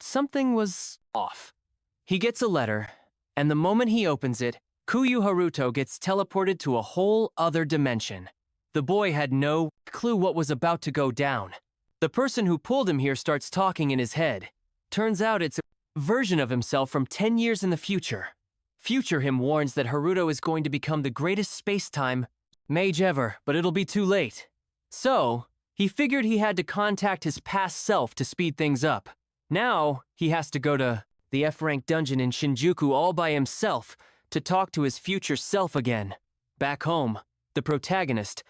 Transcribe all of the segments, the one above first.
something was off. He gets a letter, and the moment he opens it, Kuyu Haruto gets teleported to a whole other dimension. The boy had no clue what was about to go down. The person who pulled him here starts talking in his head. Turns out it's a version of himself from 10 years in the future. Future him warns that Haruto is going to become the greatest space-time mage ever, but it'll be too late. So, he figured he had to contact his past self to speed things up. Now, he has to go to the F-rank dungeon in Shinjuku all by himself to talk to his future self again. Back home, the protagonist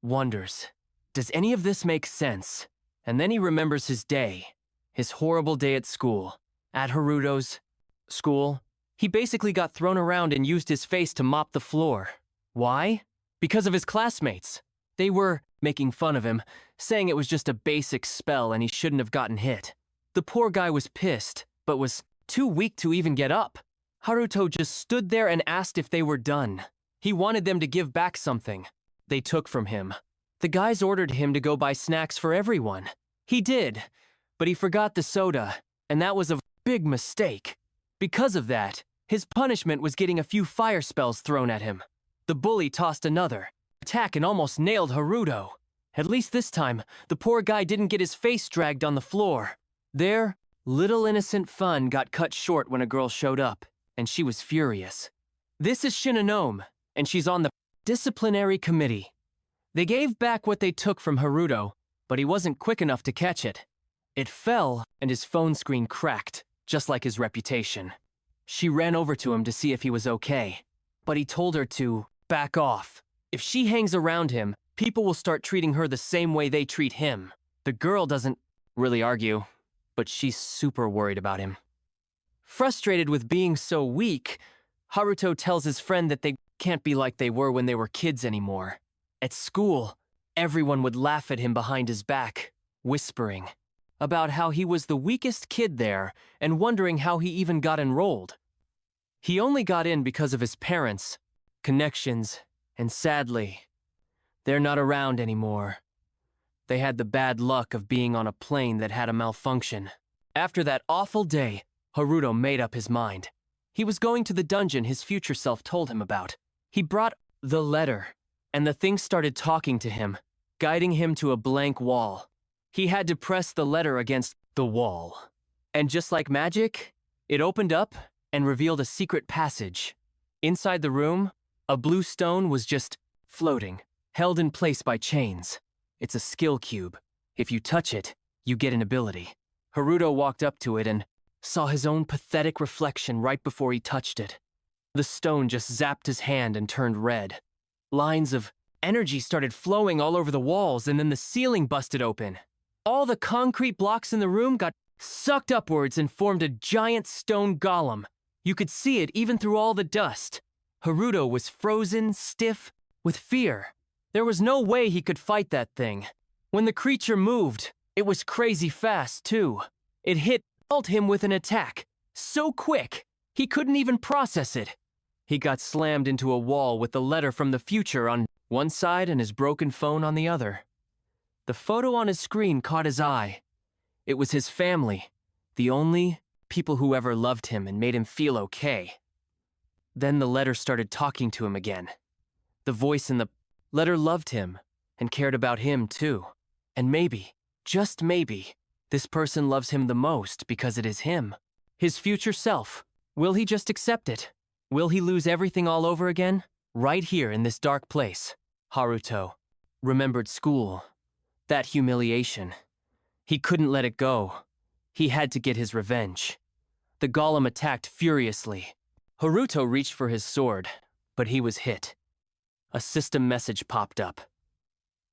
wonders, does any of this make sense? And then he remembers his day, his horrible day at school. At Haruto's school, he basically got thrown around and used his face to mop the floor. Why? Because of his classmates. They were making fun of him, saying it was just a basic spell and he shouldn't have gotten hit. The poor guy was pissed, but was too weak to even get up. Haruto just stood there and asked if they were done. He wanted them to give back something they took from him. The guys ordered him to go buy snacks for everyone. He did, but he forgot the soda, and that was a big mistake. Because of that, his punishment was getting a few fire spells thrown at him. The bully tossed another attack and almost nailed Haruto. At least this time, the poor guy didn't get his face dragged on the floor. Their little innocent fun got cut short when a girl showed up, and she was furious. This is Shinonome, and she's on the disciplinary committee. They gave back what they took from Haruto, but he wasn't quick enough to catch it. It fell, and his phone screen cracked, just like his reputation. She ran over to him to see if he was okay, but he told her to back off. If she hangs around him, people will start treating her the same way they treat him. The girl doesn't really argue, but she's super worried about him. Frustrated with being so weak, Haruto tells his friend that they can't be like they were when they were kids anymore. At school, everyone would laugh at him behind his back, whispering about how he was the weakest kid there and wondering how he even got enrolled. He only got in because of his parents, connections, and sadly, they're not around anymore. They had the bad luck of being on a plane that had a malfunction. After that awful day, Haruto made up his mind. He was going to the dungeon his future self told him about. He brought the letter, and the thing started talking to him, guiding him to a blank wall. He had to press the letter against the wall. And just like magic, it opened up and revealed a secret passage. Inside the room, a blue stone was just floating, held in place by chains. It's a skill cube. If you touch it, you get an ability. Haruto walked up to it and saw his own pathetic reflection right before he touched it. The stone just zapped his hand and turned red. Lines of energy started flowing all over the walls, and then the ceiling busted open. All the concrete blocks in the room got sucked upwards and formed a giant stone golem. You could see it even through all the dust. Haruto was frozen, stiff, with fear. There was no way he could fight that thing. When the creature moved, it was crazy fast, too. It hit him with an attack, so quick, he couldn't even process it. He got slammed into a wall with the letter from the future on one side and his broken phone on the other. The photo on his screen caught his eye. It was his family, the only people who ever loved him and made him feel okay. Then the letter started talking to him again. The voice in the letter loved him and cared about him too. And maybe, just maybe, this person loves him the most because it is him. His future self. Will he just accept it? Will he lose everything all over again? Right here in this dark place. Haruto remembered school. That humiliation. He couldn't let it go. He had to get his revenge. The golem attacked furiously. Haruto reached for his sword, but he was hit. A system message popped up.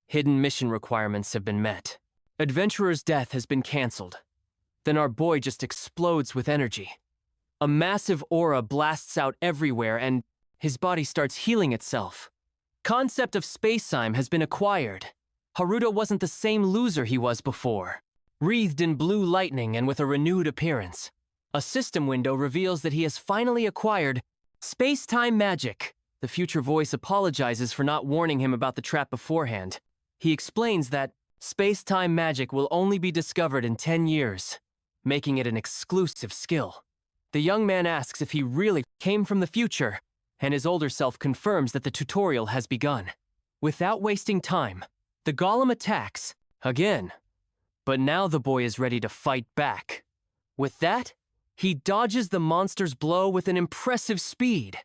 Hidden mission requirements have been met. Adventurer's death has been cancelled. Then our boy just explodes with energy. A massive aura blasts out everywhere and his body starts healing itself. Concept of space-time has been acquired. Haruto wasn't the same loser he was before. Wreathed in blue lightning and with a renewed appearance. A system window reveals that he has finally acquired space-time magic. The future voice apologizes for not warning him about the trap beforehand. He explains that space-time magic will only be discovered in 10 years. making it an exclusive skill. The young man asks if he really came from the future, and his older self confirms that the tutorial has begun. Without wasting time, the golem attacks, again. But now the boy is ready to fight back. With that, he dodges the monster's blow with an impressive speed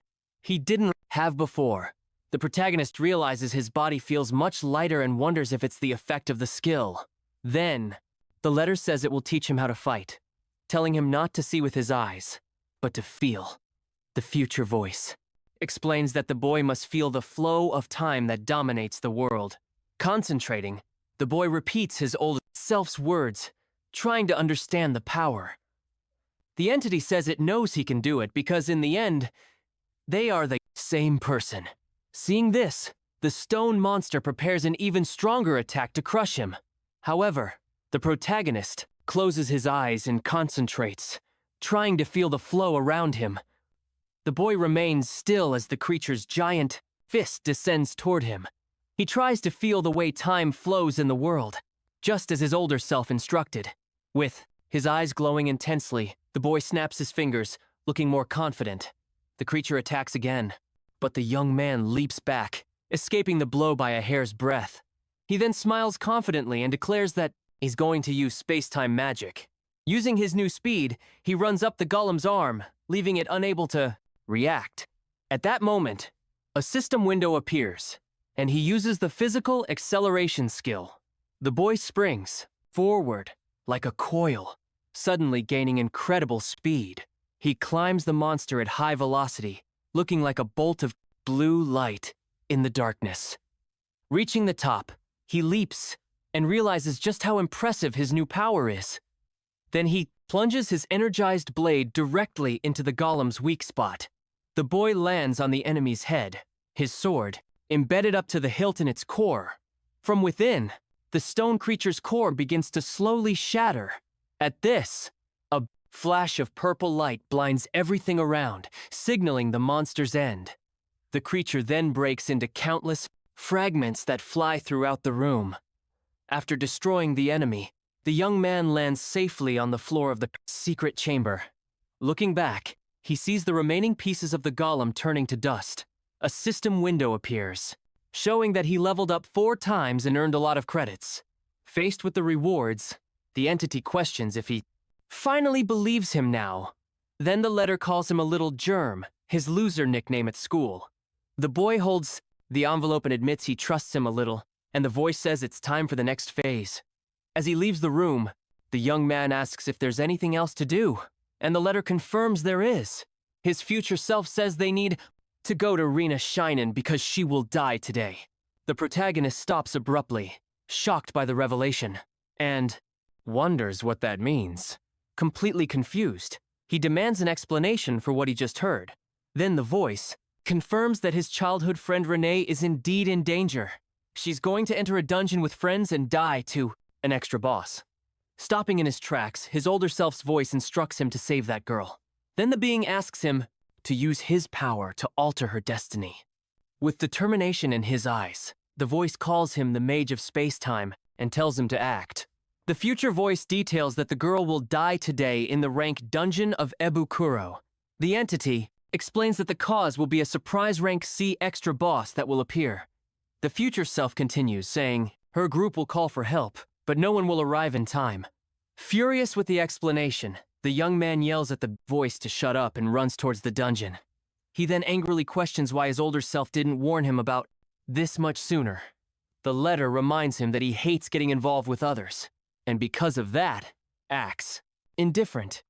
he didn't have before. The protagonist realizes his body feels much lighter and wonders if it's the effect of the skill. Then, the letter says it will teach him how to fight, telling him not to see with his eyes, but to feel. The future voice explains that the boy must feel the flow of time that dominates the world. Concentrating, the boy repeats his old self's words, trying to understand the power. The entity says it knows he can do it because in the end, they are the same person. Seeing this, the stone monster prepares an even stronger attack to crush him. However, the protagonist closes his eyes and concentrates, trying to feel the flow around him. The boy remains still as the creature's giant fist descends toward him. He tries to feel the way time flows in the world, just as his older self instructed. With his eyes glowing intensely, the boy snaps his fingers, looking more confident. The creature attacks again, but the young man leaps back, escaping the blow by a hair's breadth. He then smiles confidently and declares that he's going to use space-time magic. Using his new speed, he runs up the golem's arm, leaving it unable to react. At that moment, a system window appears, and he uses the physical acceleration skill. The boy springs forward like a coil, suddenly gaining incredible speed. He climbs the monster at high velocity, looking like a bolt of blue light in the darkness. Reaching the top, he leaps and realizes just how impressive his new power is. Then he plunges his energized blade directly into the golem's weak spot. The boy lands on the enemy's head, his sword embedded up to the hilt in its core. From within, the stone creature's core begins to slowly shatter. At this, a flash of purple light blinds everything around, signaling the monster's end. The creature then breaks into countless fragments that fly throughout the room. After destroying the enemy, the young man lands safely on the floor of the secret chamber. Looking back, he sees the remaining pieces of the golem turning to dust. A system window appears, showing that he leveled up 4 times and earned a lot of credits. Faced with the rewards, the entity questions if he finally believes him now. Then the letter calls him a little germ, his loser nickname at school. The boy holds the envelope and admits he trusts him a little, and the voice says it's time for the next phase. As he leaves the room, the young man asks if there's anything else to do, and the letter confirms there is. His future self says they need to go to Rena Shinen because she will die today. The protagonist stops abruptly, shocked by the revelation, and wonders what that means. Completely confused, he demands an explanation for what he just heard. Then the voice confirms that his childhood friend Renee is indeed in danger. She's going to enter a dungeon with friends and die to an extra boss. Stopping in his tracks, his older self's voice instructs him to save that girl. Then the being asks him to use his power to alter her destiny. With determination in his eyes, the voice calls him the Mage of Space-Time and tells him to act. The future voice details that the girl will die today in the rank Dungeon of Ebukuro. The entity explains that the cause will be a surprise rank C extra boss that will appear. The future self continues, saying her group will call for help, but no one will arrive in time. Furious with the explanation, the young man yells at the voice to shut up and runs towards the dungeon. He then angrily questions why his older self didn't warn him about this much sooner. The letter reminds him that he hates getting involved with others, and because of that, acts indifferent.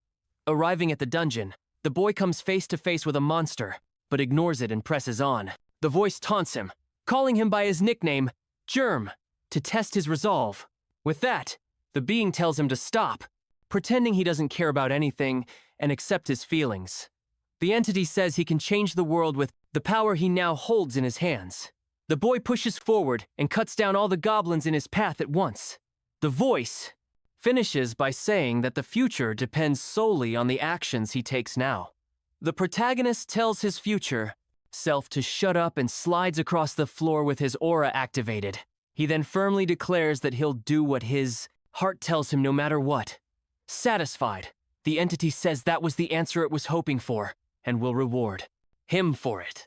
Arriving at the dungeon, the boy comes face to face with a monster, but ignores it and presses on. The voice taunts him, calling him by his nickname, Germ, to test his resolve. With that, the being tells him to stop, pretending he doesn't care about anything and accept his feelings. The entity says he can change the world with the power he now holds in his hands. The boy pushes forward and cuts down all the goblins in his path at once. The voice finishes by saying that the future depends solely on the actions he takes now. The protagonist tells his future self to shut up and slides across the floor with his aura activated. He then firmly declares that he'll do what his heart tells him no matter what. Satisfied, the entity says that was the answer it was hoping for, and will reward him for it.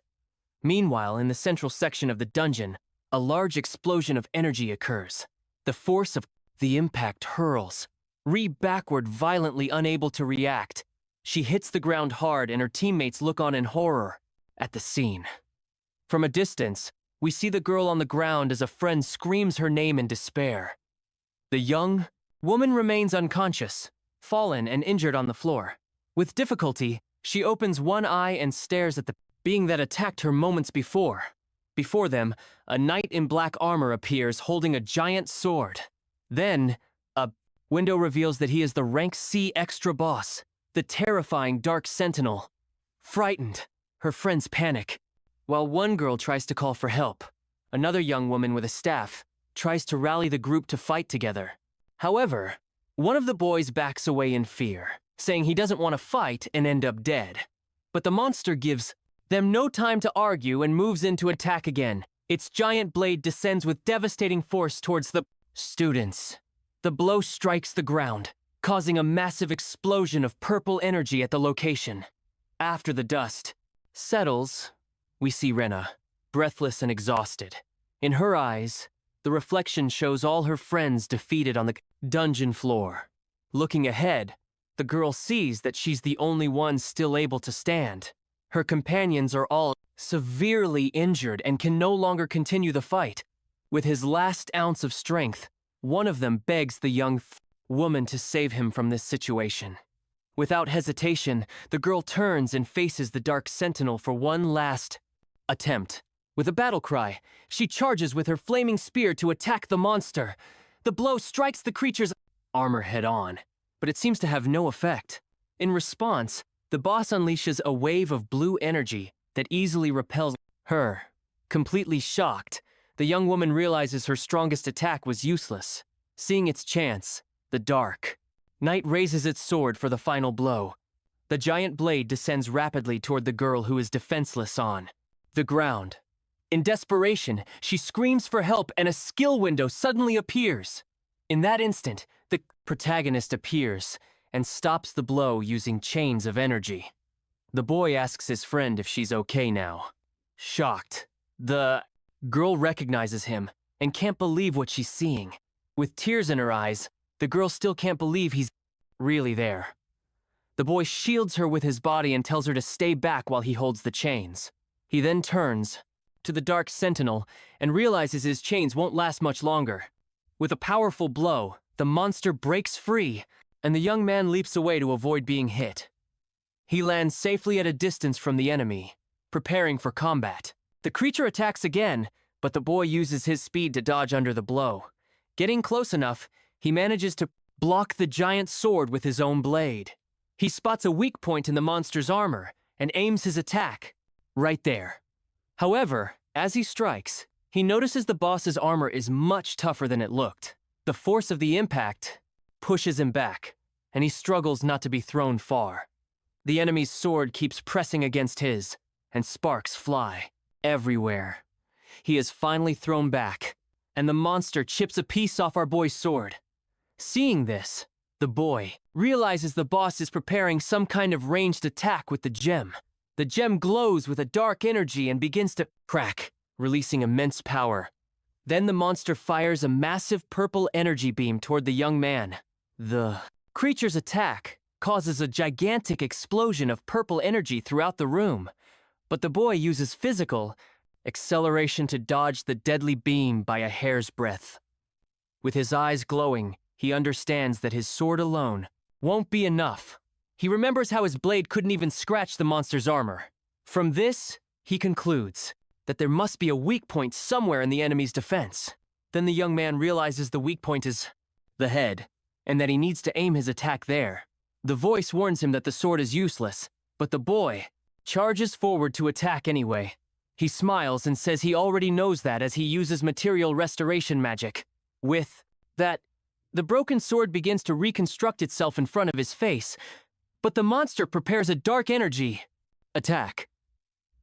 Meanwhile, in the central section of the dungeon, a large explosion of energy occurs. The force of the impact hurls Ree backward, violently unable to react. She hits the ground hard, and her teammates look on in horror at the scene. From a distance, we see the girl on the ground as a friend screams her name in despair. The young woman remains unconscious, fallen and injured on the floor. With difficulty, she opens one eye and stares at the being that attacked her moments before. Before them, a knight in black armor appears holding a giant sword. Then, a window reveals that he is the rank C extra boss, the terrifying Dark Sentinel. Frightened, her friends panic. While one girl tries to call for help, another young woman with a staff tries to rally the group to fight together. However, one of the boys backs away in fear, saying he doesn't want to fight and end up dead. But the monster gives them no time to argue and moves in to attack again. Its giant blade descends with devastating force towards the students. The blow strikes the ground, causing a massive explosion of purple energy at the location. After the dust settles, we see Rena, breathless and exhausted. In her eyes, the reflection shows all her friends defeated on the dungeon floor. Looking ahead, the girl sees that she's the only one still able to stand. Her companions are all severely injured and can no longer continue the fight. With his last ounce of strength, one of them begs the young woman to save him from this situation. Without hesitation, the girl turns and faces the Dark Sentinel for one last attempt. With a battle cry, she charges with her flaming spear to attack the monster. The blow strikes the creature's armor head-on, but it seems to have no effect. In response, the boss unleashes a wave of blue energy that easily repels her. Completely shocked, the young woman realizes her strongest attack was useless. Seeing its chance, the Dark Knight raises its sword for the final blow. The giant blade descends rapidly toward the girl who is defenseless on the ground. In desperation, she screams for help and a skill window suddenly appears. In that instant, the protagonist appears and stops the blow using chains of energy. The boy asks his friend if she's okay now. Shocked, the girl recognizes him and can't believe what she's seeing. With tears in her eyes, the girl still can't believe he's really there. The boy shields her with his body and tells her to stay back while he holds the chains. He then turns to the Dark Sentinel and realizes his chains won't last much longer. With a powerful blow, the monster breaks free, and the young man leaps away to avoid being hit. He lands safely at a distance from the enemy, preparing for combat. The creature attacks again, but the boy uses his speed to dodge under the blow. Getting close enough, he manages to block the giant sword with his own blade. He spots a weak point in the monster's armor and aims his attack right there. However, as he strikes, he notices the boss's armor is much tougher than it looked. The force of the impact pushes him back, and he struggles not to be thrown far. The enemy's sword keeps pressing against his, and sparks fly everywhere. He is finally thrown back, and the monster chips a piece off our boy's sword. Seeing this, the boy realizes the boss is preparing some kind of ranged attack with the gem. The gem glows with a dark energy and begins to crack, releasing immense power. Then the monster fires a massive purple energy beam toward the young man. The creature's attack causes a gigantic explosion of purple energy throughout the room, but the boy uses physical acceleration to dodge the deadly beam by a hair's breadth. With his eyes glowing, he understands that his sword alone won't be enough. He remembers how his blade couldn't even scratch the monster's armor. From this, he concludes that there must be a weak point somewhere in the enemy's defense. Then the young man realizes the weak point is the head, and that he needs to aim his attack there. The voice warns him that the sword is useless, but the boy charges forward to attack anyway. He smiles and says he already knows that as he uses material restoration magic. With that, the broken sword begins to reconstruct itself in front of his face, but the monster prepares a dark energy attack.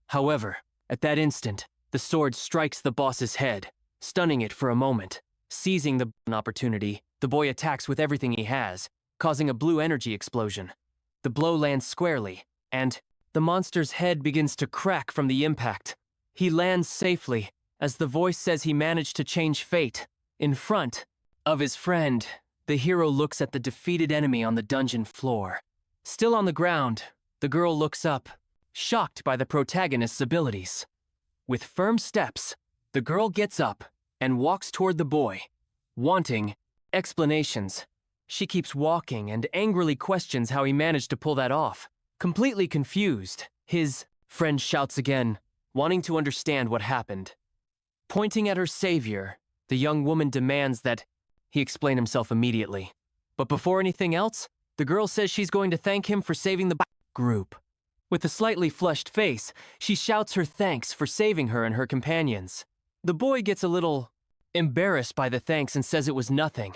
However, at that instant, the sword strikes the boss's head, stunning it for a moment. Seizing the opportunity, the boy attacks with everything he has, causing a blue energy explosion. The blow lands squarely, and the monster's head begins to crack from the impact. He lands safely, as the voice says he managed to change fate. In front of his friend, the hero looks at the defeated enemy on the dungeon floor. Still on the ground, the girl looks up, shocked by the protagonist's abilities. With firm steps, the girl gets up and walks toward the boy, wanting explanations. She keeps walking and angrily questions how he managed to pull that off. Completely confused, his friend shouts again, wanting to understand what happened. Pointing at her savior, the young woman demands that he explain himself immediately. But before anything else, the girl says she's going to thank him for saving the group. With a slightly flushed face, she shouts her thanks for saving her and her companions. The boy gets a little embarrassed by the thanks and says it was nothing.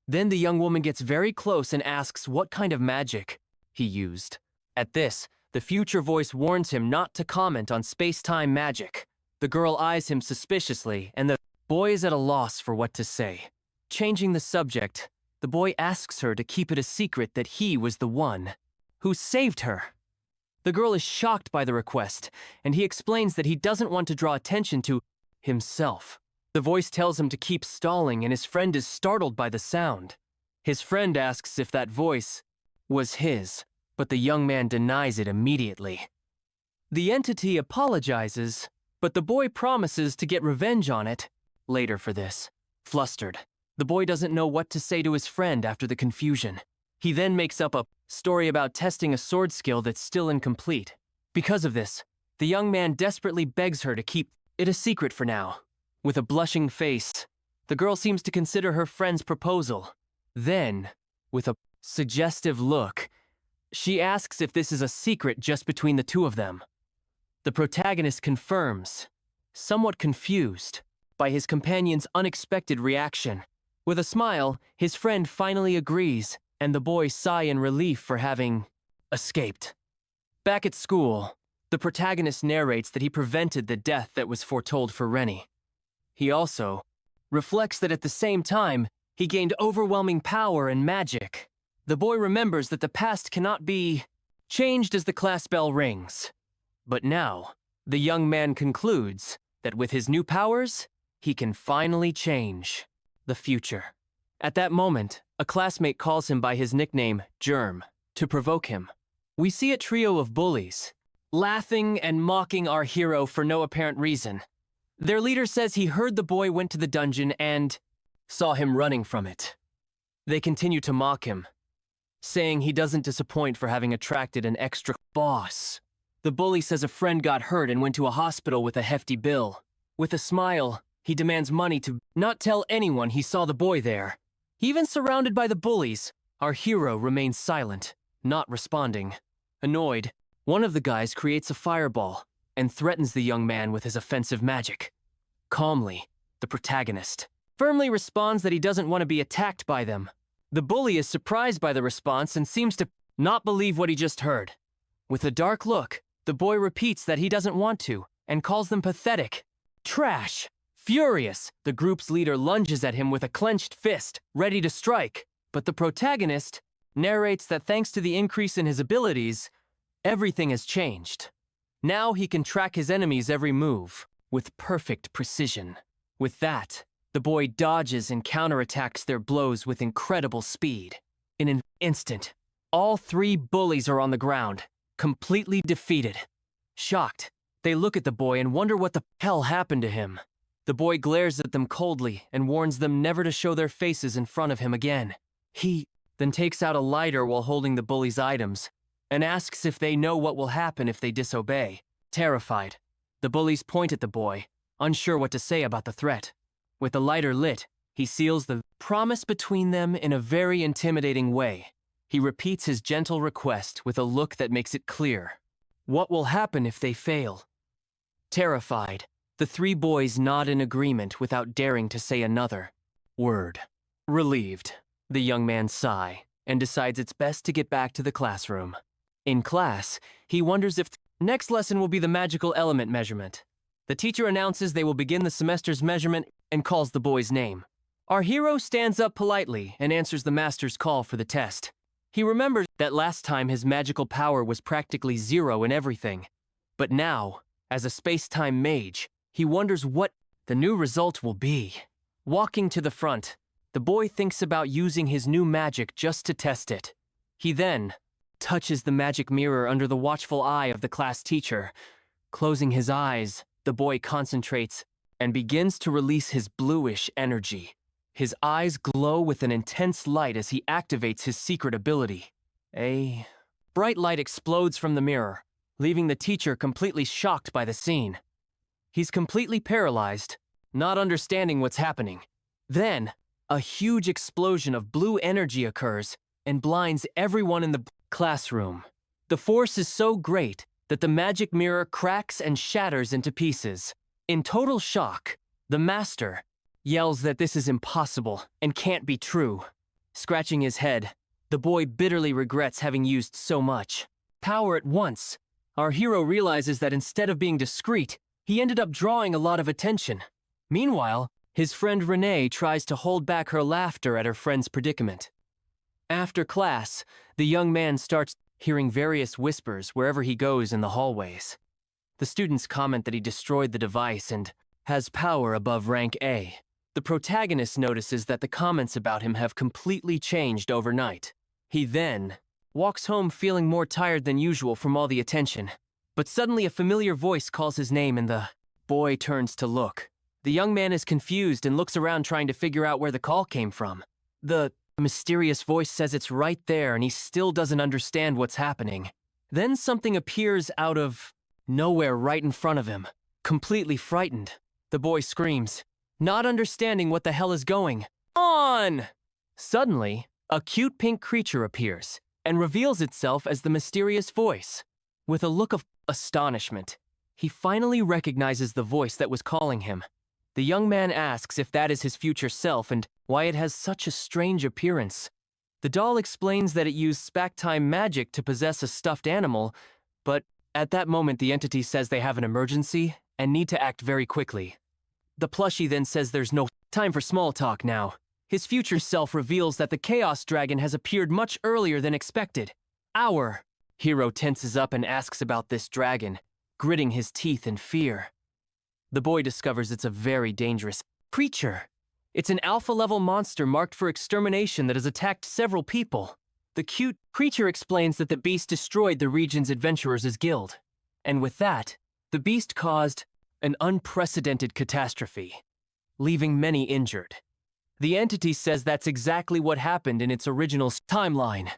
Then the young woman gets very close and asks what kind of magic he used. At this, the future voice warns him not to comment on space-time magic. The girl eyes him suspiciously, and the boy is at a loss for what to say. Changing the subject, the boy asks her to keep it a secret that he was the one who saved her. The girl is shocked by the request, and he explains that he doesn't want to draw attention to himself. The voice tells him to keep stalling, and his friend is startled by the sound. His friend asks if that voice was his, but the young man denies it immediately. The entity apologizes, but the boy promises to get revenge on it later for this. Flustered, the boy doesn't know what to say to his friend after the confusion. He then makes up a story about testing a sword skill that's still incomplete. Because of this, the young man desperately begs her to keep it a secret for now. With a blushing face, the girl seems to consider her friend's proposal. Then, with a suggestive look, she asks if this is a secret just between the two of them. The protagonist confirms, somewhat confused by his companion's unexpected reaction. With a smile, his friend finally agrees, and the boys sigh in relief for having escaped. Back at school, the protagonist narrates that he prevented the death that was foretold for Rennie. He also reflects that at the same time, he gained overwhelming power and magic. The boy remembers that the past cannot be changed as the class bell rings. But now, the young man concludes that with his new powers, he can finally change the future. At that moment, a classmate calls him by his nickname, Germ, to provoke him. We see a trio of bullies, laughing and mocking our hero for no apparent reason. Their leader says he heard the boy went to the dungeon and saw him running from it. They continue to mock him, saying he doesn't disappoint for having attracted an extra boss. The bully says a friend got hurt and went to a hospital with a hefty bill. With a smile, he demands money to not tell anyone he saw the boy there. Even surrounded by the bullies, our hero remains silent, not responding. Annoyed, one of the guys creates a fireball and threatens the young man with his offensive magic. Calmly, the protagonist firmly responds that he doesn't want to be attacked by them. The bully is surprised by the response and seems to not believe what he just heard. With a dark look, the boy repeats that he doesn't want to and calls them pathetic. Trash! Furious, the group's leader lunges at him with a clenched fist, ready to strike. But the protagonist narrates that thanks to the increase in his abilities, everything has changed. Now he can track his enemy's every move with perfect precision. With that, the boy dodges and counterattacks their blows with incredible speed. In an instant, all three bullies are on the ground, completely defeated. Shocked, they look at the boy and wonder what the hell happened to him. The boy glares at them coldly and warns them never to show their faces in front of him again. He then takes out a lighter while holding the bully's items and asks if they know what will happen if they disobey. Terrified, the bullies point at the boy, unsure what to say about the threat. With the lighter lit, he seals the promise between them in a very intimidating way. He repeats his gentle request with a look that makes it clear. What will happen if they fail? Terrified, the three boys nod in agreement without daring to say another word. Relieved, the young man sighs and decides it's best to get back to the classroom. In class, he wonders if the next lesson will be the magical element measurement. The teacher announces they will begin the semester's measurement and calls the boy's name. Our hero stands up politely and answers the master's call for the test. He remembers that last time his magical power was practically zero in everything. But now, as a space-time mage, he wonders what the new result will be. Walking to the front, the boy thinks about using his new magic just to test it. He then touches the magic mirror under the watchful eye of the class teacher. Closing his eyes, the boy concentrates and begins to release his bluish energy. His eyes glow with an intense light as he activates his secret ability. A bright light explodes from the mirror, leaving the teacher completely shocked by the scene. He's completely paralyzed, not understanding what's happening. Then, a huge explosion of blue energy occurs and blinds everyone in the classroom. The force is so great that the magic mirror cracks and shatters into pieces. In total shock, the master yells that this is impossible and can't be true. Scratching his head, the boy bitterly regrets having used so much power at once. Our hero realizes that instead of being discreet, he ended up drawing a lot of attention. Meanwhile, his friend Renee tries to hold back her laughter at her friend's predicament. After class, the young man starts hearing various whispers wherever he goes in the hallways. The students comment that he destroyed the device and has power above rank A. The protagonist notices that the comments about him have completely changed overnight. He then walks home feeling more tired than usual from all the attention. But suddenly a familiar voice calls his name and the boy turns to look. The young man is confused and looks around trying to figure out where the call came from. The mysterious voice says it's right there and he still doesn't understand what's happening. Then something appears out of nowhere right in front of him. Completely frightened, the boy screams, not understanding what the hell is going on. Suddenly, a cute pink creature appears and reveals itself as the mysterious voice. With a look of astonishment, he finally recognizes the voice that was calling him. The young man asks if that is his future self and why it has such a strange appearance. The doll explains that it used space-time magic to possess a stuffed animal, but at that moment the entity says they have an emergency and need to act very quickly. The plushie then says there's no time for small talk now. His future self reveals that the Chaos Dragon has appeared much earlier than expected. Our hero tenses up and asks about this dragon, gritting his teeth in fear. The boy discovers it's a very dangerous creature. It's an alpha-level monster marked for extermination that has attacked several people. The cute creature explains that the beast destroyed the region's adventurers' guild. And with that, the beast caused an unprecedented catastrophe, leaving many injured. The entity says that's exactly what happened in its original timeline.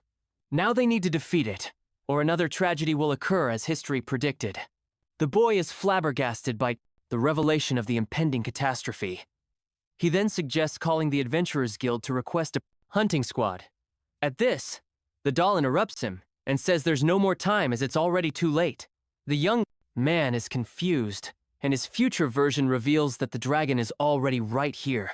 Now they need to defeat it, or another tragedy will occur as history predicted. The boy is flabbergasted by the revelation of the impending catastrophe. He then suggests calling the Adventurers Guild to request a hunting squad. At this, the doll interrupts him and says there's no more time as it's already too late. The young man is confused, and his future version reveals that the dragon is already right here.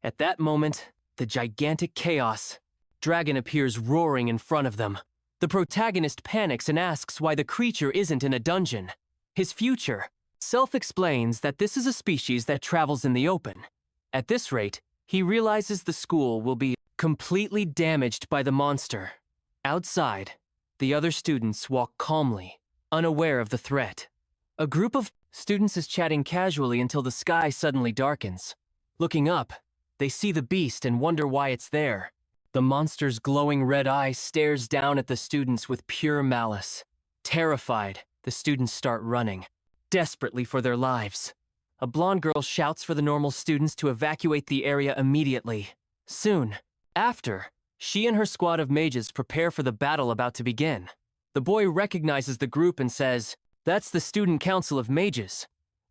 At that moment, the gigantic Chaos Dragon appears roaring in front of them. The protagonist panics and asks why the creature isn't in a dungeon. His future self explains that this is a species that travels in the open. At this rate, he realizes the school will be completely damaged by the monster. Outside, the other students walk calmly, unaware of the threat. A group of students is chatting casually until the sky suddenly darkens. Looking up, they see the beast and wonder why it's there. The monster's glowing red eye stares down at the students with pure malice. Terrified, the students start running, desperately for their lives. A blonde girl shouts for the normal students to evacuate the area immediately. Soon after, she and her squad of mages prepare for the battle about to begin. The boy recognizes the group and says, "That's the Student Council of Mages."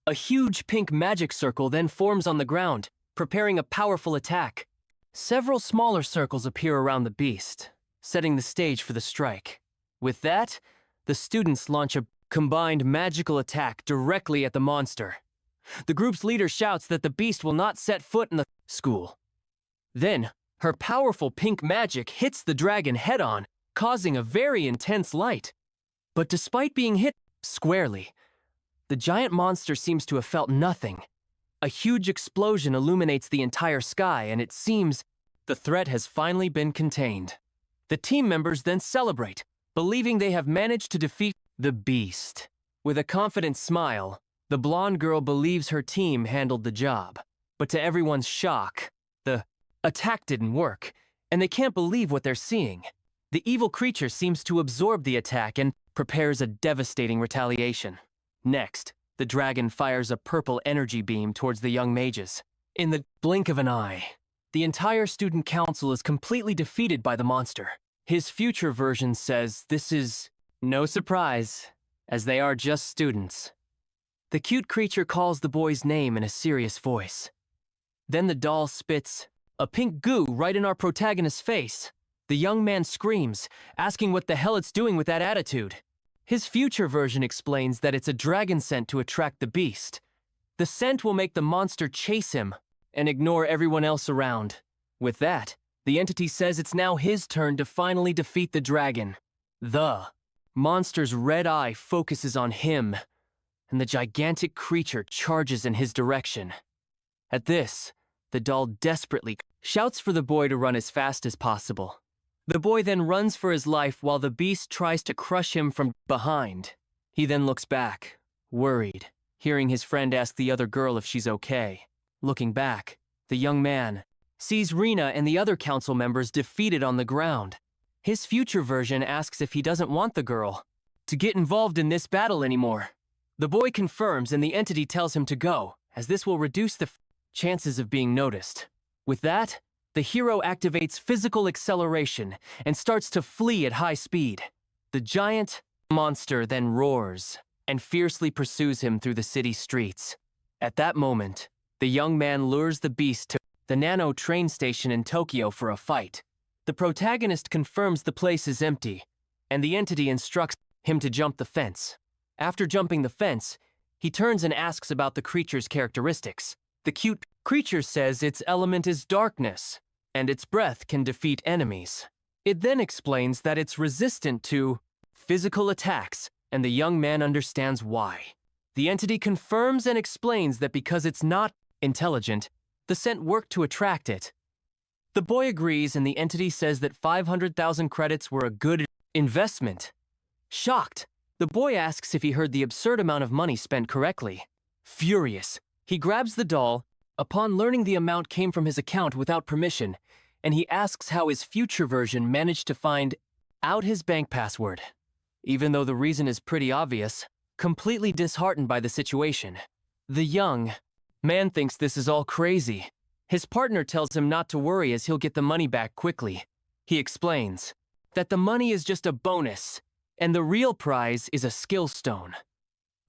A huge pink magic circle then forms on the ground, preparing a powerful attack. Several smaller circles appear around the beast, setting the stage for the strike. With that, the students launch a combined magical attack directly at the monster. The group's leader shouts that the beast will not set foot in the school. Then, her powerful pink magic hits the dragon head-on, causing a very intense light. But despite being hit squarely, the giant monster seems to have felt nothing. A huge explosion illuminates the entire sky, and it seems the threat has finally been contained. The team members then celebrate, believing they have managed to defeat the beast. With a confident smile, the blonde girl believes her team handled the job. But to everyone's shock, the attack didn't work, and they can't believe what they're seeing. The evil creature seems to absorb the attack and prepares a devastating retaliation. Next, the dragon fires a purple energy beam towards the young mages. In the blink of an eye, the entire student council is completely defeated by the monster. His future version says this is no surprise, as they are just students. The cute creature calls the boy's name in a serious voice. Then the doll spits a pink goo right in our protagonist's face. The young man screams, asking what the hell it's doing with that attitude. His future version explains that it's a dragon scent to attract the beast. The scent will make the monster chase him and ignore everyone else around. With that, the entity says it's now his turn to finally defeat the dragon. The monster's red eye focuses on him, and the gigantic creature charges in his direction. At this, the doll desperately shouts for the boy to run as fast as possible. The boy then runs for his life while the beast tries to crush him from behind. He then looks back, worried, hearing his friend ask the other girl if she's okay. Looking back, the young man sees Rena and the other council members defeated on the ground. His future version asks if he doesn't want the girl to get involved in this battle anymore. The boy confirms and the entity tells him to go, as this will reduce the chances of being noticed. With that, the hero activates physical acceleration and starts to flee at high speed. The giant monster then roars and fiercely pursues him through the city streets. At that moment, the young man lures the beast to the Nano train station in Tokyo for a fight. The protagonist confirms the place is empty, and the entity instructs him to jump the fence. After jumping the fence, he turns and asks about the creature's characteristics. The cute creature says its element is darkness, and its breath can defeat enemies. It then explains that it's resistant to physical attacks, and the young man understands why. The entity confirms and explains that because it's not intelligent, the scent worked to attract it. The boy agrees, and the entity says that 500,000 credits were a good investment. Shocked, the boy asks if he heard the absurd amount of money spent correctly. Furious, he grabs the doll, upon learning the amount came from his account without permission, and he asks how his future version managed to find out his bank password. Even though the reason is pretty obvious, completely disheartened by the situation. The young man thinks this is all crazy. His partner tells him not to worry as he'll get the money back quickly. He explains that the money is just a bonus, and the real prize is a skill stone.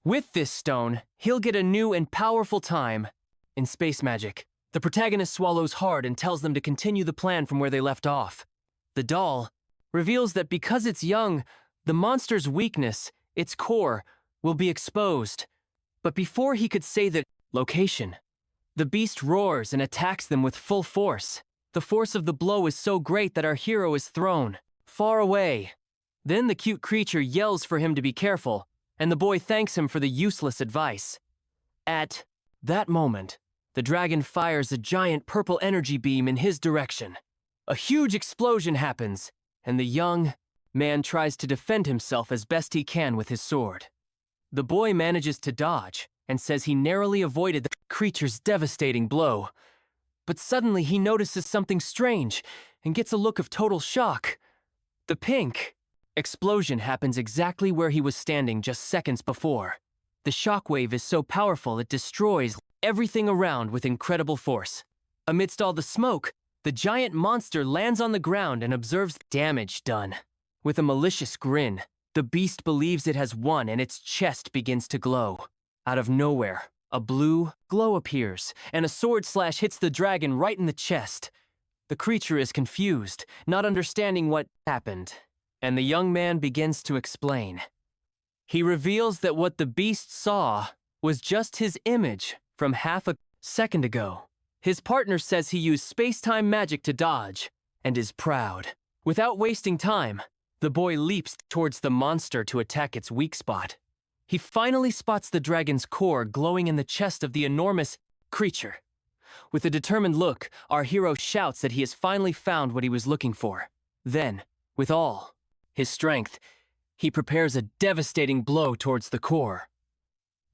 With this stone, he'll get a new and powerful time in space magic. The protagonist swallows hard and tells them to continue the plan from where they left off. The doll reveals that because it's young, the monster's weakness, its core, will be exposed. But before he could say the location, the beast roars and attacks them with full force. The force of the blow is so great that our hero is thrown far away. Then the cute creature yells for him to be careful, and the boy thanks him for the useless advice. At that moment, the dragon fires a giant purple energy beam in his direction. A huge explosion happens, and the young man tries to defend himself as best he can with his sword. The boy manages to dodge and says he narrowly avoided the creature's devastating blow. But suddenly he notices something strange and gets a look of total shock. The pink explosion happens exactly where he was standing just seconds before. The shockwave is so powerful it destroys everything around with incredible force. Amidst all the smoke, the giant monster lands on the ground and observes the damage done. With a malicious grin, the beast believes it has won and its chest begins to glow. Out of nowhere, a blue glow appears, and a sword slash hits the dragon right in the chest. The creature is confused, not understanding what happened, and the young man begins to explain. He reveals that what the beast saw was just his image from half a second ago. His partner says he used space-time magic to dodge, and is proud. Without wasting time, the boy leaps towards the monster to attack its weak spot. He finally spots the dragon's core glowing in the chest of the enormous creature. With a determined look, our hero shouts that he has finally found what he was looking for. Then, With all his strength, he prepares a devastating blow towards the core.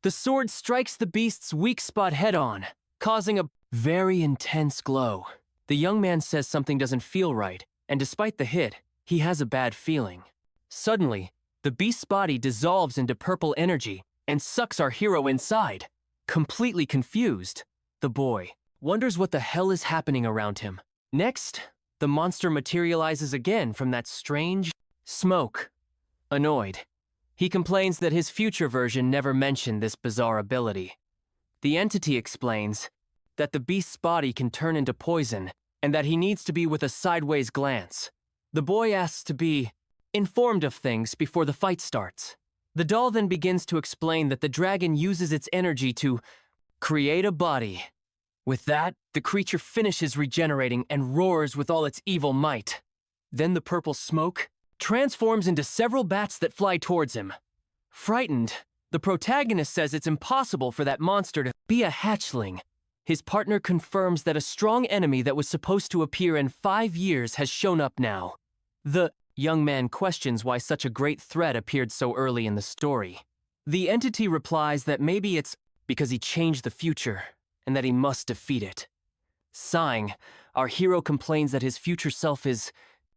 The sword strikes the beast's weak spot head-on, causing a very intense glow. The young man says something doesn't feel right, and despite the hit, he has a bad feeling. Suddenly, the beast's body dissolves into purple energy and sucks our hero inside. Completely confused, the boy wonders what the hell is happening around him. Next, the monster materializes again from that strange smoke. Annoyed, he complains that his future version never mentioned this bizarre ability. The entity explains that the beast's body can turn into poison and that he needs to be with a sideways glance. The boy asks to be informed of things before the fight starts. The doll then begins to explain that the dragon uses its energy to create a body. With that, the creature finishes regenerating and roars with all its evil might. Then the purple smoke transforms into several bats that fly towards him. Frightened, the protagonist says it's impossible for that monster to be a hatchling. His partner confirms that a strong enemy that was supposed to appear in 5 years has shown up now. The young man questions why such a great threat appeared so early in the story. The entity replies that maybe it's because he changed the future, and that he must defeat it. Sighing, our hero complains that his future self is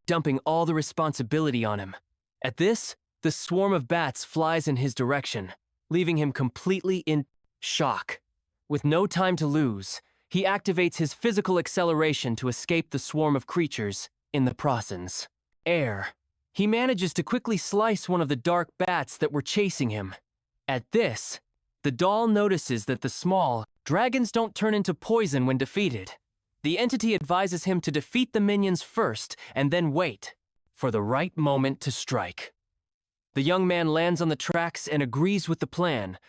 dumping all the responsibility on him. At this, the swarm of bats flies in his direction, leaving him completely in shock. With no time to lose, he activates his physical acceleration to escape the swarm of creatures in the process. He manages to quickly slice one of the dark bats that were chasing him. At this, the doll notices that the small dragons don't turn into poison when defeated. The entity advises him to defeat the minions first and then wait for the right moment to strike. The young man lands on the tracks and agrees with the plan,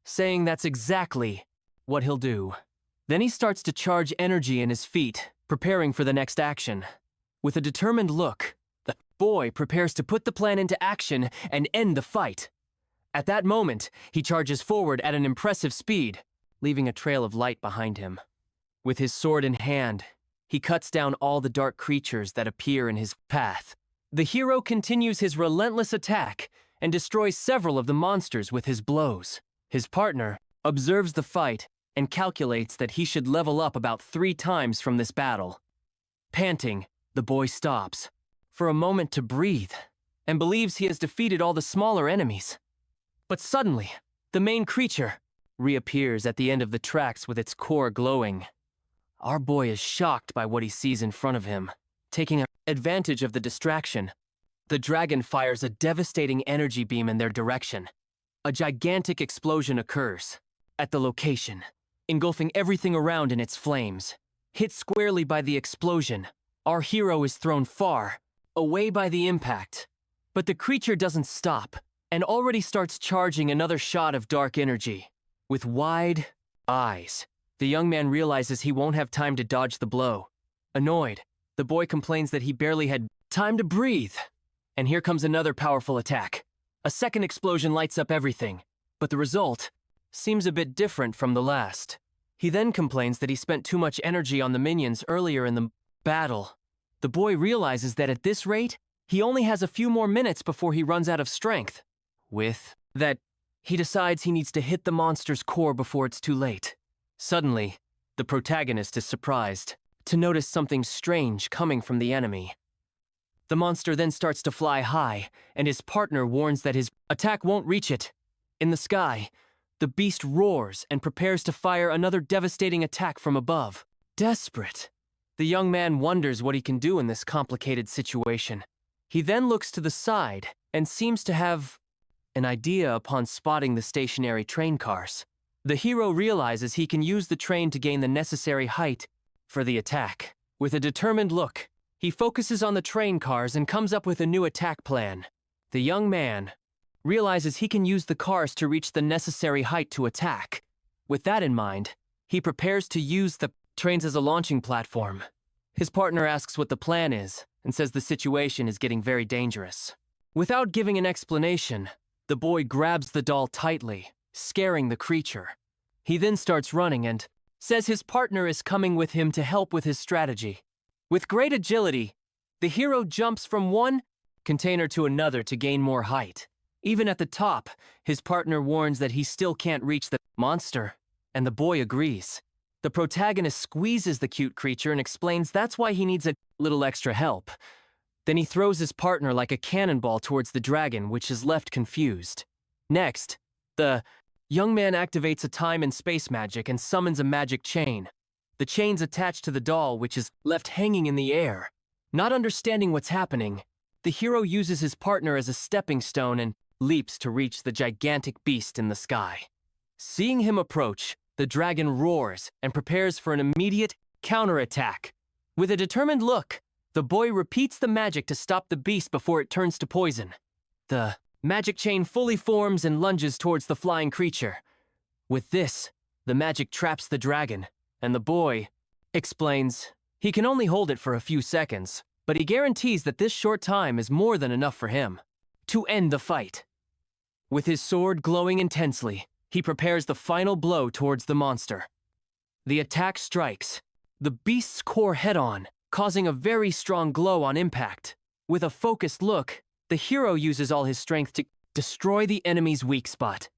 saying that's exactly what he'll do. Then he starts to charge energy in his feet, preparing for the next action. With a determined look, the boy prepares to put the plan into action and end the fight. At that moment, he charges forward at an impressive speed, leaving a trail of light behind him. With his sword in hand, he cuts down all the dark creatures that appear in his path. The hero continues his relentless attack and destroys several of the monsters with his blows. His partner observes the fight and calculates that he should level up about 3 times from this battle. Panting, the boy stops for a moment to breathe and believes he has defeated all the smaller enemies. But suddenly, the main creature reappears at the end of the tracks with its core glowing. Our boy is shocked by what he sees in front of him. Taking advantage of the distraction, the dragon fires a devastating energy beam in their direction. A gigantic explosion occurs at the location, engulfing everything around in its flames. Hit squarely by the explosion, our hero is thrown far, away by the impact. But the creature doesn't stop, and already starts charging another shot of dark energy. With wide eyes, the young man realizes he won't have time to dodge the blow. Annoyed, the boy complains that he barely had time to breathe. And here comes another powerful attack. A second explosion lights up everything, but the result seems a bit different from the last. He then complains that he spent too much energy on the minions earlier in the battle. The boy realizes that at this rate, he only has a few more minutes before he runs out of strength. With that, he decides he needs to hit the monster's core before it's too late. Suddenly, the protagonist is surprised to notice something strange coming from the enemy. The monster then starts to fly high, and his partner warns that his attack won't reach it. In the sky, the beast roars and prepares to fire another devastating attack from above. Desperate, the young man wonders what he can do in this complicated situation. He then looks to the side and seems to have an idea upon spotting the stationary train cars. The hero realizes he can use the train to gain the necessary height for the attack. With a determined look, he focuses on the train cars and comes up with a new attack plan. The young man realizes he can use the cars to reach the necessary height to attack. With that in mind, he prepares to use the trains as a launching platform. His partner asks what the plan is and says the situation is getting very dangerous. Without giving an explanation, the boy grabs the doll tightly, scaring the creature. He then starts running and says his partner is coming with him to help with his strategy. With great agility, the hero jumps from one container to another to gain more height. Even at the top, his partner warns that he still can't reach the monster, and the boy agrees. The protagonist squeezes the cute creature and explains that's why he needs a little extra help. Then he throws his partner like a cannonball towards the dragon, which is left confused. Next, the young man activates a time and space magic and summons a magic chain. The chain's attached to the doll, which is left hanging in the air. Not understanding what's happening, the hero uses his partner as a stepping stone and leaps to reach the gigantic beast in the sky. Seeing him approach, the dragon roars and prepares for an immediate counterattack. With a determined look, the boy repeats the magic to stop the beast before it turns to poison. The magic chain fully forms and lunges towards the flying creature. With this, the magic traps the dragon, and the boy explains he can only hold it for a few seconds, but he guarantees that this short time is more than enough for him to end the fight. With his sword glowing intensely, he prepares the final blow towards the monster. The attack strikes the beast's core head-on, causing a very strong glow on impact. With a focused look, the hero uses all his strength to destroy the enemy's weak spot.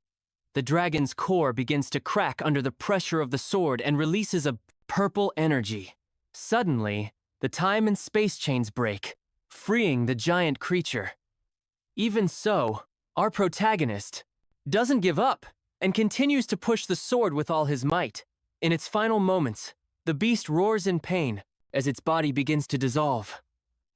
The dragon's core begins to crack under the pressure of the sword and releases a purple energy. Suddenly, the time and space chains break, freeing the giant creature. Even so, our protagonist doesn't give up and continues to push the sword with all his might. In its final moments, the beast roars in pain as its body begins to dissolve.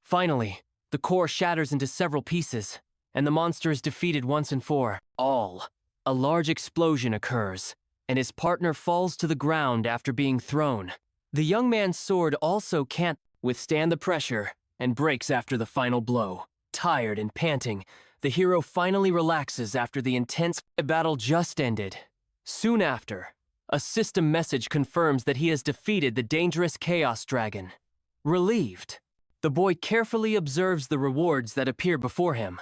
Finally, the core shatters into several pieces, and the monster is defeated once and for all. A large explosion occurs, and his partner falls to the ground after being thrown. The young man's sword also can't withstand the pressure and breaks after the final blow. Tired and panting, the hero finally relaxes after the intense battle just ended. Soon after, a system message confirms that he has defeated the dangerous Chaos Dragon. Relieved, the boy carefully observes the rewards that appear before him.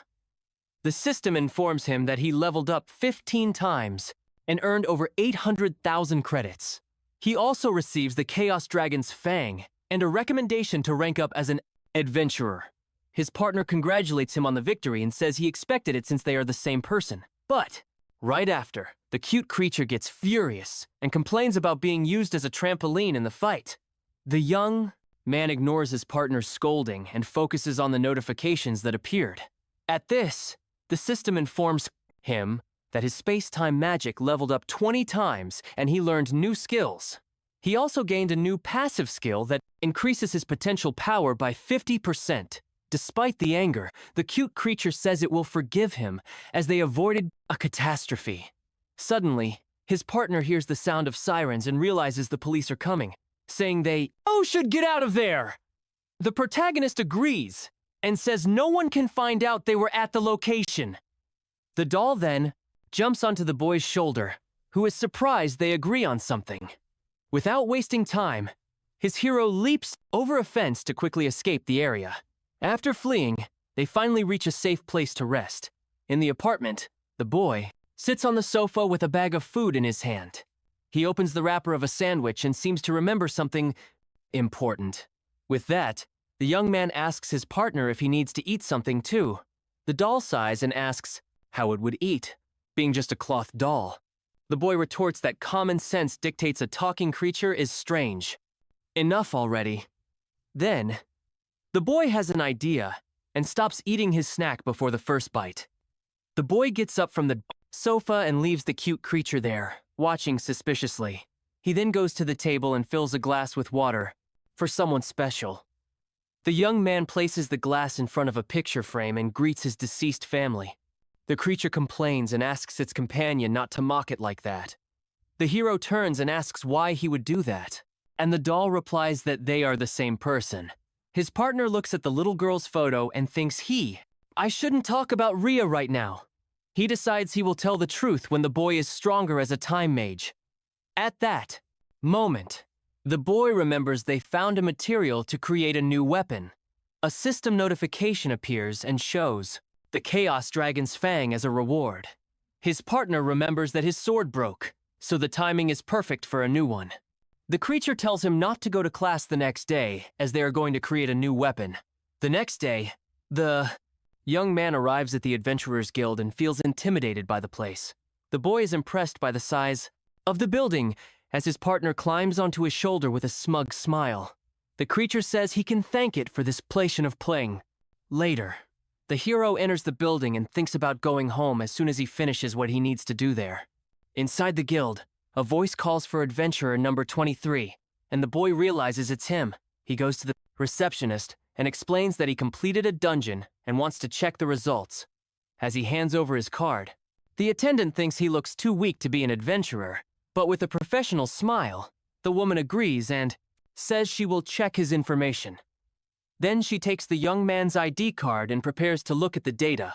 The system informs him that he leveled up 15 times and earned over 800,000 credits. He also receives the Chaos Dragon's Fang and a recommendation to rank up as an adventurer. His partner congratulates him on the victory and says he expected it since they are the same person. But right after, the cute creature gets furious and complains about being used as a trampoline in the fight. The young man ignores his partner's scolding and focuses on the notifications that appeared. At this, the system informs him that his space-time magic leveled up 20 times and he learned new skills. He also gained a new passive skill that increases his potential power by 50%. Despite the anger, the cute creature says it will forgive him as they avoided a catastrophe. Suddenly, his partner hears the sound of sirens and realizes the police are coming, saying they should get out of there. The protagonist agrees and says no one can find out they were at the location. The doll then jumps onto the boy's shoulder, who is surprised they agree on something. Without wasting time, his hero leaps over a fence to quickly escape the area. After fleeing, they finally reach a safe place to rest. In the apartment, the boy sits on the sofa with a bag of food in his hand. He opens the wrapper of a sandwich and seems to remember something important. With that, the young man asks his partner if he needs to eat something too. The doll sighs and asks how it would eat, being just a cloth doll. The boy retorts that common sense dictates a talking creature is strange. Enough already. Then, the boy has an idea and stops eating his snack before the first bite. The boy gets up from the sofa and leaves the cute creature there, watching suspiciously. He then goes to the table and fills a glass with water for someone special. The young man places the glass in front of a picture frame and greets his deceased family. The creature complains and asks its companion not to mock it like that. The hero turns and asks why he would do that, and the doll replies that they are the same person. His partner looks at the little girl's photo and thinks I shouldn't talk about Rhea right now. He decides he will tell the truth when the boy is stronger as a time mage. At that moment, the boy remembers they found a material to create a new weapon. A system notification appears and shows the Chaos Dragon's Fang as a reward. His partner remembers that his sword broke, so the timing is perfect for a new one. The creature tells him not to go to class the next day, as they are going to create a new weapon. The next day, the Young man arrives at the Adventurers Guild and feels intimidated by the place. The boy is impressed by the size of the building as his partner climbs onto his shoulder with a smug smile. The creature says he can thank it for this place of playing. Later, the hero enters the building and thinks about going home as soon as he finishes what he needs to do there. Inside the guild, a voice calls for adventurer number 23, and the boy realizes it's him. He goes to the receptionist and explains that he completed a dungeon and wants to check the results. As he hands over his card, the attendant thinks he looks too weak to be an adventurer, but with a professional smile, the woman agrees and says she will check his information. Then she takes the young man's ID card and prepares to look at the data.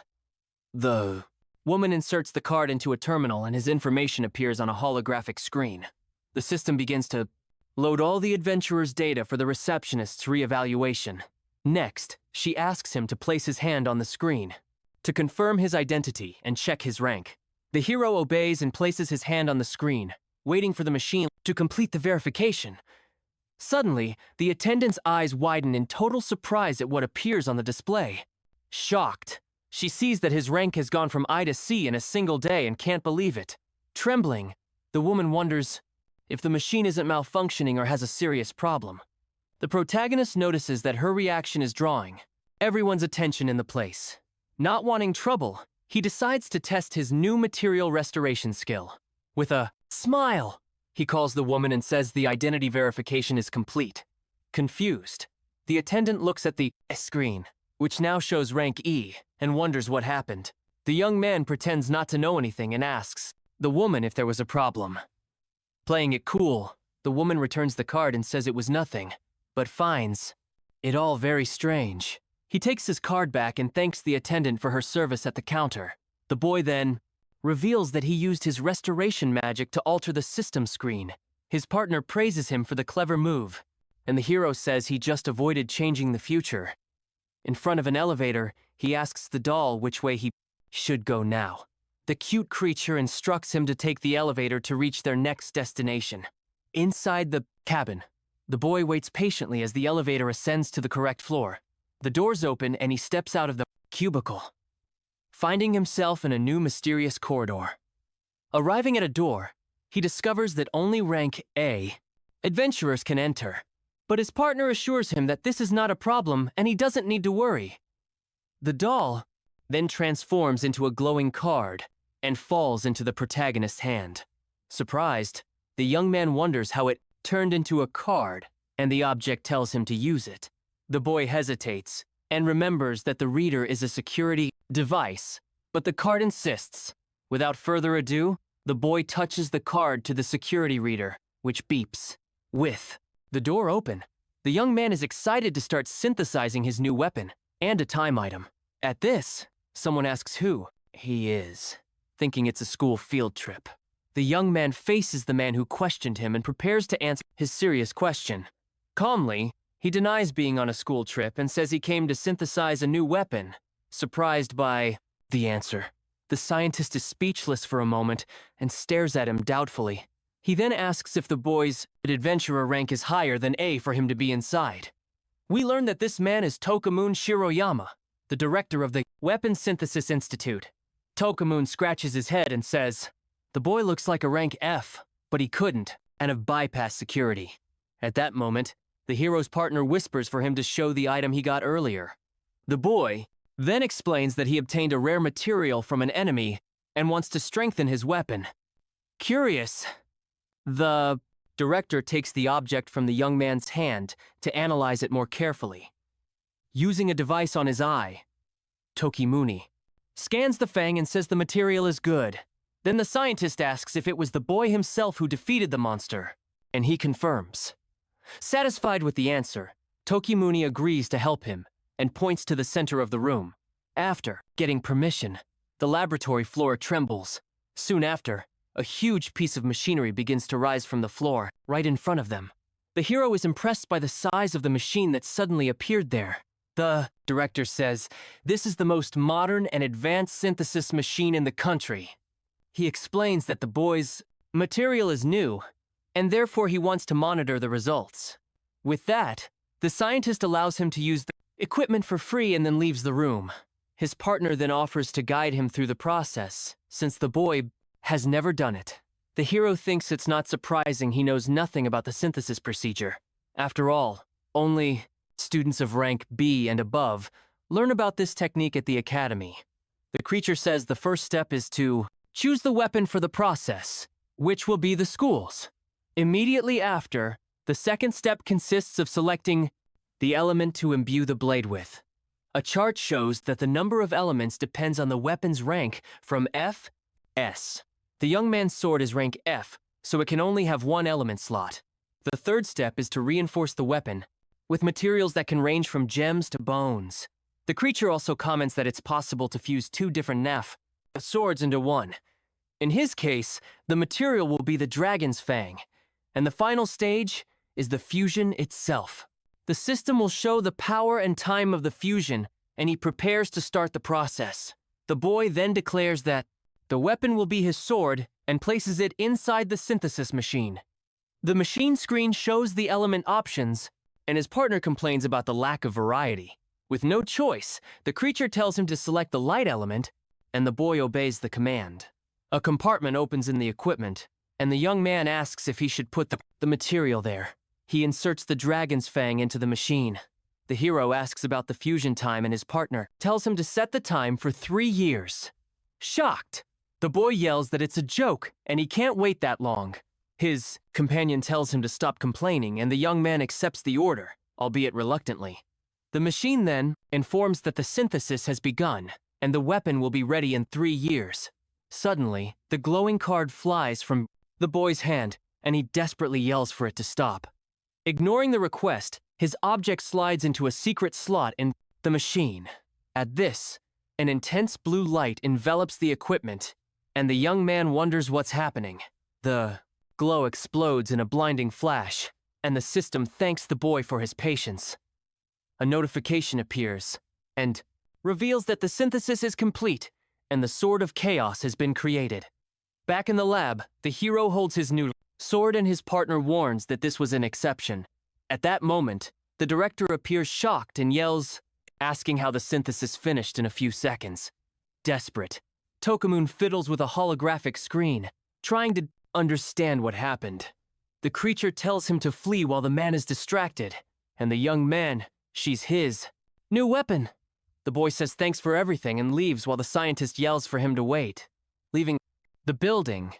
The woman inserts the card into a terminal and his information appears on a holographic screen. The system begins to load all the adventurer's data for the receptionist's reevaluation. Next, she asks him to place his hand on the screen to confirm his identity and check his rank. The hero obeys and places his hand on the screen, waiting for the machine to complete the verification. Suddenly, the attendant's eyes widen in total surprise at what appears on the display. Shocked, she sees that his rank has gone from I to C in a single day and can't believe it. Trembling, the woman wonders if the machine isn't malfunctioning or has a serious problem. The protagonist notices that her reaction is drawing everyone's attention in the place. Not wanting trouble, he decides to test his new material restoration skill. With a smile, he calls the woman and says the identity verification is complete. Confused, the attendant looks at the screen, which now shows rank E, and wonders what happened. The young man pretends not to know anything and asks the woman if there was a problem. Playing it cool, the woman returns the card and says it was nothing, but finds it all very strange. He takes his card back and thanks the attendant for her service at the counter. The boy then reveals that he used his restoration magic to alter the system screen. His partner praises him for the clever move, and the hero says he just avoided changing the future. In front of an elevator, he asks the doll which way he should go now. The cute creature instructs him to take the elevator to reach their next destination. Inside the cabin, the boy waits patiently as the elevator ascends to the correct floor. The doors open and he steps out of the cubicle, finding himself in a new mysterious corridor. Arriving at a door, he discovers that only rank A adventurers can enter, but his partner assures him that this is not a problem and he doesn't need to worry. The doll then transforms into a glowing card and falls into the protagonist's hand. Surprised, the young man wonders how it turned into a card, and the object tells him to use it. The boy hesitates and remembers that the reader is a security device, but the card insists. Without further ado, the boy touches the card to the security reader, which beeps. With the door open, the young man is excited to start synthesizing his new weapon and a time item. At this, someone asks who he is, thinking it's a school field trip. The young man faces the man who questioned him and prepares to answer his serious question. Calmly, he denies being on a school trip and says he came to synthesize a new weapon. Surprised by the answer, the scientist is speechless for a moment and stares at him doubtfully. He then asks if the boy's adventurer rank is higher than A for him to be inside. We learn that this man is Tokumun Shiroyama, the director of the Weapon Synthesis Institute. Tokumun scratches his head and says, the boy looks like a rank F, but he couldn't, and have bypassed security. At that moment, the hero's partner whispers for him to show the item he got earlier. The boy then explains that he obtained a rare material from an enemy and wants to strengthen his weapon. Curious, the director takes the object from the young man's hand to analyze it more carefully. Using a device on his eye, Tokimuni scans the fang and says the material is good. Then the scientist asks if it was the boy himself who defeated the monster, and he confirms. Satisfied with the answer, Tokimuni agrees to help him and points to the center of the room. After getting permission, the laboratory floor trembles. Soon after, a huge piece of machinery begins to rise from the floor right in front of them. The hero is impressed by the size of the machine that suddenly appeared there. The director says, this is the most modern and advanced synthesis machine in the country. He explains that the boy's material is new, and therefore he wants to monitor the results. With that, the scientist allows him to use the equipment for free and then leaves the room. His partner then offers to guide him through the process, since the boy has never done it. The hero thinks it's not surprising he knows nothing about the synthesis procedure. After all, only students of rank B and above learn about this technique at the academy. The creature says the first step is to choose the weapon for the process, which will be the school's. Immediately after, the second step consists of selecting the element to imbue the blade with. A chart shows that the number of elements depends on the weapon's rank from F, S. The young man's sword is rank F, so it can only have one element slot. The third step is to reinforce the weapon with materials that can range from gems to bones. The creature also comments that it's possible to fuse two different NAF swords into one. In his case, the material will be the dragon's fang, and the final stage is the fusion itself. The system will show the power and time of the fusion, and he prepares to start the process. The boy then declares that the weapon will be his sword and places it inside the synthesis machine. The machine screen shows the element options, and his partner complains about the lack of variety. With no choice, the creature tells him to select the light element, and the boy obeys the command. A compartment opens in the equipment, and the young man asks if he should put the material there. He inserts the dragon's fang into the machine. The hero asks about the fusion time, and his partner tells him to set the time for 3 years. Shocked, the boy yells that it's a joke, and he can't wait that long. His companion tells him to stop complaining, and the young man accepts the order, albeit reluctantly. The machine then informs that the synthesis has begun, and the weapon will be ready in 3 years. Suddenly, the glowing card flies from the boy's hand, and he desperately yells for it to stop. Ignoring the request, his object slides into a secret slot in the machine. At this, an intense blue light envelops the equipment, and the young man wonders what's happening. The glow explodes in a blinding flash, and the system thanks the boy for his patience. A notification appears, and reveals that the synthesis is complete, and the Sword of Chaos has been created. Back in the lab, the hero holds his new sword, and his partner warns that this was an exception. At that moment, the director appears shocked and yells, asking how the synthesis finished in a few seconds. Desperate, Tokamoon fiddles with a holographic screen, trying to understand what happened. The creature tells him to flee while the man is distracted, and the young man, she's his new weapon. The boy says thanks for everything and leaves while the scientist yells for him to wait. Leaving the building,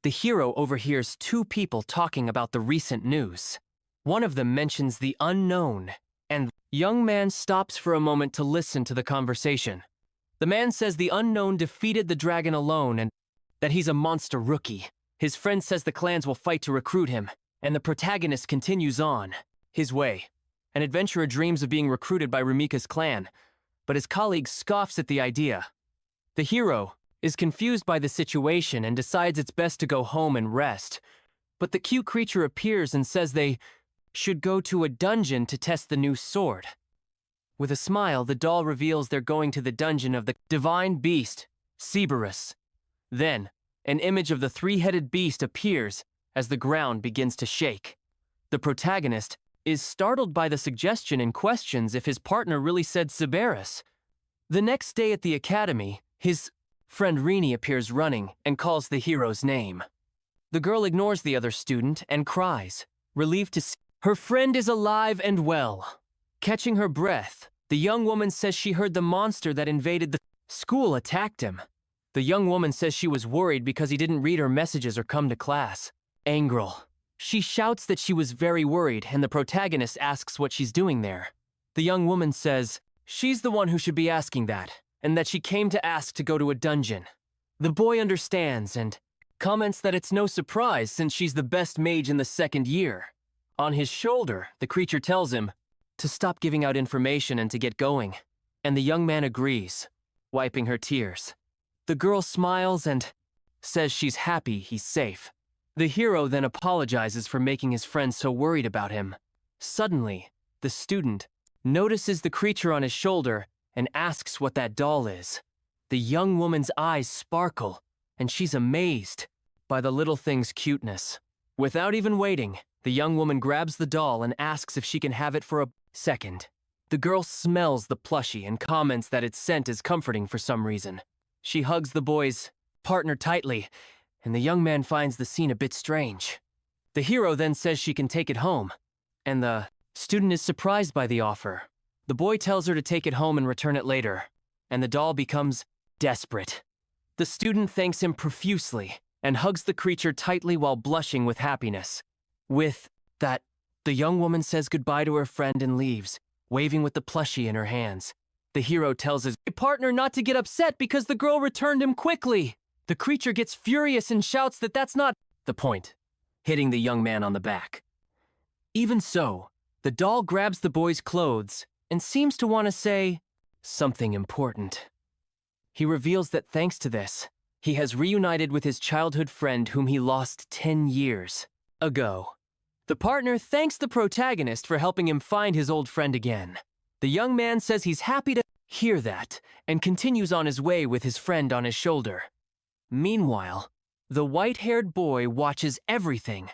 the hero overhears 2 people talking about the recent news. One of them mentions the unknown, and the young man stops for a moment to listen to the conversation. The man says the unknown defeated the dragon alone and that he's a monster rookie. His friend says the clans will fight to recruit him, and the protagonist continues on his way. An adventurer dreams of being recruited by Rumika's clan, but his colleague scoffs at the idea. The hero is confused by the situation and decides it's best to go home and rest, but the cute creature appears and says they should go to a dungeon to test the new sword. With a smile, the doll reveals they're going to the dungeon of the divine beast, Cerberus. Then, an image of the 3-headed beast appears as the ground begins to shake. The protagonist is startled by the suggestion and questions if his partner really said Cerberus. The next day at the academy, his friend Rini appears running and calls the hero's name. The girl ignores the other student and cries, relieved to see her friend is alive and well. Catching her breath, the young woman says she heard the monster that invaded the school attacked him. The young woman says she was worried because he didn't read her messages or come to class. Angrel. She shouts that she was very worried, and the protagonist asks what she's doing there. The young woman says she's the one who should be asking that, and that she came to ask to go to a dungeon. The boy understands and comments that it's no surprise since she's the best mage in the 2nd year. On his shoulder, the creature tells him to stop giving out information and to get going, and the young man agrees, wiping her tears. The girl smiles and says she's happy he's safe. The hero then apologizes for making his friend so worried about him. Suddenly, the student notices the creature on his shoulder and asks what that doll is. The young woman's eyes sparkle, and she's amazed by the little thing's cuteness. Without even waiting, the young woman grabs the doll and asks if she can have it for a second. The girl smells the plushie and comments that its scent is comforting for some reason. She hugs the boy's partner tightly, and the young man finds the scene a bit strange. The hero then says she can take it home, and the student is surprised by the offer. The boy tells her to take it home and return it later, and the doll becomes desperate. The student thanks him profusely and hugs the creature tightly while blushing with happiness. With that, the young woman says goodbye to her friend and leaves, waving with the plushie in her hands. The hero tells his partner not to get upset because the girl returned him quickly. The creature gets furious and shouts that that's not the point, hitting the young man on the back. Even so, the doll grabs the boy's clothes and seems to want to say something important. He reveals that thanks to this, he has reunited with his childhood friend whom he lost 10 years ago. The partner thanks the protagonist for helping him find his old friend again. The young man says he's happy to hear that and continues on his way with his friend on his shoulder. Meanwhile, the white-haired boy watches everything.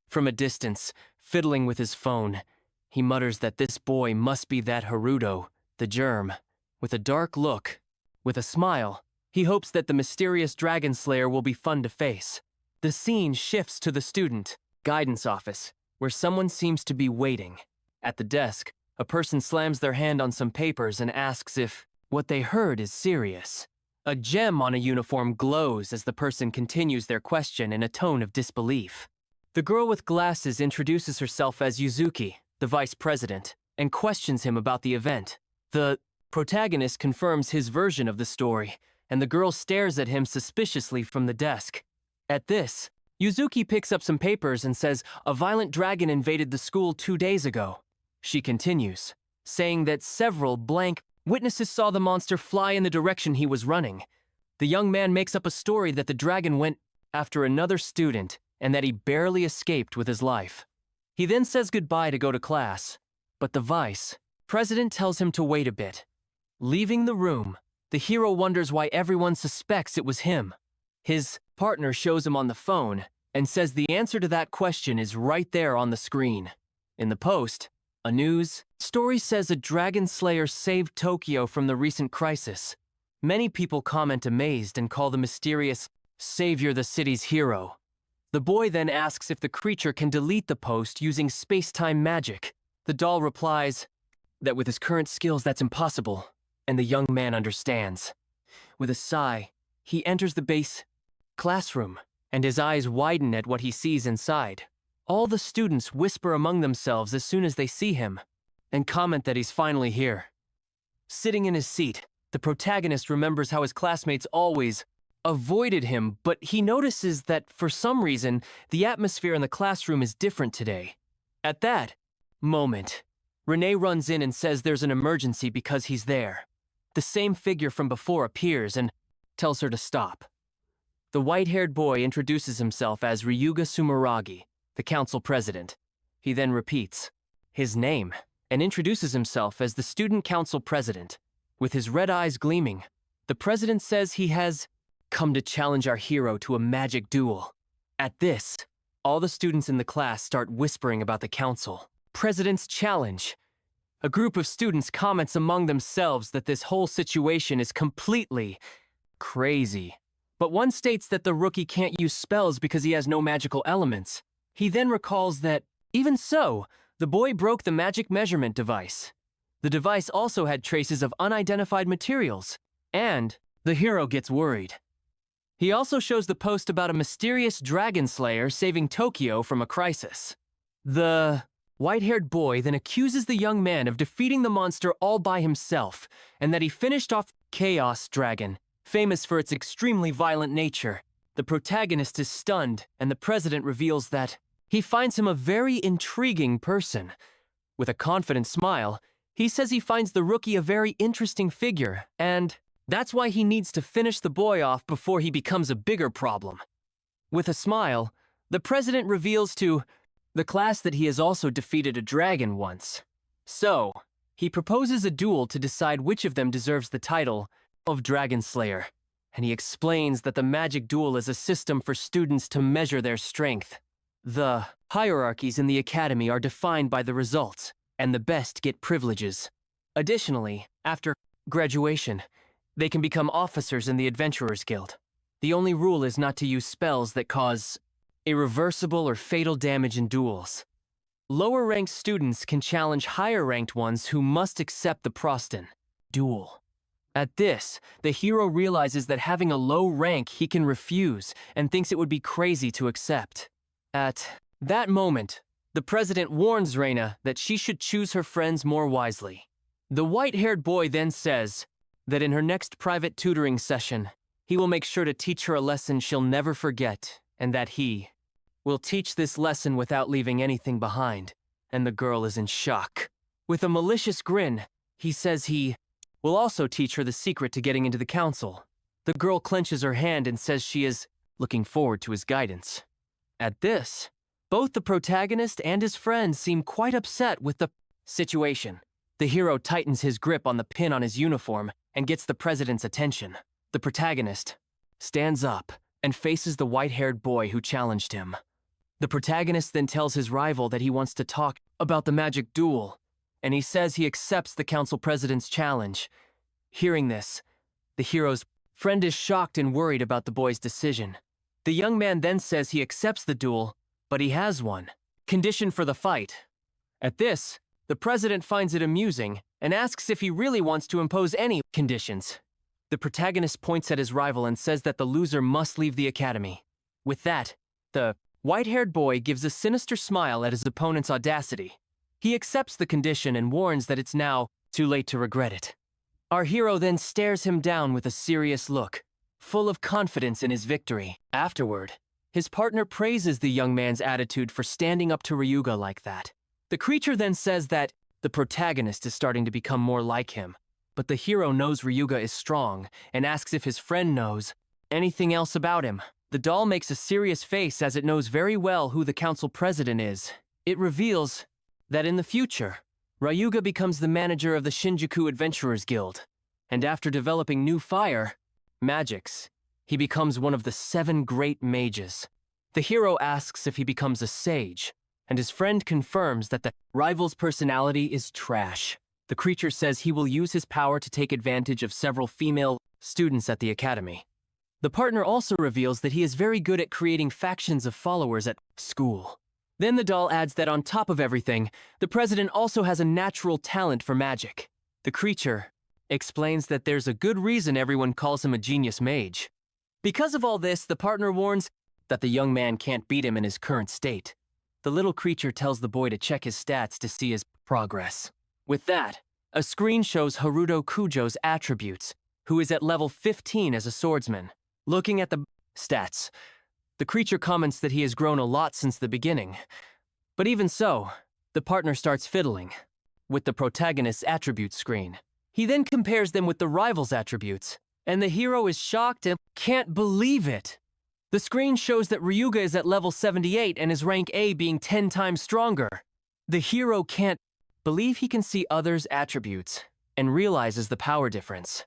From a distance, fiddling with his phone, he mutters that this boy must be that Haruto, the germ. With a dark look, with a smile, he hopes that the mysterious dragon slayer will be fun to face. The scene shifts to the student guidance office, where someone seems to be waiting. At the desk, a person slams their hand on some papers and asks if what they heard is serious. A gem on a uniform glows as the person continues their question in a tone of disbelief. The girl with glasses introduces herself as Yuzuki, the vice president, and questions him about the event. The protagonist confirms his version of the story, and the girl stares at him suspiciously from the desk. At this, Yuzuki picks up some papers and says a violent dragon invaded the school 2 days ago. She continues, saying that several blank witnesses saw the monster fly in the direction he was running. The young man makes up a story that the dragon went after another student and that he barely escaped with his life. He then says goodbye to go to class, but the vice president tells him to wait a bit. Leaving the room, the hero wonders why everyone suspects it was him. His partner shows him on the phone and says the answer to that question is right there on the screen. In the post, a news story says a dragon slayer saved Tokyo from the recent crisis. Many people comment amazed and call the mysterious savior the city's hero. The boy then asks if the creature can delete the post using space-time magic. The doll replies that with his current skills that's impossible, and the young man understands. With a sigh, he enters the base classroom, and his eyes widen at what he sees inside. All the students whisper among themselves as soon as they see him, and comment that he's finally here. Sitting in his seat, the protagonist remembers how his classmates always avoided him, but he notices that for some reason, the atmosphere in the classroom is different today. At that moment, Renee runs in and says there's an emergency because he's there. The same figure from before appears and tells her to stop. The white-haired boy introduces himself as Ryuga Sumeragi, the council president. He then repeats his name and introduces himself as the student council president. With his red eyes gleaming, the president says he has come to challenge our hero to a magic duel. At this, all the students in the class start whispering about the council president's challenge. A group of students comments among themselves that this whole situation is completely crazy. But one states that the rookie can't use spells because he has no magical elements. He then recalls that, even so, the boy broke the magic measurement device. The device also had traces of unidentified materials, and the hero gets worried. He also shows the post about a mysterious dragon slayer saving Tokyo from a crisis. The white-haired boy then accuses the young man of defeating the monster all by himself, and that he finished off Chaos Dragon, famous for its extremely violent nature. The protagonist is stunned, and the president reveals that he finds him a very intriguing person. With a confident smile, he says he finds the rookie a very interesting figure, and that's why he needs to finish the boy off before he becomes a bigger problem. With a smile, the president reveals to the class that he has also defeated a dragon once. So, he proposes a duel to decide which of them deserves the title of Dragon Slayer, and he explains that the magic duel is a system for students to measure their strength. The hierarchies in the academy are defined by the results, and the best get privileges. Additionally, after graduation, they can become officers in the Adventurers Guild. The only rule is not to use spells that cause irreversible or fatal damage in duels. Lower-ranked students can challenge higher-ranked ones who must accept the Proston duel. At this, the hero realizes that having a low rank he can refuse and thinks it would be crazy to accept. At that moment, the president warns Reina that she should choose her friends more wisely. The white-haired boy then says that in her next private tutoring session, he will make sure to teach her a lesson she'll never forget, and that he will teach this lesson without leaving anything behind, and the girl is in shock. With a malicious grin, he says he will also teach her the secret to getting into the council. The girl clenches her hand and says she is looking forward to his guidance. At this, both the protagonist and his friend seem quite upset with the situation. The hero tightens his grip on the pin on his uniform and gets the president's attention. The protagonist stands up and faces the white-haired boy who challenged him. The protagonist then tells his rival that he wants to talk about the magic duel, and he says he accepts the council president's challenge. Hearing this, the hero's friend is shocked and worried about the boy's decision. The young man then says he accepts the duel, but he has one condition for the fight. At this, the president finds it amusing and asks if he really wants to impose any conditions. The protagonist points at his rival and says that the loser must leave the academy. With that, the white-haired boy gives a sinister smile at his opponent's audacity. He accepts the condition and warns that it's now too late to regret it. Our hero then stares him down with a serious look, full of confidence in his victory. Afterward, his partner praises the young man's attitude for standing up to Ryuga like that. The creature then says that the protagonist is starting to become more like him, but the hero knows Ryuga is strong and asks if his friend knows anything else about him. The doll makes a serious face as it knows very well who the council president is. It reveals that in the future, Ryuga becomes the manager of the Shinjuku Adventurers Guild, and after developing new fire, magics, he becomes one of the 7 great mages. The hero asks if he becomes a sage, and his friend confirms that the rival's personality is trash. The creature says he will use his power to take advantage of several female students at the academy. The partner also reveals that he is very good at creating factions of followers at school. Then the doll adds that on top of everything, the president also has a natural talent for magic. The creature explains that there's a good reason everyone calls him a genius mage. Because of all this, the partner warns that the young man can't beat him in his current state. The little creature tells the boy to check his stats to see his progress. With that, a screen shows Haruto Kujo's attributes, who is at level 15 as a swordsman. Looking at the stats, the creature comments that he has grown a lot since the beginning. But even so, the partner starts fiddling with the protagonist's attribute screen. He then compares them with the rival's attributes, and the hero is shocked and can't believe it. The screen shows that Ryuga is at level 78 and his rank A being 10 times stronger. The hero can't believe he can see others' attributes and realizes the power difference.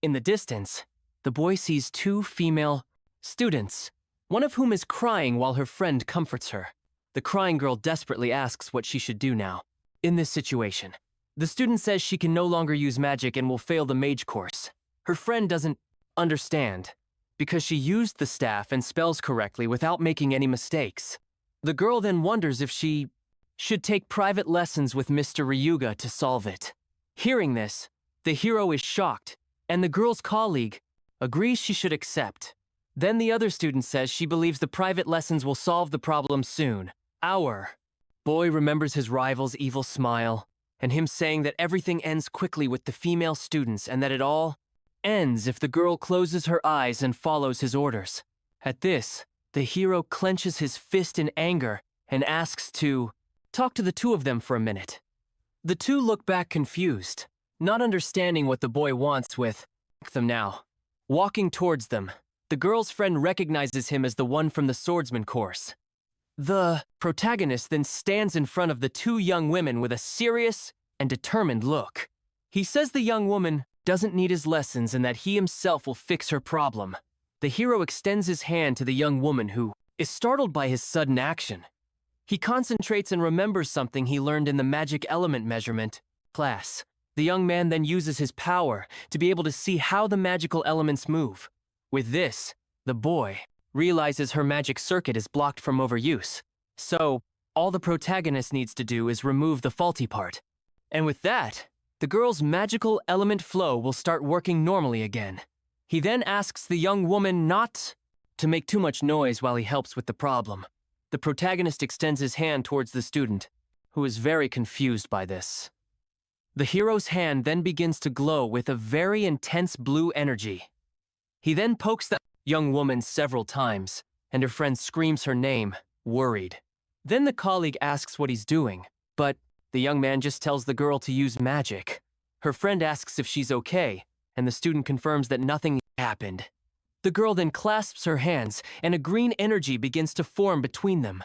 In the distance, the boy sees 2 female students, one of whom is crying while her friend comforts her. The crying girl desperately asks what she should do now. In this situation, the student says she can no longer use magic and will fail the mage course. Her friend doesn't understand, because she used the staff and spells correctly without making any mistakes. The girl then wonders if she should take private lessons with Mr. Ryuga to solve it. Hearing this, the hero is shocked, and the girl's colleague agrees she should accept. Then the other student says she believes the private lessons will solve the problem soon. Our boy remembers his rival's evil smile, and him saying that everything ends quickly with the female students and that it all ends if the girl closes her eyes and follows his orders. At this, the hero clenches his fist in anger and asks to talk to the 2 of them for a minute. The 2 look back confused, not understanding what the boy wants with them now. Walking towards them, the girl's friend recognizes him as the one from the swordsman course. The protagonist then stands in front of the 2 young women with a serious and determined look. He says the young woman doesn't need his lessons and that he himself will fix her problem. The hero extends his hand to the young woman who is startled by his sudden action. He concentrates and remembers something he learned in the magic element measurement class. The young man then uses his power to be able to see how the magical elements move. With this, the boy realizes her magic circuit is blocked from overuse. So, all the protagonist needs to do is remove the faulty part. And with that, the girl's magical element flow will start working normally again. He then asks the young woman not to make too much noise while he helps with the problem. The protagonist extends his hand towards the student, who is very confused by this. The hero's hand then begins to glow with a very intense blue energy. He then pokes the young woman several times, and her friend screams her name, worried. Then the colleague asks what he's doing, but the young man just tells the girl to use magic. Her friend asks if she's okay, and the student confirms that nothing happened. The girl then clasps her hands, and a green energy begins to form between them.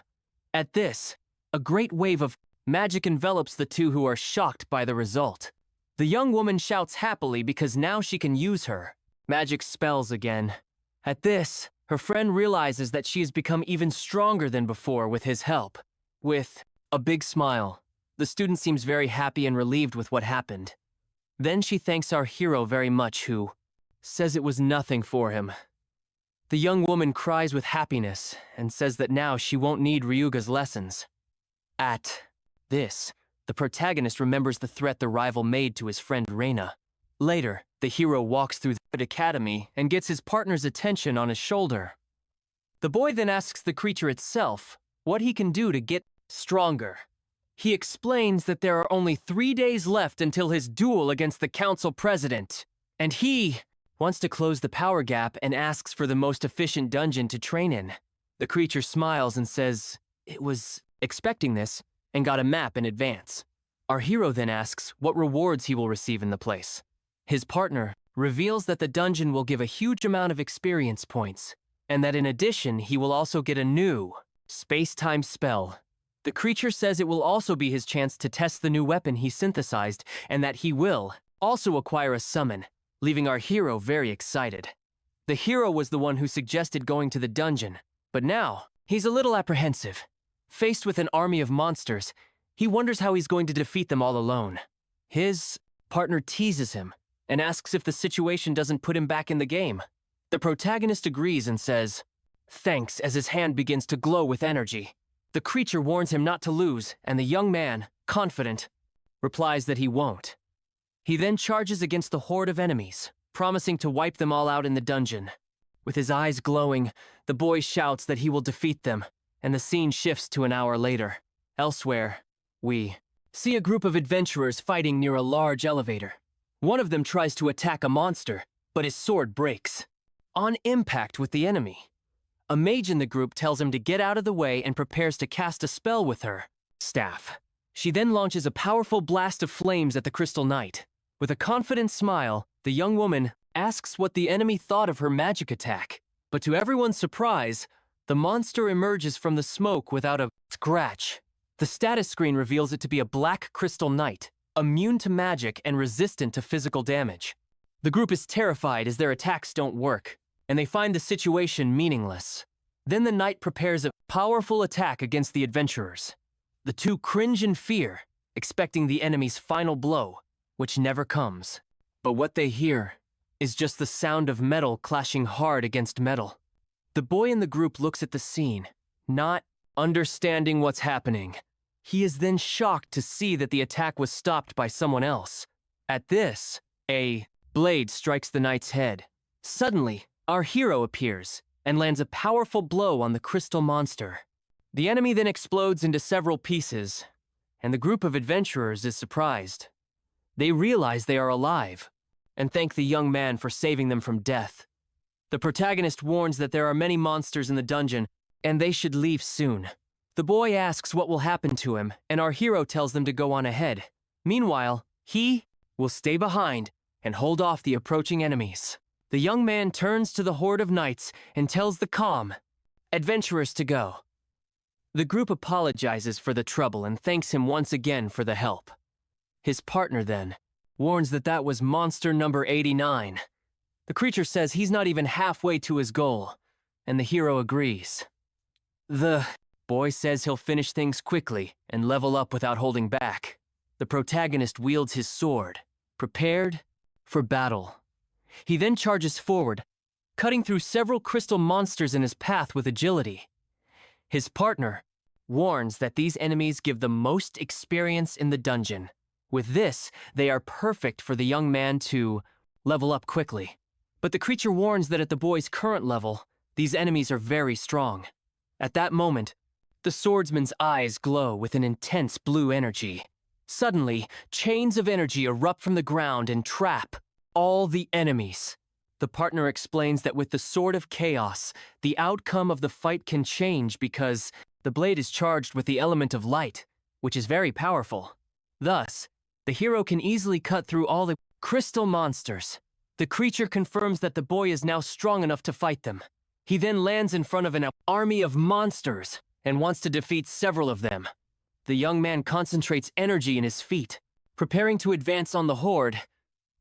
At this, a great wave of magic envelops the two, who are shocked by the result. The young woman shouts happily because now she can use her magic spells again. At this, her friend realizes that she has become even stronger than before with his help. With a big smile, the student seems very happy and relieved with what happened. Then she thanks our hero very much, who says it was nothing for him. The young woman cries with happiness and says that now she won't need Ryuga's lessons. At this, the protagonist remembers the threat the rival made to his friend Reina. Later, the hero walks through the academy and gets his partner's attention on his shoulder. The boy then asks the creature itself what he can do to get stronger. He explains that there are only 3 days left until his duel against the council president, and he wants to close the power gap and asks for the most efficient dungeon to train in. The creature smiles and says it was expecting this and got a map in advance. Our hero then asks what rewards he will receive in the place. His partner reveals that the dungeon will give a huge amount of experience points, and that in addition he will also get a new space-time spell. The creature says it will also be his chance to test the new weapon he synthesized, and that he will also acquire a summon, leaving our hero very excited. The hero was the one who suggested going to the dungeon, but now he's a little apprehensive. Faced with an army of monsters, he wonders how he's going to defeat them all alone. His partner teases him and asks if the situation doesn't put him back in the game. The protagonist agrees and says, thanks, as his hand begins to glow with energy. The creature warns him not to lose, and the young man, confident, replies that he won't. He then charges against the horde of enemies, promising to wipe them all out in the dungeon. With his eyes glowing, the boy shouts that he will defeat them, and the scene shifts to an hour later. Elsewhere, we see a group of adventurers fighting near a large elevator. One of them tries to attack a monster, but his sword breaks. On impact with the enemy, a mage in the group tells him to get out of the way and prepares to cast a spell with her staff. She then launches a powerful blast of flames at the Crystal Knight. With a confident smile, the young woman asks what the enemy thought of her magic attack. But to everyone's surprise, the monster emerges from the smoke without a scratch. The status screen reveals it to be a black Crystal Knight, immune to magic and resistant to physical damage. The group is terrified as their attacks don't work, and they find the situation meaningless. Then the knight prepares a powerful attack against the adventurers. The two cringe in fear, expecting the enemy's final blow, which never comes. But what they hear is just the sound of metal clashing hard against metal. The boy in the group looks at the scene, not understanding what's happening. He is then shocked to see that the attack was stopped by someone else. At this, a blade strikes the knight's head. Suddenly, our hero appears and lands a powerful blow on the crystal monster. The enemy then explodes into several pieces, and the group of adventurers is surprised. They realize they are alive, and thank the young man for saving them from death. The protagonist warns that there are many monsters in the dungeon, and they should leave soon. The boy asks what will happen to him, and our hero tells them to go on ahead. Meanwhile, he will stay behind and hold off the approaching enemies. The young man turns to the horde of knights and tells the calm adventurers to go. The group apologizes for the trouble and thanks him once again for the help. His partner then warns that that was monster number 89. The creature says he's not even halfway to his goal, and the hero agrees. The boy says he'll finish things quickly and level up without holding back. The protagonist wields his sword prepared for battle. He then charges forward, cutting through several crystal monsters in his path with agility. His partner warns that these enemies give the most experience in the dungeon. With this, they are perfect for the young man to level up quickly. But the creature warns that at the boy's current level, these enemies are very strong. At that moment, the swordsman's eyes glow with an intense blue energy. Suddenly, chains of energy erupt from the ground and trap all the enemies. The partner explains that with the Sword of Chaos, the outcome of the fight can change because the blade is charged with the element of light, which is very powerful. Thus, the hero can easily cut through all the crystal monsters. The creature confirms that the boy is now strong enough to fight them. He then lands in front of an army of monsters and wants to defeat several of them. The young man concentrates energy in his feet, preparing to advance on the horde,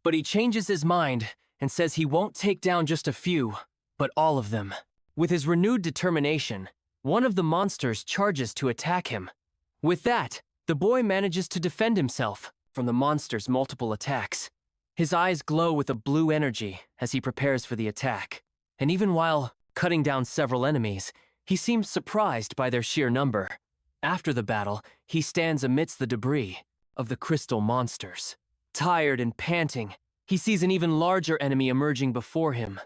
but he changes his mind and says he won't take down just a few, but all of them. With his renewed determination, one of the monsters charges to attack him. With that, the boy manages to defend himself from the monster's multiple attacks. His eyes glow with a blue energy as he prepares for the attack, and even while cutting down several enemies, he seems surprised by their sheer number. After the battle, he stands amidst the debris of the crystal monsters. Tired and panting, he sees an even larger enemy emerging before him.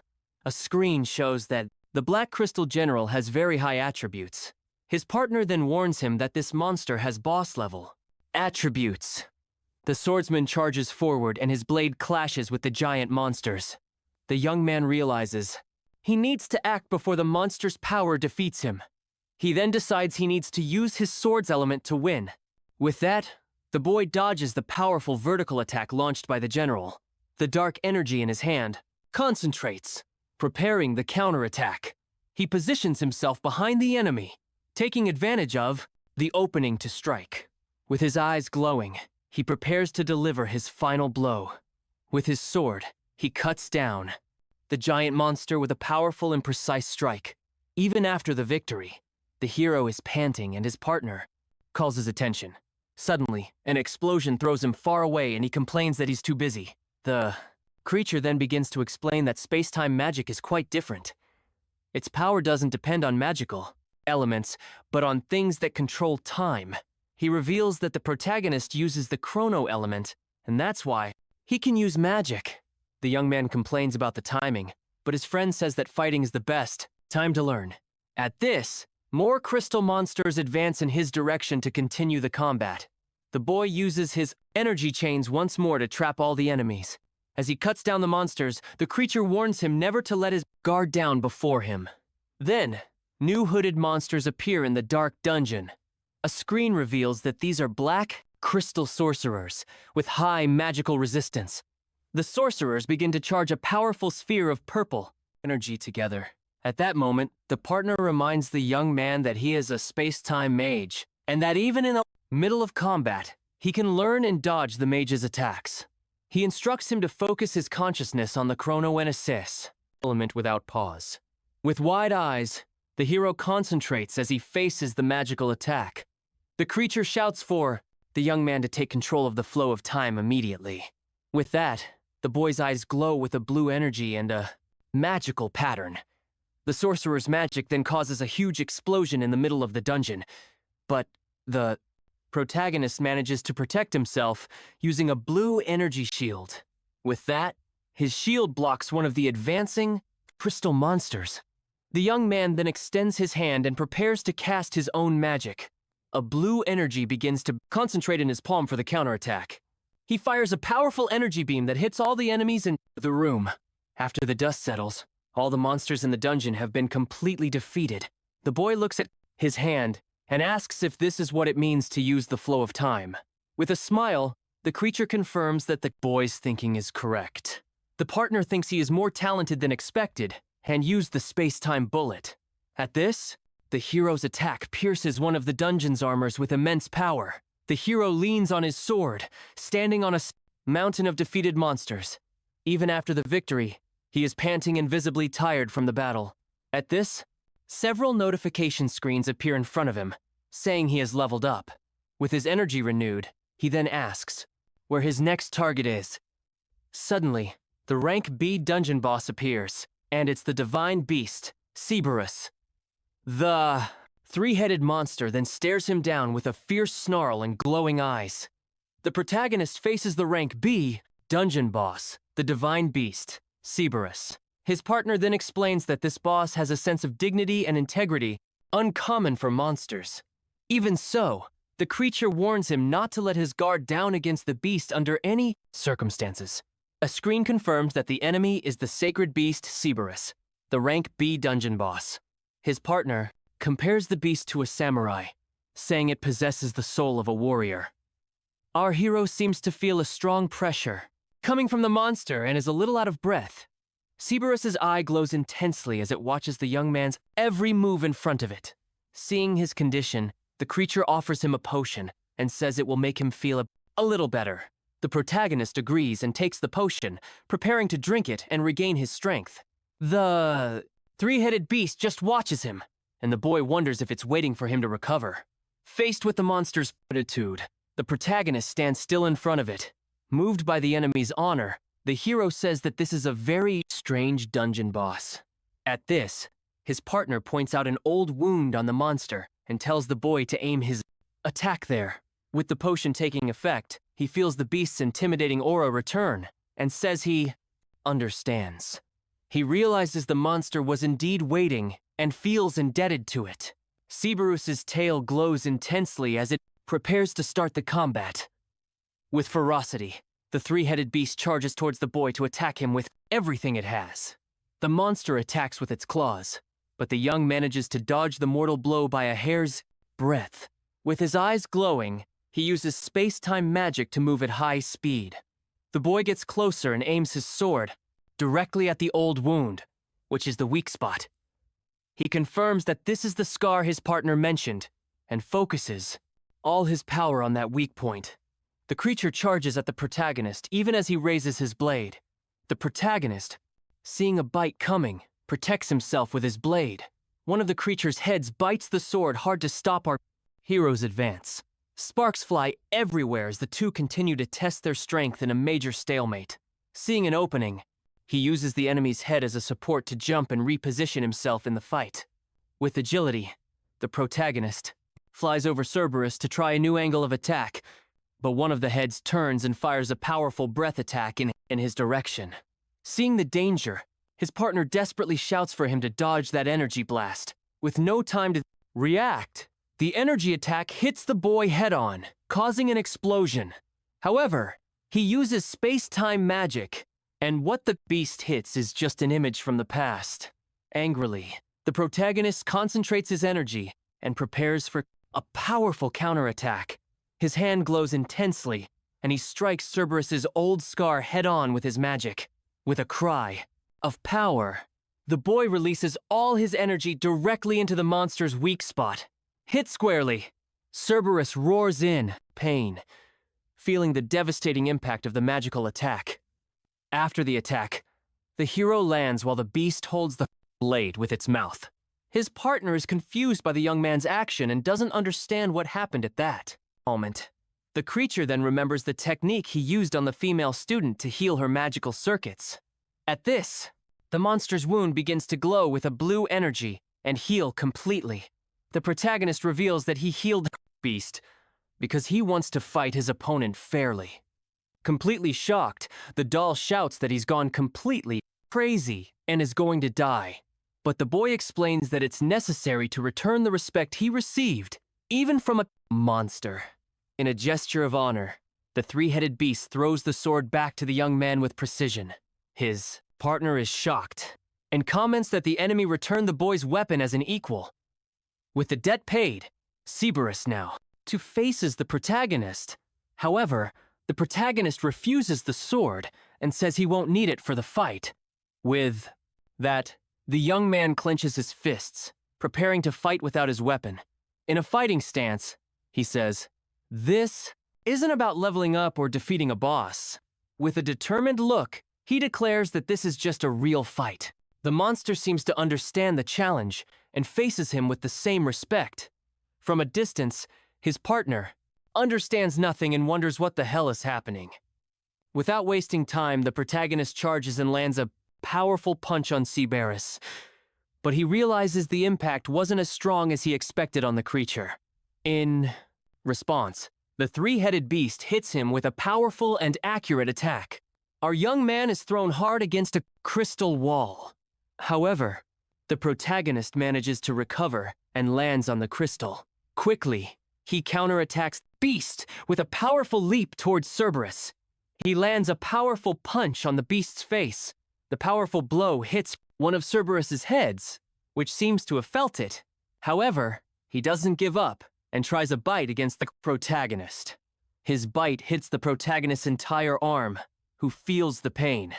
A screen shows that the Black Crystal General has very high attributes. His partner then warns him that this monster has boss level attributes. The swordsman charges forward and his blade clashes with the giant monsters. The young man realizes he needs to act before the monster's power defeats him. He then decides he needs to use his sword's element to win. With that, the boy dodges the powerful vertical attack launched by the general. The dark energy in his hand concentrates, preparing the counterattack. He positions himself behind the enemy, taking advantage of the opening to strike. With his eyes glowing, he prepares to deliver his final blow. With his sword, he cuts down the giant monster with a powerful and precise strike. Even after the victory, the hero is panting and his partner calls his attention. Suddenly, an explosion throws him far away and he complains that he's too busy. The creature then begins to explain that space-time magic is quite different. Its power doesn't depend on magical elements, but on things that control time. He reveals that the protagonist uses the chrono element, and that's why he can use magic. The young man complains about the timing, but his friend says that fighting is the best time to learn. At this, more crystal monsters advance in his direction to continue the combat. The boy uses his energy chains once more to trap all the enemies. As he cuts down the monsters, the creature warns him never to let his guard down before him. Then, new hooded monsters appear in the dark dungeon. A screen reveals that these are black crystal sorcerers with high magical resistance. The sorcerers begin to charge a powerful sphere of purple energy together. At that moment, the partner reminds the young man that he is a space-time mage, and that even in the middle of combat, he can learn and dodge the mage's attacks. He instructs him to focus his consciousness on the chrono and assess element without pause. With wide eyes, the hero concentrates as he faces the magical attack. The creature shouts for the young man to take control of the flow of time immediately. With that, the boy's eyes glow with a blue energy and a magical pattern. The sorcerer's magic then causes a huge explosion in the middle of the dungeon, but the protagonist manages to protect himself using a blue energy shield. With that, his shield blocks one of the advancing crystal monsters. The young man then extends his hand and prepares to cast his own magic. A blue energy begins to concentrate in his palm for the counterattack. He fires a powerful energy beam that hits all the enemies in the room. After the dust settles, all the monsters in the dungeon have been completely defeated. The boy looks at his hand and asks if this is what it means to use the flow of time. With a smile, the creature confirms that the boy's thinking is correct. The partner thinks he is more talented than expected and used the space-time bullet. At this, the hero's attack pierces one of the dungeon's armors with immense power. The hero leans on his sword, standing on a mountain of defeated monsters. Even after the victory, he is panting and visibly tired from the battle. At this, several notification screens appear in front of him, saying he has leveled up. With his energy renewed, he then asks where his next target is. Suddenly, the rank B dungeon boss appears, and it's the divine beast, Cerberus. The three-headed monster then stares him down with a fierce snarl and glowing eyes. The protagonist faces the rank B dungeon boss, the divine beast, Cerberus. His partner then explains that this boss has a sense of dignity and integrity uncommon for monsters. Even so, the creature warns him not to let his guard down against the beast under any circumstances. A screen confirms that the enemy is the sacred beast Cerberus, the rank B dungeon boss. His partner compares the beast to a samurai, saying it possesses the soul of a warrior. Our hero seems to feel a strong pressure coming from the monster and is a little out of breath. Cerberus's eye glows intensely as it watches the young man's every move in front of it. Seeing his condition, the creature offers him a potion and says it will make him feel a little better. The protagonist agrees and takes the potion, preparing to drink it and regain his strength. The three-headed beast just watches him, and the boy wonders if it's waiting for him to recover. Faced with the monster's attitude, the protagonist stands still in front of it. Moved by the enemy's honor, the hero says that this is a very strange dungeon boss. At this, his partner points out an old wound on the monster and tells the boy to aim his attack there. With the potion taking effect, he feels the beast's intimidating aura return and says he understands. He realizes the monster was indeed waiting and feels indebted to it. Cerberus's tail glows intensely as it prepares to start the combat. With ferocity, the three-headed beast charges towards the boy to attack him with everything it has. The monster attacks with its claws, but the young manages to dodge the mortal blow by a hair's breadth. With his eyes glowing, he uses space-time magic to move at high speed. The boy gets closer and aims his sword directly at the old wound, which is the weak spot. He confirms that this is the scar his partner mentioned, and focuses all his power on that weak point. The creature charges at the protagonist even as he raises his blade. The protagonist, seeing a bite coming, protects himself with his blade. One of the creature's heads bites the sword hard to stop our hero's advance. Sparks fly everywhere as the two continue to test their strength in a major stalemate. Seeing an opening, he uses the enemy's head as a support to jump and reposition himself in the fight. With agility, the protagonist flies over Cerberus to try a new angle of attack, but one of the heads turns and fires a powerful breath attack in his direction. Seeing the danger, his partner desperately shouts for him to dodge that energy blast. With no time to react, the energy attack hits the boy head-on, causing an explosion. However, he uses space-time magic, and what the beast hits is just an image from the past. Angrily, the protagonist concentrates his energy and prepares for a powerful counterattack. His hand glows intensely, and he strikes Cerberus's old scar head-on with his magic. With a cry of power, the boy releases all his energy directly into the monster's weak spot. Hit squarely, Cerberus roars in pain, feeling the devastating impact of the magical attack. After the attack, the hero lands while the beast holds the blade with its mouth. His partner is confused by the young man's action and doesn't understand what happened at that moment. The creature then remembers the technique he used on the female student to heal her magical circuits. At this, the monster's wound begins to glow with a blue energy and heal completely. The protagonist reveals that he healed the beast because he wants to fight his opponent fairly. Completely shocked, the doll shouts that he's gone completely crazy and is going to die. But the boy explains that it's necessary to return the respect he received, even from a monster. In a gesture of honor, the three-headed beast throws the sword back to the young man with precision. His partner is shocked and comments that the enemy returned the boy's weapon as an equal. With the debt paid, Cerberus now faces the protagonist. However, the protagonist refuses the sword and says he won't need it for the fight. With that, the young man clenches his fists, preparing to fight without his weapon. In a fighting stance, he says, "This isn't about leveling up or defeating a boss." With a determined look, he declares that this is just a real fight. The monster seems to understand the challenge and faces him with the same respect. From a distance, his partner understands nothing and wonders what the hell is happening. Without wasting time, the protagonist charges and lands a powerful punch on Cerberus. But he realizes the impact wasn't as strong as he expected on the creature. In response, the three-headed beast hits him with a powerful and accurate attack. Our young man is thrown hard against a crystal wall. However, the protagonist manages to recover and lands on the crystal. Quickly, he counterattacks the beast with a powerful leap towards Cerberus. He lands a powerful punch on the beast's face. The powerful blow hits one of Cerberus's heads, which seems to have felt it. However, he doesn't give up and tries a bite against the protagonist. His bite hits the protagonist's entire arm, who feels the pain.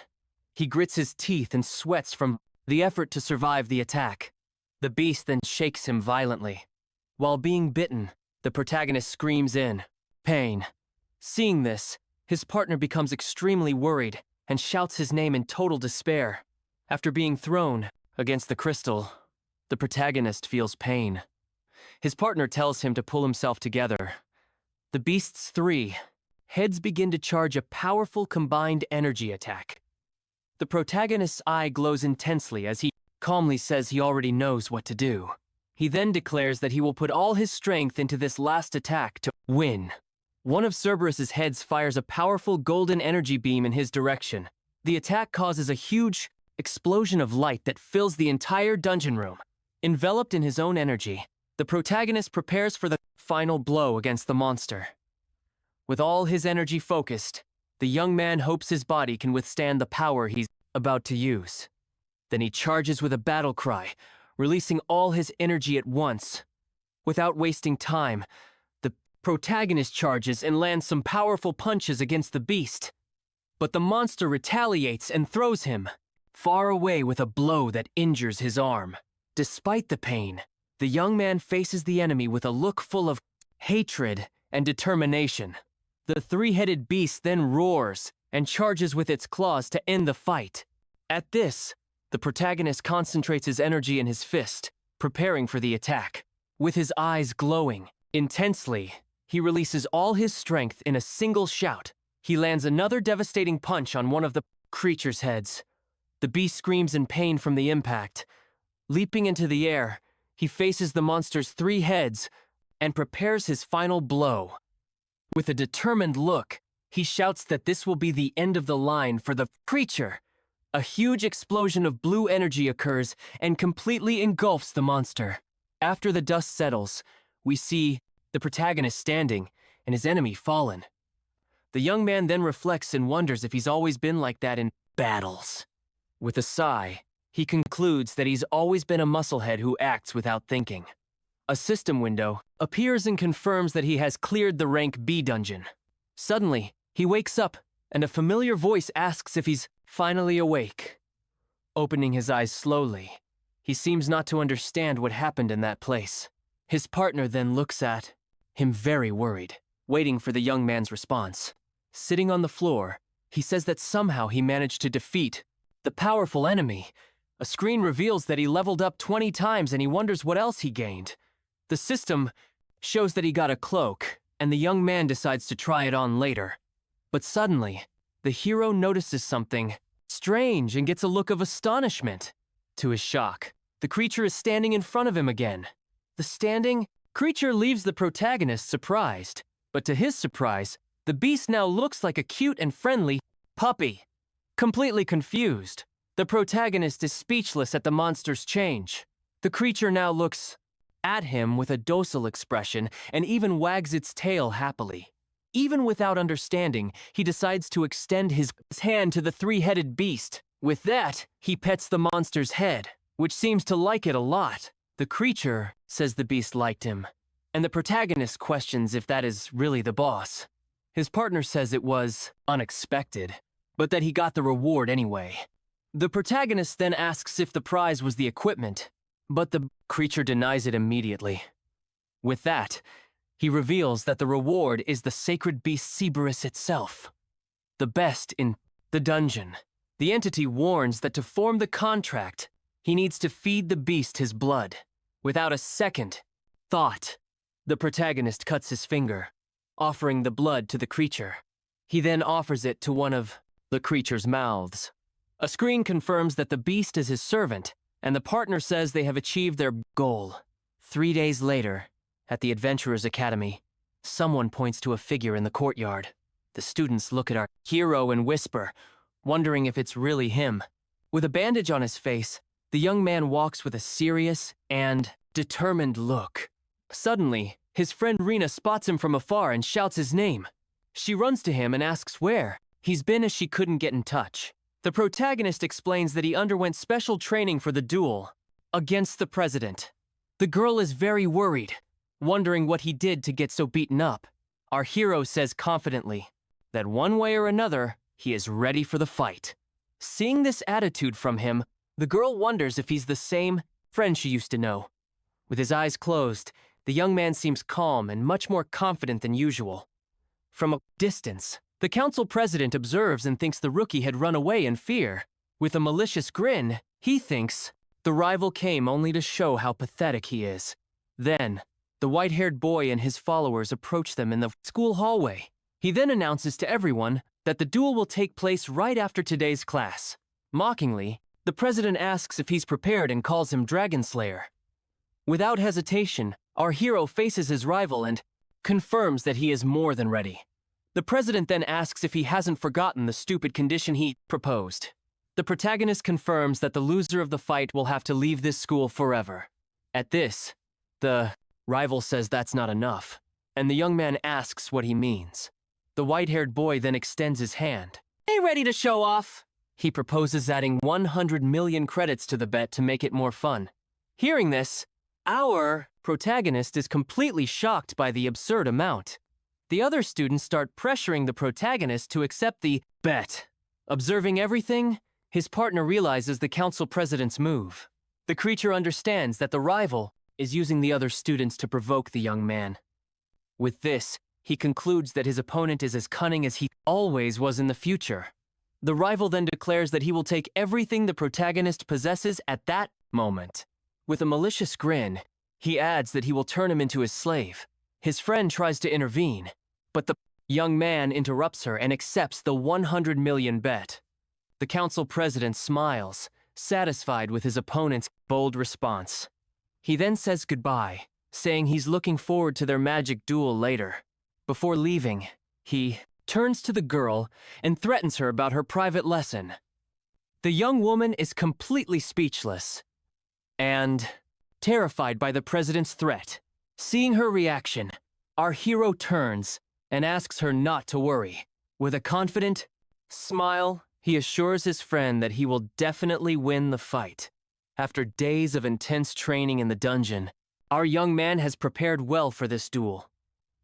He grits his teeth and sweats from the effort to survive the attack. The beast then shakes him violently. While being bitten, the protagonist screams in pain. Seeing this, his partner becomes extremely worried and shouts his name in total despair. After being thrown against the crystal, the protagonist feels pain. His partner tells him to pull himself together. The beast's three heads begin to charge a powerful combined energy attack. The protagonist's eye glows intensely as he calmly says he already knows what to do. He then declares that he will put all his strength into this last attack to win. One of Cerberus's heads fires a powerful golden energy beam in his direction. The attack causes a huge explosion of light that fills the entire dungeon room. Enveloped in his own energy, the protagonist prepares for the final blow against the monster. With all his energy focused, the young man hopes his body can withstand the power he's about to use. Then he charges with a battle cry, releasing all his energy at once. Without wasting time, the protagonist charges and lands some powerful punches against the beast. But the monster retaliates and throws him far away with a blow that injures his arm. Despite the pain, the young man faces the enemy with a look full of hatred and determination. The three-headed beast then roars and charges with its claws to end the fight. At this, the protagonist concentrates his energy in his fist, preparing for the attack. With his eyes glowing intensely, he releases all his strength in a single shout. He lands another devastating punch on one of the creature's heads. The beast screams in pain from the impact. Leaping into the air, he faces the monster's three heads and prepares his final blow. With a determined look, he shouts that this will be the end of the line for the creature. A huge explosion of blue energy occurs and completely engulfs the monster. After the dust settles, we see the protagonist standing and his enemy fallen. The young man then reflects and wonders if he's always been like that in battles. With a sigh, he concludes that he's always been a musclehead who acts without thinking. A system window appears and confirms that he has cleared the rank B dungeon. Suddenly, he wakes up and a familiar voice asks if he's finally awake. Opening his eyes slowly, he seems not to understand what happened in that place. His partner then looks at him very worried, waiting for the young man's response. Sitting on the floor, he says that somehow he managed to defeat the powerful enemy. A screen reveals that he leveled up 20 times and he wonders what else he gained. The system shows that he got a cloak, and the young man decides to try it on later. But suddenly, the hero notices something strange and gets a look of astonishment. To his shock, the creature is standing in front of him again. The standing creature leaves the protagonist surprised, but to his surprise, the beast now looks like a cute and friendly puppy. Completely confused, the protagonist is speechless at the monster's change. The creature now looks at him with a docile expression and even wags its tail happily. Even without understanding, he decides to extend his hand to the three-headed beast. With that, he pets the monster's head, which seems to like it a lot. The creature says the beast liked him, and the protagonist questions if that is really the boss. His partner says it was unexpected, but that he got the reward anyway. The protagonist then asks if the prize was the equipment, but the creature denies it immediately. With that, he reveals that the reward is the sacred beast Cerberus itself, the best in the dungeon. The entity warns that to form the contract, he needs to feed the beast his blood. Without a second thought, the protagonist cuts his finger, offering the blood to the creature. He then offers it to one of the creature's mouths. A screen confirms that the beast is his servant, and the partner says they have achieved their goal. 3 days later, at the Adventurers Academy, someone points to a figure in the courtyard. The students look at our hero and whisper, wondering if it's really him. With a bandage on his face, the young man walks with a serious and determined look. Suddenly, his friend Rena spots him from afar and shouts his name. She runs to him and asks where he's been, as she couldn't get in touch. The protagonist explains that he underwent special training for the duel against the president. The girl is very worried, wondering what he did to get so beaten up. Our hero says confidently that one way or another, he is ready for the fight. Seeing this attitude from him, the girl wonders if he's the same friend she used to know. With his eyes closed, the young man seems calm and much more confident than usual. From a distance, the council president observes and thinks the rookie had run away in fear. With a malicious grin, he thinks the rival came only to show how pathetic he is. Then, the white-haired boy and his followers approach them in the school hallway. He then announces to everyone that the duel will take place right after today's class. Mockingly, the president asks if he's prepared and calls him Dragon Slayer. Without hesitation, our hero faces his rival and confirms that he is more than ready. The president then asks if he hasn't forgotten the stupid condition he proposed. The protagonist confirms that the loser of the fight will have to leave this school forever. At this, the rival says that's not enough, and the young man asks what he means. The white-haired boy then extends his hand. "Hey, ready to show off?" He proposes adding 100 million credits to the bet to make it more fun. Hearing this, our protagonist is completely shocked by the absurd amount. The other students start pressuring the protagonist to accept the bet. Observing everything, his partner realizes the council president's move. The creature understands that the rival is using the other students to provoke the young man. With this, he concludes that his opponent is as cunning as he always was in the future. The rival then declares that he will take everything the protagonist possesses at that moment. With a malicious grin, he adds that he will turn him into his slave. His friend tries to intervene, but the young man interrupts her and accepts the 100 million bet. The council president smiles, satisfied with his opponent's bold response. He then says goodbye, saying he's looking forward to their magic duel later. Before leaving, he turns to the girl and threatens her about her private lesson. The young woman is completely speechless and terrified by the president's threat. Seeing her reaction, our hero turns and asks her not to worry. With a confident smile, he assures his friend that he will definitely win the fight. After days of intense training in the dungeon, our young man has prepared well for this duel.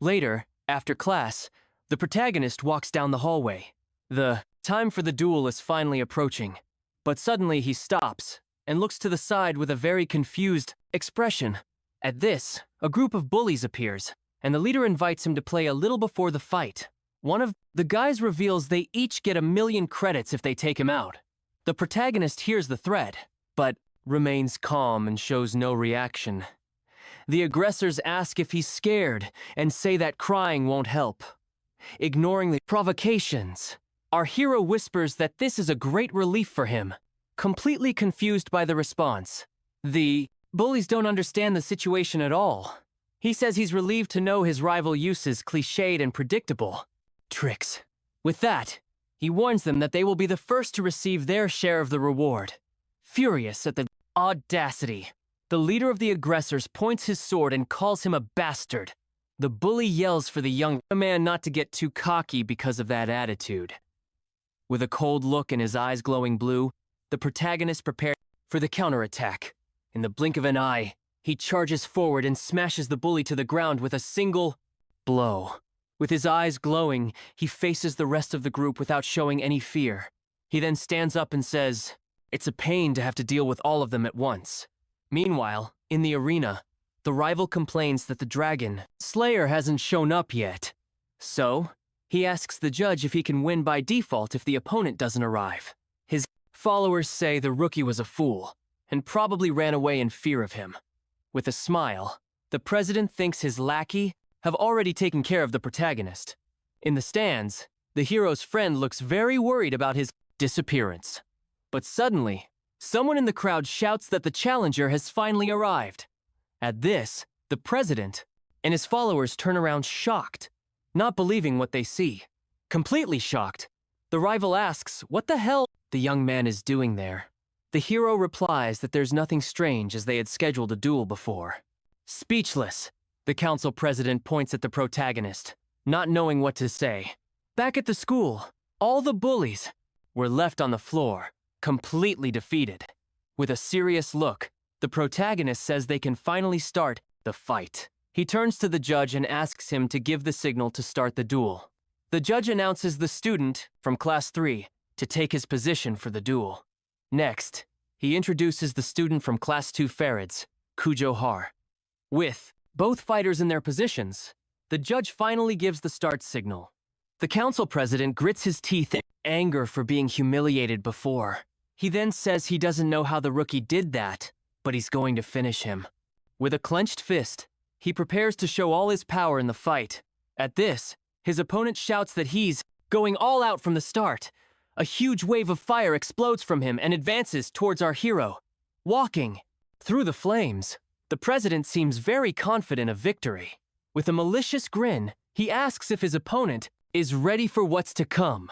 Later, after class, the protagonist walks down the hallway. The time for the duel is finally approaching, but suddenly he stops and looks to the side with a very confused expression. At this, a group of bullies appears, and the leader invites him to play a little before the fight. One of the guys reveals they each get 1,000,000 credits if they take him out. The protagonist hears the threat, but remains calm and shows no reaction. The aggressors ask if he's scared and say that crying won't help. Ignoring the provocations, our hero whispers that this is a great relief for him. Completely confused by the response, the bullies don't understand the situation at all. He says he's relieved to know his rival uses cliched and predictable tricks. With that, he warns them that they will be the first to receive their share of the reward. Furious at the audacity, the leader of the aggressors points his sword and calls him a bastard. The bully yells for the young man not to get too cocky because of that attitude. With a cold look and his eyes glowing blue, the protagonist prepares for the counterattack. In the blink of an eye, he charges forward and smashes the bully to the ground with a single blow. With his eyes glowing, he faces the rest of the group without showing any fear. He then stands up and says, "It's a pain to have to deal with all of them at once." Meanwhile, in the arena, the rival complains that the Dragon Slayer hasn't shown up yet. So, he asks the judge if he can win by default if the opponent doesn't arrive. His followers say the rookie was a fool, and probably ran away in fear of him. With a smile, the president thinks his lackey have already taken care of the protagonist. In the stands, The hero's friend looks very worried about his disappearance. But suddenly, someone in the crowd shouts that the challenger has finally arrived. At this, the president and his followers turn around shocked, not believing what they see. Completely shocked, the rival asks what the hell the young man is doing there. The hero replies that there's nothing strange as they had scheduled a duel before. Speechless, the council president points at the protagonist, not knowing what to say. Back at the school, all the bullies were left on the floor, completely defeated. With a serious look, the protagonist says they can finally start the fight. He turns to the judge and asks him to give the signal to start the duel. The judge announces the student from Class 3 to take his position for the duel. Next, he introduces the student from Class 2 Farids, Kujo Har. With both fighters in their positions, the judge finally gives the start signal. The council president grits his teeth in anger for being humiliated before. He then says he doesn't know how the rookie did that, but he's going to finish him. With a clenched fist, he prepares to show all his power in the fight. At this, his opponent shouts that he's going all out from the start. A huge wave of fire explodes from him and advances towards our hero. Walking through the flames, the president seems very confident of victory. With a malicious grin, he asks if his opponent is ready for what's to come.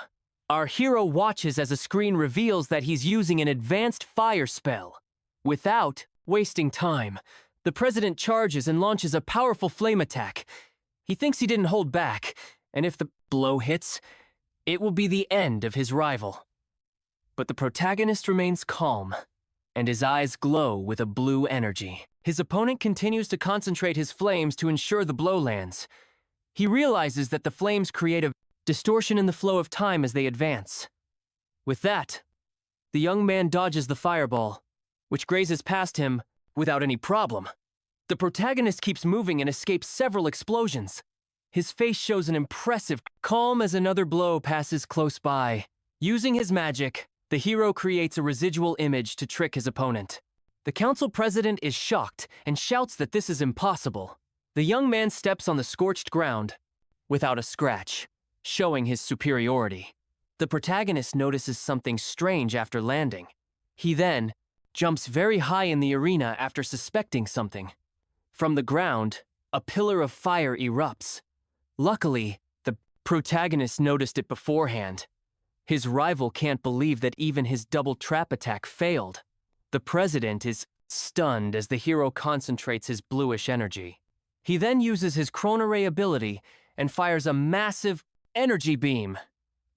Our hero watches as a screen reveals that he's using an advanced fire spell. Without wasting time, the president charges and launches a powerful flame attack. He thinks he didn't hold back, and if the blow hits, it will be the end of his rival. But the protagonist remains calm, and his eyes glow with a blue energy. His opponent continues to concentrate his flames to ensure the blow lands. He realizes that the flames create a distortion in the flow of time as they advance. With that, the young man dodges the fireball, which grazes past him without any problem. The protagonist keeps moving and escapes several explosions. His face shows an impressive calm as another blow passes close by. Using his magic, the hero creates a residual image to trick his opponent. The council president is shocked and shouts that this is impossible. The young man steps on the scorched ground without a scratch, showing his superiority. The protagonist notices something strange after landing. He then jumps very high in the arena after suspecting something. From the ground, a pillar of fire erupts. Luckily, the protagonist noticed it beforehand. His rival can't believe that even his double trap attack failed. The president is stunned as the hero concentrates his bluish energy. He then uses his Chrono Ray ability and fires a massive energy beam.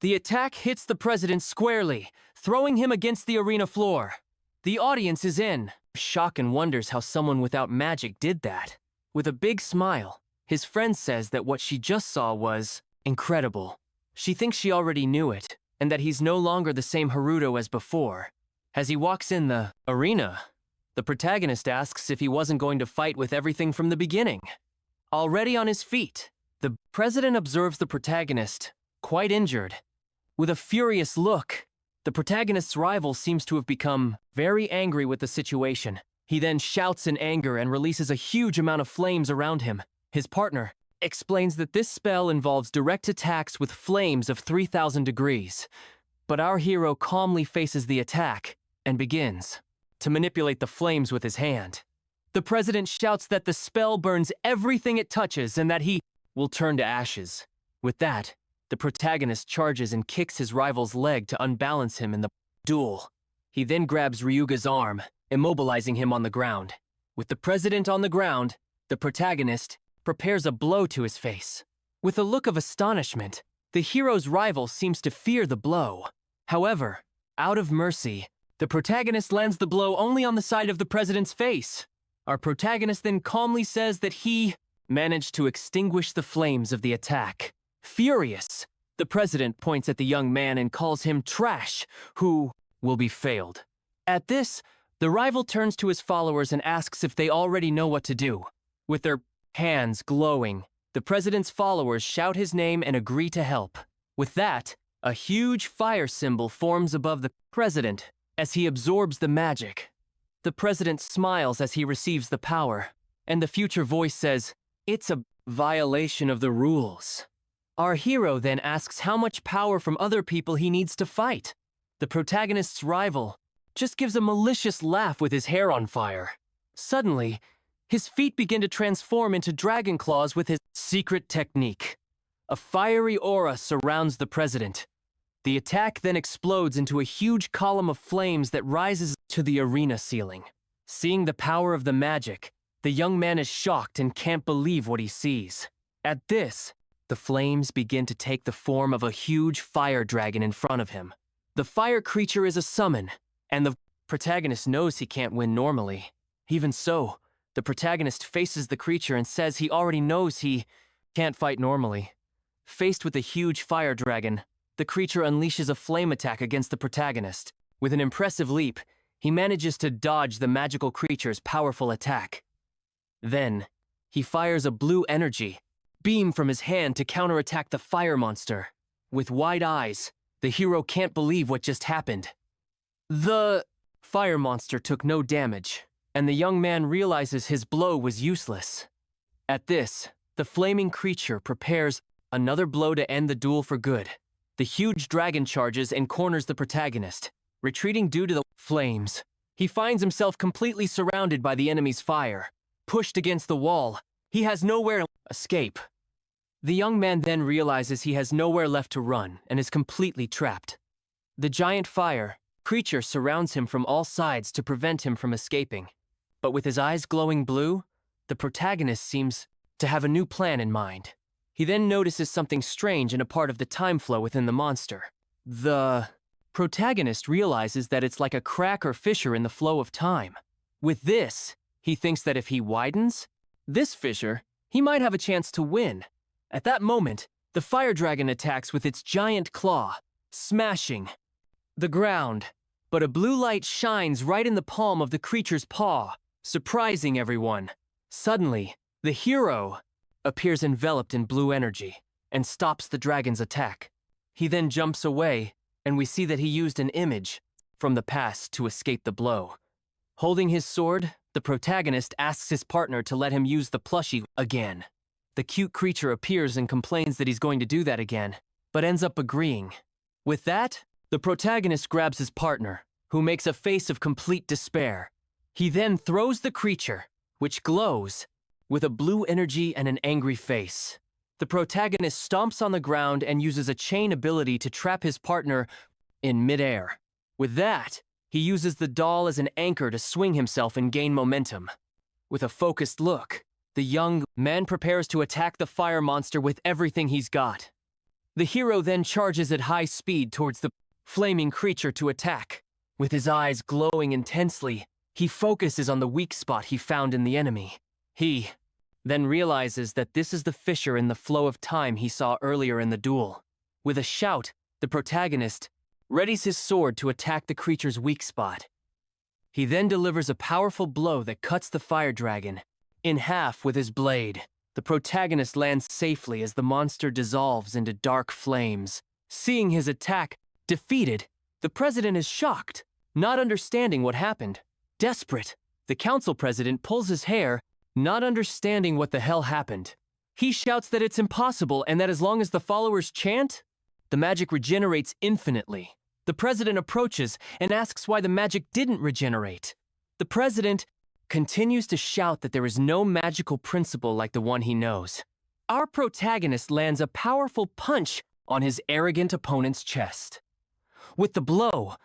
The attack hits the president squarely, throwing him against the arena floor. The audience is in shock and wonders how someone without magic did that. With a big smile, his friend says that what she just saw was incredible. She thinks she already knew it, and that he's no longer the same Haruto as before. As he walks in the arena, the protagonist asks if he wasn't going to fight with everything from the beginning. Already on his feet, the president observes the protagonist, quite injured. With a furious look, the protagonist's rival seems to have become very angry with the situation. He then shouts in anger and releases a huge amount of flames around him. His partner explains that this spell involves direct attacks with flames of 3,000 degrees. But our hero calmly faces the attack and begins to manipulate the flames with his hand. The president shouts that the spell burns everything it touches and that he will turn to ashes. With that, the protagonist charges and kicks his rival's leg to unbalance him in the duel. He then grabs Ryuga's arm, immobilizing him on the ground. With the president on the ground, the protagonist prepares a blow to his face. With a look of astonishment, the hero's rival seems to fear the blow. However, out of mercy, the protagonist lands the blow only on the side of the president's face. Our protagonist then calmly says that he managed to extinguish the flames of the attack. Furious, the president points at the young man and calls him trash, who will be failed. At this, the rival turns to his followers and asks if they already know what to do. With their hands glowing, the president's followers shout his name and agree to help. With that, a huge fire symbol forms above the president as he absorbs the magic. The president smiles as he receives the power, and the future voice says, "It's a violation of the rules." Our hero then asks how much power from other people he needs to fight. The protagonist's rival just gives a malicious laugh with his hair on fire. Suddenly, his feet begin to transform into dragon claws with his secret technique. A fiery aura surrounds the president. The attack then explodes into a huge column of flames that rises to the arena ceiling. Seeing the power of the magic, the young man is shocked and can't believe what he sees. At this, the flames begin to take the form of a huge fire dragon in front of him. The fire creature is a summon, and the protagonist knows he can't win normally. Even so, the protagonist faces the creature and says he already knows he can't fight normally. Faced with the huge fire dragon, the creature unleashes a flame attack against the protagonist. With an impressive leap, he manages to dodge the magical creature's powerful attack. Then, he fires a blue energy beam from his hand to counterattack the fire monster. With wide eyes, the hero can't believe what just happened. The fire monster took no damage, and the young man realizes his blow was useless. At this, the flaming creature prepares another blow to end the duel for good. The huge dragon charges and corners the protagonist, retreating due to the flames. He finds himself completely surrounded by the enemy's fire. Pushed against the wall, he has nowhere to escape. The young man then realizes he has nowhere left to run and is completely trapped. The giant fire creature surrounds him from all sides to prevent him from escaping. But with his eyes glowing blue, the protagonist seems to have a new plan in mind. He then notices something strange in a part of the time flow within the monster. The protagonist realizes that it's like a crack or fissure in the flow of time. With this, he thinks that if he widens this fissure, he might have a chance to win. At that moment, the fire dragon attacks with its giant claw, smashing the ground. But a blue light shines right in the palm of the creature's paw, surprising everyone. Suddenly, the hero appears enveloped in blue energy and stops the dragon's attack. He then jumps away, and we see that he used an image from the past to escape the blow. Holding his sword, the protagonist asks his partner to let him use the plushie again. The cute creature appears and complains that he's going to do that again, but ends up agreeing. With that, the protagonist grabs his partner, who makes a face of complete despair. He then throws the creature, which glows, with a blue energy and an angry face. The protagonist stomps on the ground and uses a chain ability to trap his partner in midair. With that, he uses the doll as an anchor to swing himself and gain momentum. With a focused look, the young man prepares to attack the fire monster with everything he's got. The hero then charges at high speed towards the flaming creature to attack. With his eyes glowing intensely, he focuses on the weak spot he found in the enemy. He then realizes that this is the fissure in the flow of time he saw earlier in the duel. With a shout, the protagonist readies his sword to attack the creature's weak spot. He then delivers a powerful blow that cuts the fire dragon in half with his blade. The protagonist lands safely as the monster dissolves into dark flames. Seeing his attack defeated, the president is shocked, not understanding what happened. Desperate, the council president pulls his hair, not understanding what the hell happened. He shouts that it's impossible and that as long as the followers chant, the magic regenerates infinitely. The president approaches and asks why the magic didn't regenerate. The president continues to shout that there is no magical principle like the one he knows. Our protagonist lands a powerful punch on his arrogant opponent's chest. With the blow,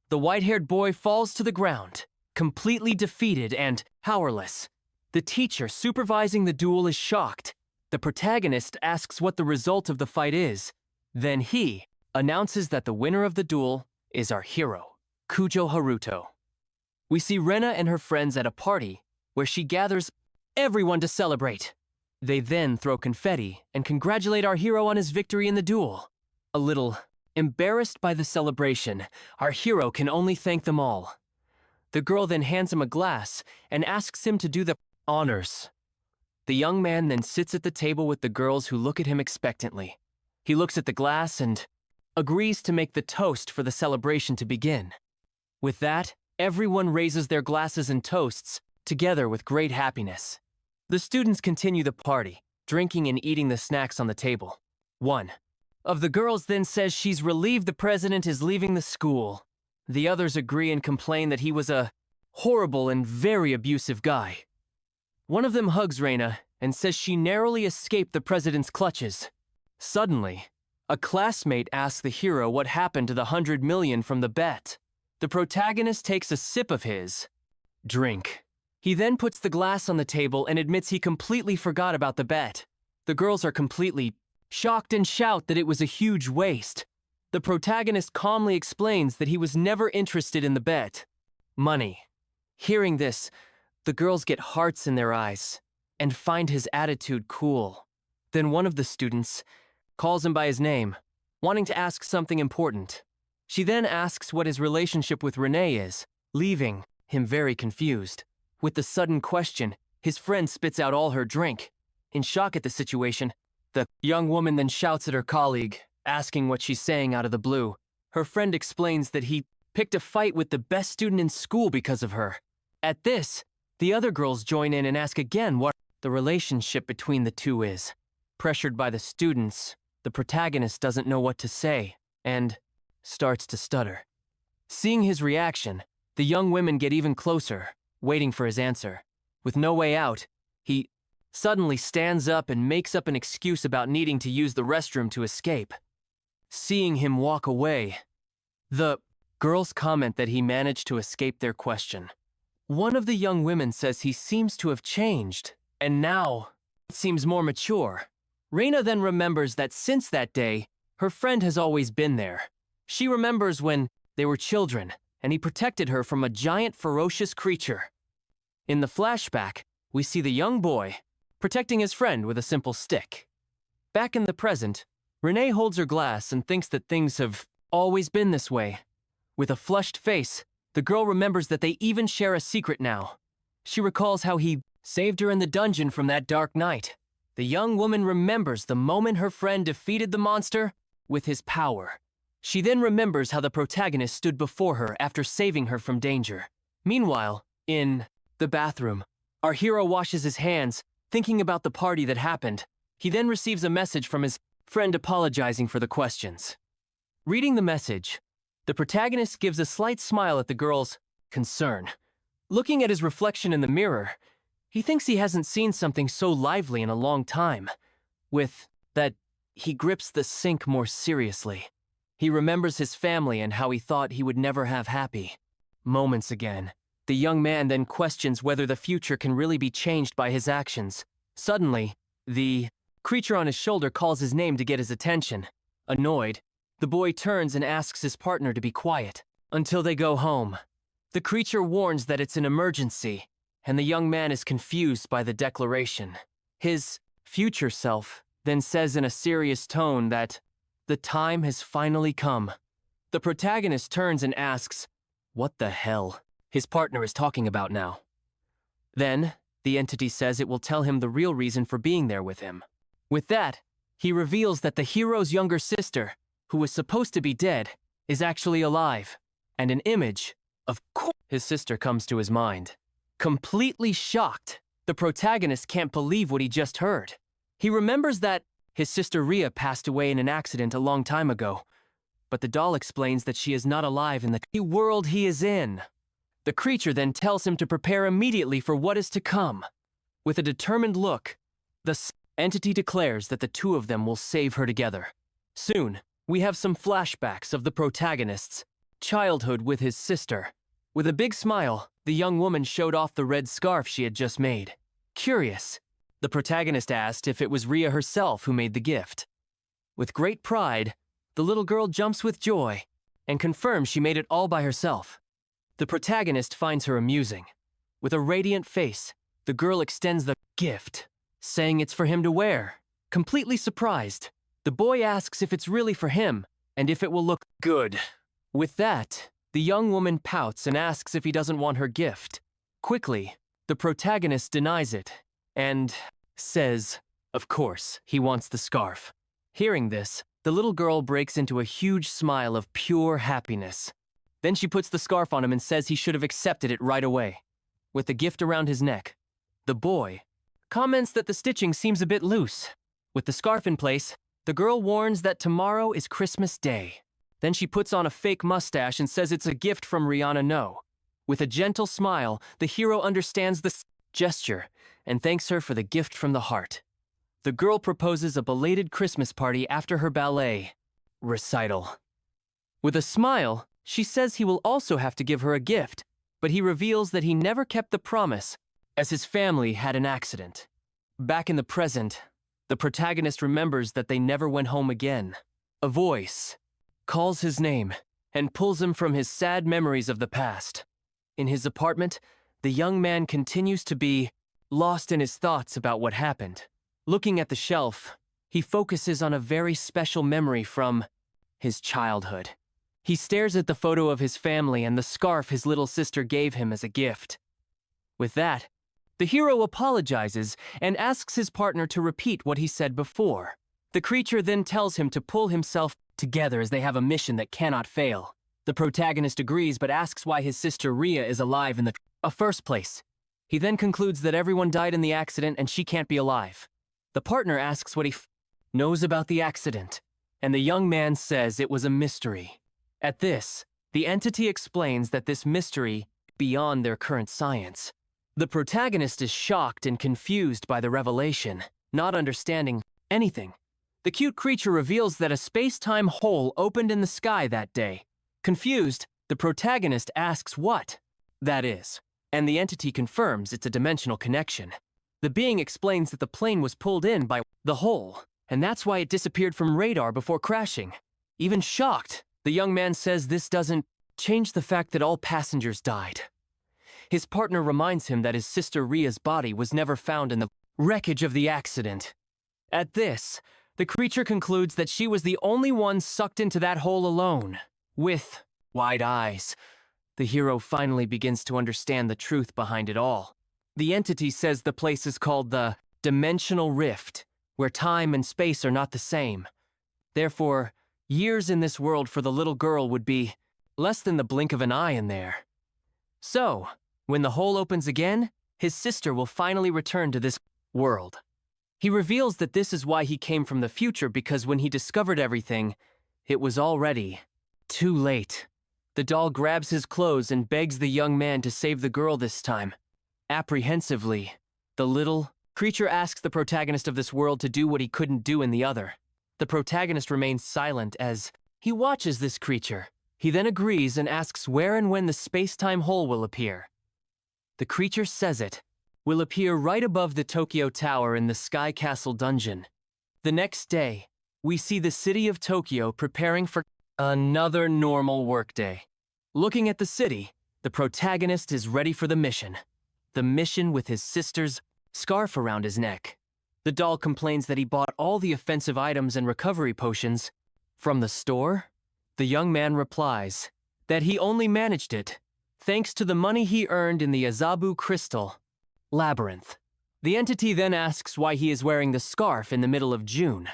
the white-haired boy falls to the ground, completely defeated and powerless. The teacher supervising the duel is shocked. The protagonist asks what the result of the fight is. Then he announces that the winner of the duel is our hero, Kujo Haruto. We see Rena and her friends at a party where she gathers everyone to celebrate. They then throw confetti and congratulate our hero on his victory in the duel. A little embarrassed by the celebration, our hero can only thank them all. The girl then hands him a glass and asks him to do the honors. The young man then sits at the table with the girls who look at him expectantly. He looks at the glass and agrees to make the toast for the celebration to begin. With that, everyone raises their glasses and toasts, together with great happiness. The students continue the party, drinking and eating the snacks on the table. One of the girls then says she's relieved the president is leaving the school. The others agree and complain that he was a horrible and very abusive guy. One of them hugs Reina and says she narrowly escaped the president's clutches. Suddenly, a classmate asks the hero what happened to the 100 million from the bet. The protagonist takes a sip of his drink. He then puts the glass on the table and admits he completely forgot about the bet. The girls are completely shocked and shout that it was a huge waste. The protagonist calmly explains that he was never interested in the bet. Money. Hearing this, the girls get hearts in their eyes and find his attitude cool. Then one of the students calls him by his name, wanting to ask something important. She then asks what his relationship with Renee is, leaving him very confused. With the sudden question, his friend spits out all her drink. In shock at the situation, the young woman then shouts at her colleague, asking what she's saying out of the blue. Her friend explains that he picked a fight with the best student in school because of her. At this, the other girls join in and ask again what the relationship between the two is. Pressured by the students, the protagonist doesn't know what to say and starts to stutter. Seeing his reaction, the young women get even closer, waiting for his answer. With no way out, he suddenly stands up and makes up an excuse about needing to use the restroom to escape. Seeing him walk away, the girls comment that he managed to escape their question. One of the young women says he seems to have changed, and now seems more mature. Reina then remembers that since that day, her friend has always been there. She remembers when they were children, and he protected her from a giant ferocious creature. In the flashback, we see the young boy protecting his friend with a simple stick. Back in the present, Renee holds her glass and thinks that things have always been this way. With a flushed face, the girl remembers that they even share a secret now. She recalls how he saved her in the dungeon from that dark night. The young woman remembers the moment her friend defeated the monster with his power. She then remembers how the protagonist stood before her after saving her from danger. Meanwhile, in the bathroom, our hero washes his hands, thinking about the party that happened. He then receives a message from his friend apologizing for the questions. Reading the message, the protagonist gives a slight smile at the girl's concern. Looking at his reflection in the mirror, he thinks he hasn't seen something so lively in a long time. With that, he grips the sink more seriously. He remembers his family and how he thought he would never have happy moments again. The young man then questions whether the future can really be changed by his actions. Suddenly, the creature on his shoulder calls his name to get his attention. Annoyed, the boy turns and asks his partner to be quiet until they go home. The creature warns that it's an emergency, and the young man is confused by the declaration. His future self then says in a serious tone that the time has finally come. The protagonist turns and asks, what the hell his partner is talking about now. Then, the entity says it will tell him the real reason for being there with him. With that, he reveals that the hero's younger sister, who was supposed to be dead, is actually alive, and an image of his sister comes to his mind. Completely shocked, the protagonist can't believe what he just heard. He remembers that his sister Ria passed away in an accident a long time ago, but the doll explains that she is not alive in the world he is in. The creature then tells him to prepare immediately for what is to come. With a determined look, the entity declares that the two of them will save her together. Soon, we have some flashbacks of the protagonist's childhood with his sister. With a big smile, the young woman showed off the red scarf she had just made. Curious, the protagonist asked if it was Ria herself who made the gift. With great pride, the little girl jumps with joy and confirms she made it all by herself. The protagonist finds her amusing. With a radiant face, the girl extends the gift, saying it's for him to wear. Completely surprised, the boy asks if it's really for him and if it will look good. With that, the young woman pouts and asks if he doesn't want her gift. Quickly, the protagonist denies it and says, of course, he wants the scarf. Hearing this, the little girl breaks into a huge smile of pure happiness. Then she puts the scarf on him and says he should have accepted it right away. With the gift around his neck, the boy comments that the stitching seems a bit loose. With the scarf in place, The girl warns that tomorrow is Christmas Day. Then she puts on a fake mustache and says it's a gift from Rihanna No. With a gentle smile, the hero understands the gesture and thanks her for the gift from the heart. The girl proposes a belated Christmas party after her ballet recital. With a smile, she says he will also have to give her a gift, but he reveals that he never kept the promise, as his family had an accident. Back in the present, the protagonist remembers that they never went home again. A voice calls his name and pulls him from his sad memories of the past. In his apartment, the young man continues to be lost in his thoughts about what happened. Looking at the shelf, he focuses on a very special memory from his childhood. He stares at the photo of his family and the scarf his little sister gave him as a gift. With that, the hero apologizes and asks his partner to repeat what he said before. The creature then tells him to pull himself together as they have a mission that cannot fail. The protagonist agrees but asks why his sister Rhea is alive in the first place. He then concludes that everyone died in the accident and she can't be alive. The partner asks what he knows about the accident, and the young man says it was a mystery. At this, the entity explains that this mystery is beyond their current science. The protagonist is shocked and confused by the revelation, not understanding anything. The cute creature reveals that a space-time hole opened in the sky that day. Confused, the protagonist asks what that is, and the entity confirms it's a dimensional connection. The being explains that the plane was pulled in by the hole, and that's why it disappeared from radar before crashing. Even shocked, the young man says this doesn't change the fact that all passengers died. His partner reminds him that his sister Rhea's body was never found in the wreckage of the accident. At this, the creature concludes that she was the only one sucked into that hole alone. With wide eyes, the hero finally begins to understand the truth behind it all. The entity says the place is called the Dimensional Rift, where time and space are not the same. Therefore, years in this world for the little girl would be less than the blink of an eye in there. So, when the hole opens again, his sister will finally return to this world. He reveals that this is why he came from the future, because when he discovered everything, it was already too late. The doll grabs his clothes and begs the young man to save the girl this time. Apprehensively, the little creature asks the protagonist of this world to do what he couldn't do in the other. The protagonist remains silent as he watches this creature. He then agrees and asks where and when the space-time hole will appear. The creature says it will appear right above the Tokyo Tower in the Sky Castle dungeon. The next day, we see the city of Tokyo preparing for another normal workday. Looking at the city, the protagonist is ready for the mission. The mission with his sister's scarf around his neck. The doll complains that he bought all the offensive items and recovery potions from the store. The young man replies that he only managed it thanks to the money he earned in the Azabu Crystal Labyrinth. The entity then asks why he is wearing the scarf in the middle of June.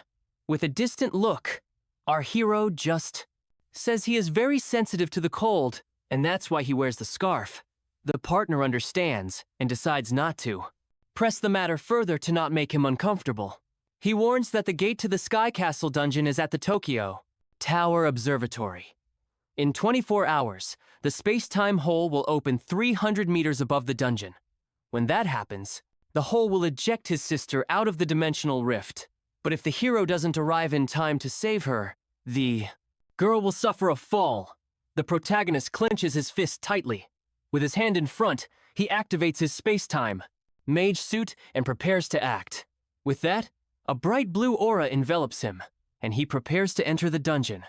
With a distant look, our hero just says he is very sensitive to the cold, and that's why he wears the scarf. The partner understands and decides not to press the matter further to not make him uncomfortable. He warns that the gate to the Sky Castle dungeon is at the Tokyo Tower Observatory. In 24 hours, the space-time hole will open 300 meters above the dungeon. When that happens, the hole will eject his sister out of the dimensional rift. But if the hero doesn't arrive in time to save her, the girl will suffer a fall. The protagonist clenches his fist tightly. With his hand in front, he activates his space-time Mage suit and prepares to act. With that, a bright blue aura envelops him, and he prepares to enter the dungeon.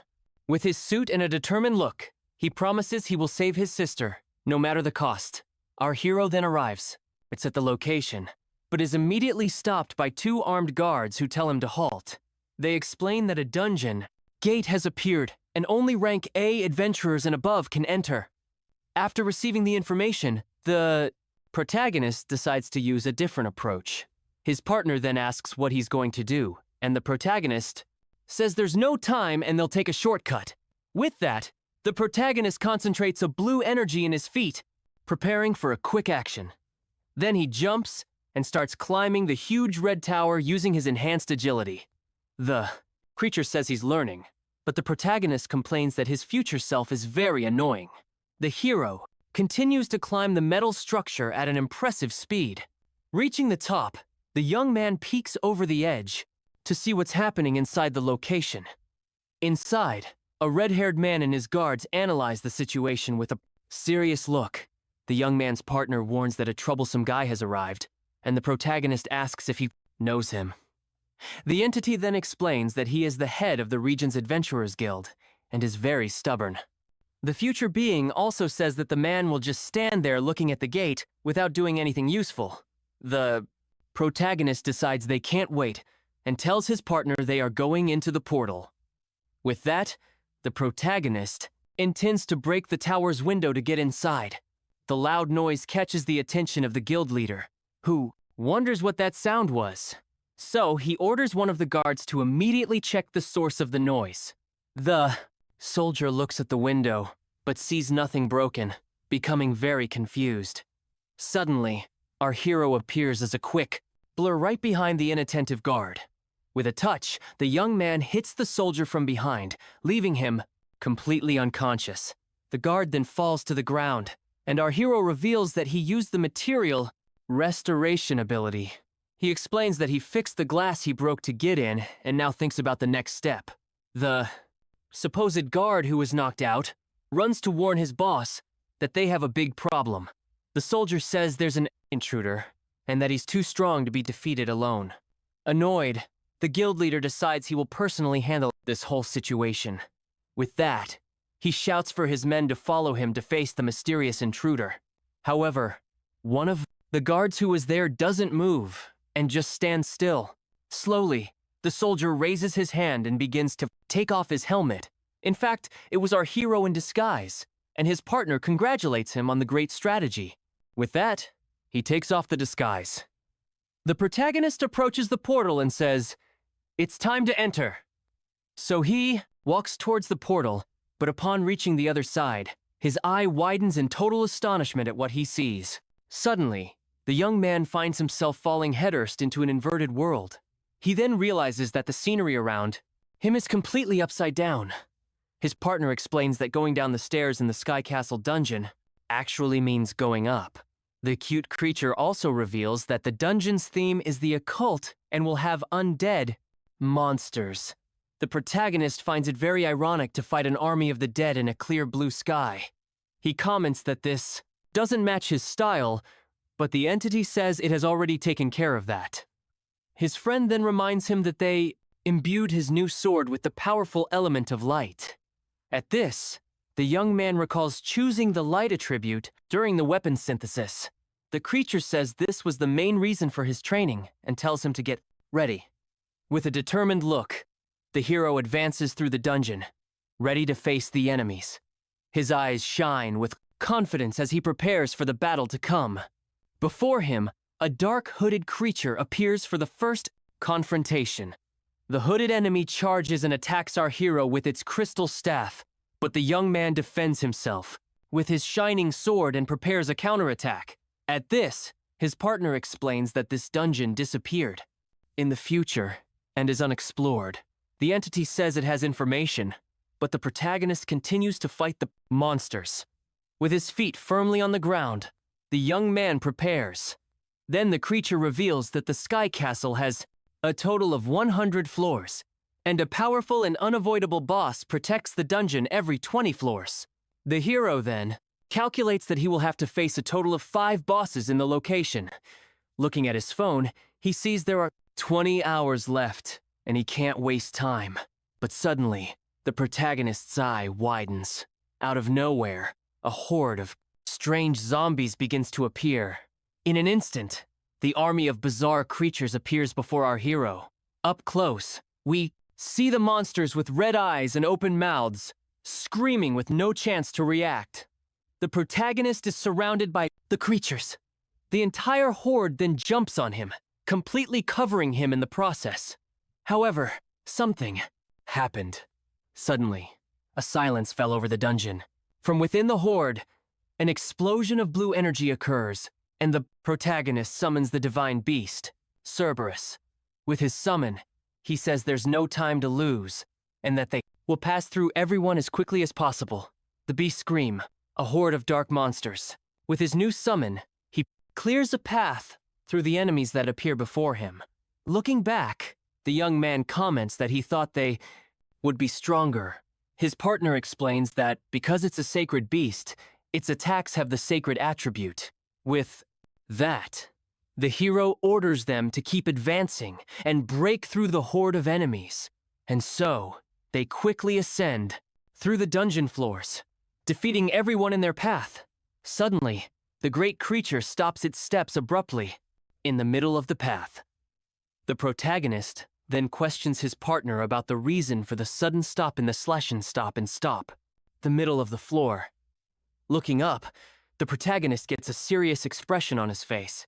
With his suit and a determined look, he promises he will save his sister, no matter the cost. Our hero then arrives. It's at the location, but is immediately stopped by two armed guards who tell him to halt. They explain that a dungeon gate has appeared, and only rank A adventurers and above can enter. After receiving the information, the protagonist decides to use a different approach. His partner then asks what he's going to do, and the protagonist says there's no time and they'll take a shortcut. With that, the protagonist concentrates a blue energy in his feet, preparing for a quick action. Then he jumps and starts climbing the huge red tower using his enhanced agility. The creature says he's learning, but the protagonist complains that his future self is very annoying. The hero continues to climb the metal structure at an impressive speed. Reaching the top, the young man peeks over the edge to see what's happening inside the location. Inside, a red-haired man and his guards analyze the situation with a serious look. The young man's partner warns that a troublesome guy has arrived, and the protagonist asks if he knows him. The entity then explains that he is the head of the region's Adventurers Guild and is very stubborn. The future being also says that the man will just stand there looking at the gate without doing anything useful. The protagonist decides they can't wait and tells his partner they are going into the portal. With that, the protagonist intends to break the tower's window to get inside. The loud noise catches the attention of the guild leader, who wonders what that sound was. So he orders one of the guards to immediately check the source of the noise. The soldier looks at the window, but sees nothing broken, becoming very confused. Suddenly, our hero appears as a quick blur right behind the inattentive guard. With a touch, the young man hits the soldier from behind, leaving him completely unconscious. The guard then falls to the ground, and our hero reveals that he used the material restoration ability. He explains that he fixed the glass he broke to get in, and now thinks about the next step. The supposed guard who was knocked out runs to warn his boss that they have a big problem. The soldier says there's an intruder, and that he's too strong to be defeated alone. Annoyed, the guild leader decides he will personally handle this whole situation. With that, he shouts for his men to follow him to face the mysterious intruder. However, one of the guards who was there doesn't move and just stands still. Slowly, the soldier raises his hand and begins to take off his helmet. In fact, it was our hero in disguise, and his partner congratulates him on the great strategy. With that, he takes off the disguise. The protagonist approaches the portal and says, "It's time to enter." So he walks towards the portal, but upon reaching the other side, his eye widens in total astonishment at what he sees. Suddenly, the young man finds himself falling headfirst into an inverted world. He then realizes that the scenery around him is completely upside down. His partner explains that going down the stairs in the Sky Castle dungeon actually means going up. The cute creature also reveals that the dungeon's theme is the occult and will have undead monsters. The protagonist finds it very ironic to fight an army of the dead in a clear blue sky. He comments that this doesn't match his style, but the entity says it has already taken care of that. His friend then reminds him that they imbued his new sword with the powerful element of light. At this, the young man recalls choosing the light attribute during the weapon synthesis. The creature says this was the main reason for his training and tells him to get ready. With a determined look, the hero advances through the dungeon, ready to face the enemies. His eyes shine with confidence as he prepares for the battle to come. Before him, a dark hooded creature appears for the first confrontation. The hooded enemy charges and attacks our hero with its crystal staff, but the young man defends himself with his shining sword and prepares a counterattack. At this, his partner explains that this dungeon disappeared in the future and is unexplored. The entity says it has information, but the protagonist continues to fight the monsters. With his feet firmly on the ground, the young man prepares. Then the creature reveals that the Sky Castle has a total of 100 floors, and a powerful and unavoidable boss protects the dungeon every 20 floors. The hero then calculates that he will have to face a total of 5 bosses in the location. Looking at his phone, he sees there are 20 hours left, and he can't waste time. But suddenly, the protagonist's eye widens. Out of nowhere, a horde of strange zombies begins to appear. In an instant, the army of bizarre creatures appears before our hero. Up close, we see the monsters with red eyes and open mouths, screaming with no chance to react. The protagonist is surrounded by the creatures. The entire horde then jumps on him, completely covering him in the process. However, something happened. Suddenly, a silence fell over the dungeon. From within the horde, an explosion of blue energy occurs, and the protagonist summons the divine beast, Cerberus. With his summon, He says there's no time to lose, and that they will pass through everyone as quickly as possible. The beasts scream, a horde of dark monsters. With his new summon, he clears a path through the enemies that appear before him. Looking back, the young man comments that he thought they would be stronger. His partner explains that because it's a sacred beast, its attacks have the sacred attribute. With that, the hero orders them to keep advancing and break through the horde of enemies. And so, they quickly ascend through the dungeon floors, defeating everyone in their path. Suddenly, the great creature stops its steps abruptly in the middle of the path. The protagonist then questions his partner about the reason for the sudden stop in the stop, the middle of the floor. Looking up, the protagonist gets a serious expression on his face.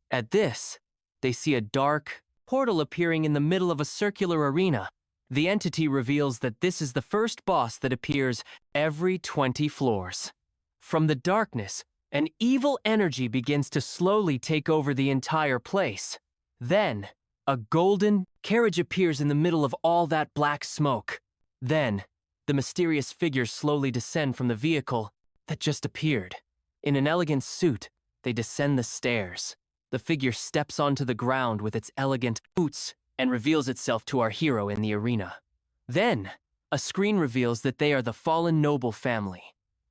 At this, they see a dark portal appearing in the middle of a circular arena. The entity reveals that this is the first boss that appears every 20 floors. From the darkness, an evil energy begins to slowly take over the entire place. Then, a golden carriage appears in the middle of all that black smoke. Then, the mysterious figures slowly descend from the vehicle that just appeared. In an elegant suit, they descend the stairs. The figure steps onto the ground with its elegant boots and reveals itself to our hero in the arena. Then, a screen reveals that they are the fallen noble family,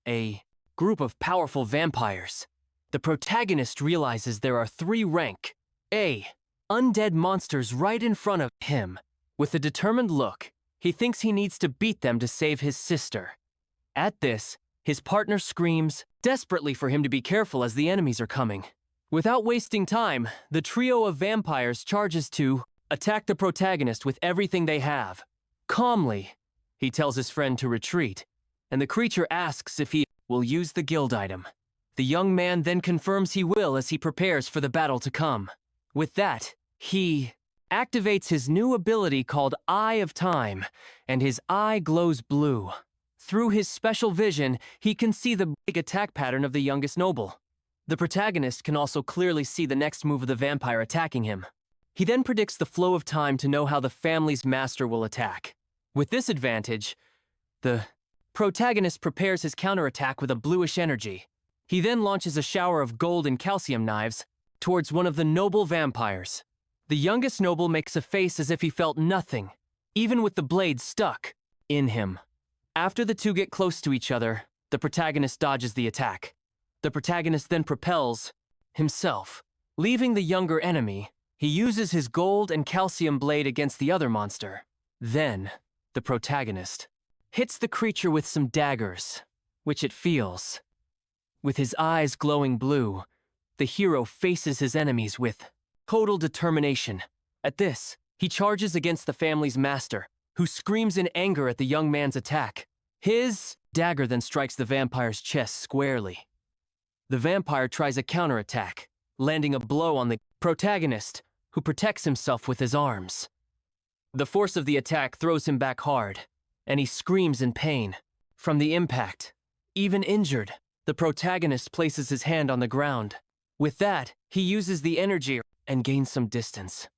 a group of powerful vampires. The protagonist realizes there are 3 rank A undead monsters right in front of him. With a determined look, he thinks he needs to beat them to save his sister. At this, his partner screams desperately for him to be careful as the enemies are coming. Without wasting time, the trio of vampires charges to attack the protagonist with everything they have. Calmly, he tells his friend to retreat, and the creature asks if he will use the guild item. The young man then confirms he will as he prepares for the battle to come. With that, he activates his new ability called Eye of Time, and his eye glows blue. Through his special vision, he can see the big attack pattern of the youngest noble. The protagonist can also clearly see the next move of the vampire attacking him. He then predicts the flow of time to know how the family's master will attack. With this advantage, the protagonist prepares his counterattack with a bluish energy. He then launches a shower of gold and calcium knives towards one of the noble vampires. The youngest noble makes a face as if he felt nothing, even with the blade stuck in him. After the two get close to each other, the protagonist dodges the attack. The protagonist then propels himself. Leaving the younger enemy, he uses his gold and calcium blade against the other monster. Then, the protagonist hits the creature with some daggers, which it feels. With his eyes glowing blue, the hero faces his enemies with total determination. At this, he charges against the family's master, who screams in anger at the young man's attack. His dagger then strikes the vampire's chest squarely. The vampire tries a counterattack, landing a blow on the protagonist, who protects himself with his arms. The force of the attack throws him back hard, and he screams in pain. From the impact, even injured, the protagonist places his hand on the ground. With that, he uses the energy and gains some distance.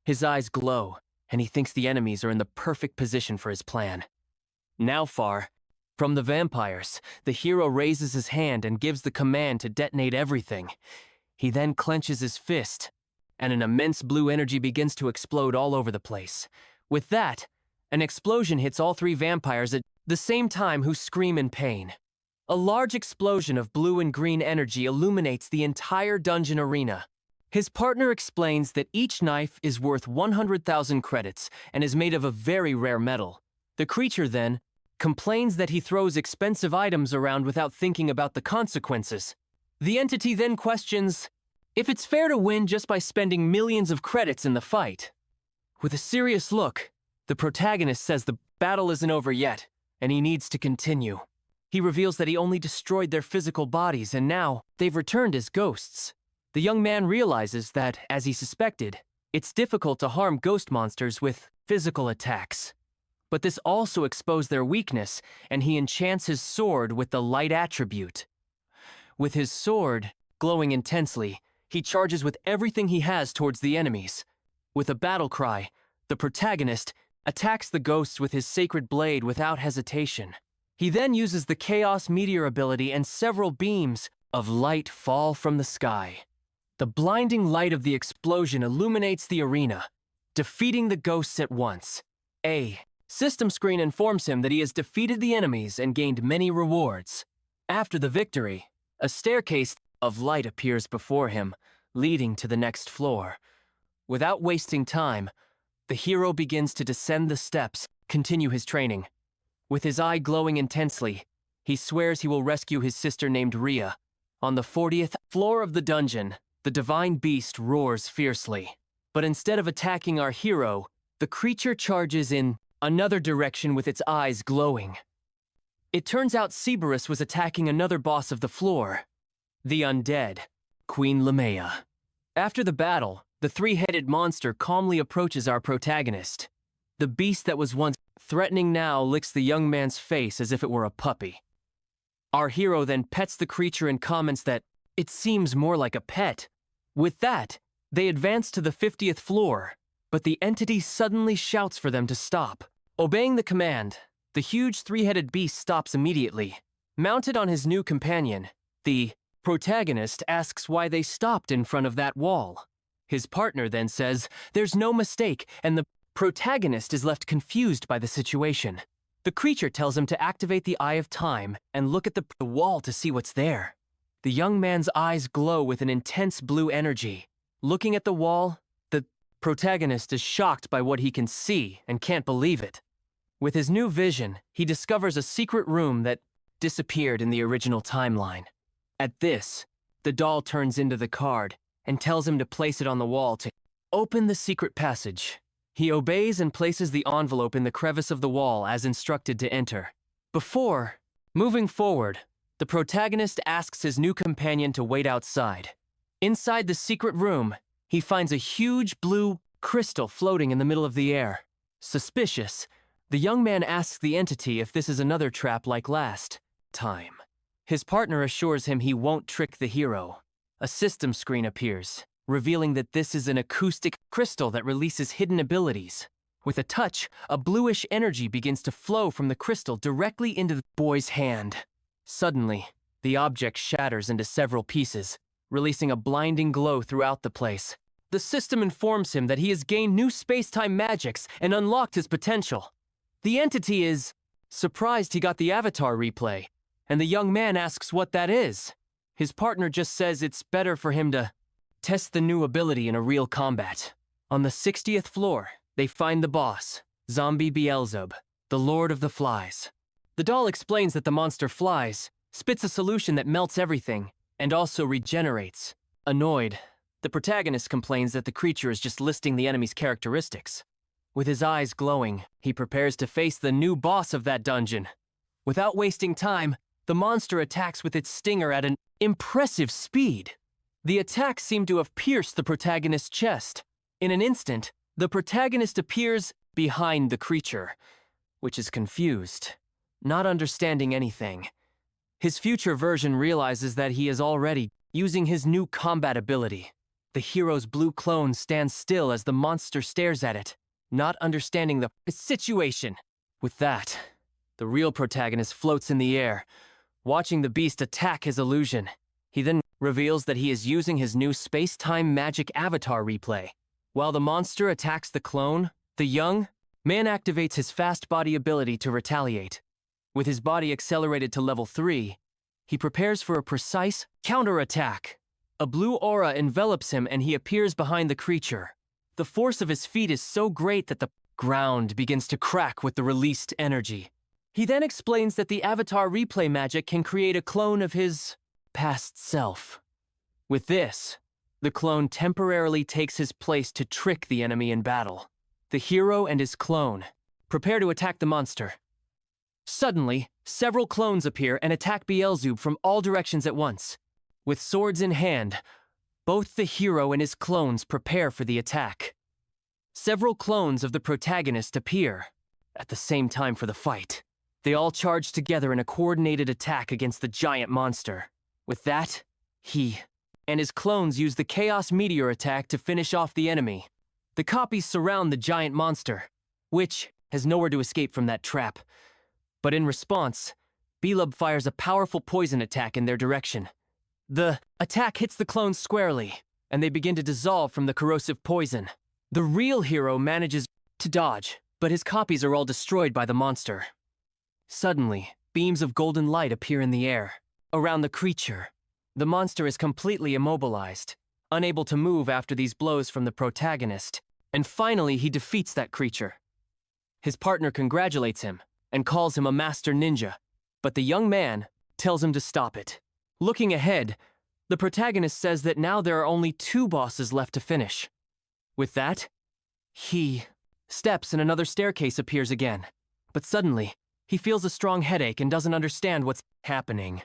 His eyes glow, and he thinks the enemies are in the perfect position for his plan. Now far from the vampires, the hero raises his hand and gives the command to detonate everything. He then clenches his fist, and an immense blue energy begins to explode all over the place. With that, an explosion hits all 3 vampires at the same time who scream in pain. A large explosion of blue and green energy illuminates the entire dungeon arena. His partner explains that each knife is worth 100,000 credits and is made of a very rare metal. The creature then complains that he throws expensive items around without thinking about the consequences. The entity then questions if it's fair to win just by spending millions of credits in the fight. With a serious look, the protagonist says the battle isn't over yet, and he needs to continue. He reveals that he only destroyed their physical bodies, and now they've returned as ghosts. The young man realizes that, as he suspected, it's difficult to harm ghost monsters with physical attacks. But this also exposed their weakness, and he enchants his sword with the light attribute. With his sword glowing intensely, he charges with everything he has towards the enemies. With a battle cry, the protagonist, attacks the ghosts with his sacred blade without hesitation. He then uses the Chaos Meteor ability and several beams of light fall from the sky. The blinding light of the explosion illuminates the arena, defeating the ghosts at once. A system screen informs him that he has defeated the enemies and gained many rewards. After the victory, a staircase of light appears before him, leading to the next floor. Without wasting time, the hero begins to descend the steps, continue his training. With his eye glowing intensely, he swears he will rescue his sister named Rhea. On the 40th floor of the dungeon, the divine beast roars fiercely. But instead of attacking our hero, the creature charges in another direction with its eyes glowing. It turns out Cerberus was attacking another boss of the floor, the undead, Queen Lamea. After the battle, the three-headed monster calmly approaches our protagonist. The beast that was once threatening now licks the young man's face as if it were a puppy. Our hero then pets the creature and comments that it seems more like a pet. With that, they advance to the 50th floor, but the entity suddenly shouts for them to stop. Obeying the command, the huge three-headed beast stops immediately. Mounted on his new companion, the protagonist asks why they stopped in front of that wall. His partner then says there's no mistake, and the protagonist is left confused by the situation. The creature tells him to activate the Eye of Time and look at the wall to see what's there. The young man's eyes glow with an intense blue energy. Looking at the wall, the protagonist is shocked by what he can see and can't believe it. With his new vision, he discovers a secret room that disappeared in the original timeline. At this, the doll turns into the card and tells him to place it on the wall to open the secret passage. He obeys and places the envelope in the crevice of the wall as instructed to enter. Before moving forward, the protagonist asks his new companion to wait outside. Inside the secret room, he finds a huge blue crystal floating in the middle of the air. Suspicious, the young man asks the entity if this is another trap like last time. His partner assures him he won't trick the hero. A system screen appears, revealing that this is an acoustic crystal that releases hidden abilities. With a touch, a bluish energy begins to flow from the crystal directly into the boy's hand. Suddenly, the object shatters into several pieces, releasing a blinding glow throughout the place. The system informs him that he has gained new space-time magics and unlocked his potential. The entity is surprised he got the avatar replay, and the young man asks what that is. His partner just says it's better for him to test the new ability in a real combat. On the 60th floor, they find the boss, Zombie Beelzebub, the Lord of the Flies. The doll explains that the monster flies, spits a solution that melts everything, and also regenerates. Annoyed, the protagonist complains that the creature is just listing the enemy's characteristics. With his eyes glowing, he prepares to face the new boss of that dungeon. Without wasting time, the monster attacks with its stinger at an impressive speed. The attack seemed to have pierced the protagonist's chest. In an instant, the protagonist appears behind the creature, which is confused, not understanding anything. His future version realizes that he is already using his new combat ability. The hero's blue clone stands still as the monster stares at it, not understanding the situation. With that, the real protagonist floats in the air, watching the beast attack his illusion. He then reveals that he is using his new space-time magic avatar replay. While the monster attacks the clone, the young man activates his fast body ability to retaliate. With his body accelerated to level 3, he prepares for a precise counterattack. A blue aura envelops him and he appears behind the creature. The force of his feet is so great that the ground begins to crack with the released energy. He then explains that the avatar replay magic can create a clone of his past self. With this, the clone temporarily takes his place to trick the enemy in battle. The hero and his clone prepare to attack the monster. Suddenly, several clones appear and attack Beelzebub from all directions at once. With swords in hand, both the hero and his clones prepare for the attack. Several clones of the protagonist appear at the same time for the fight. They all charge together in a coordinated attack against the giant monster. With that, he and his clones use the Chaos Meteor attack to finish off the enemy. The The copies surround the giant monster, which has nowhere to escape from that trap. But in response, Belub fires a powerful poison attack in their direction. The attack hits the clones squarely, and they begin to dissolve from the corrosive poison. The real hero manages to dodge, but his copies are all destroyed by the monster. Suddenly, beams of golden light appear in the air, around the creature. The monster is completely immobilized, unable to move after these blows from the protagonist, and finally he defeats that creature. His partner congratulates him and calls him a master ninja, but the young man tells him to stop it. Looking ahead, the protagonist says that now there are only 2 bosses left to finish. With that, he steps and another staircase appears again, but suddenly, he feels a strong headache and doesn't understand what's happening.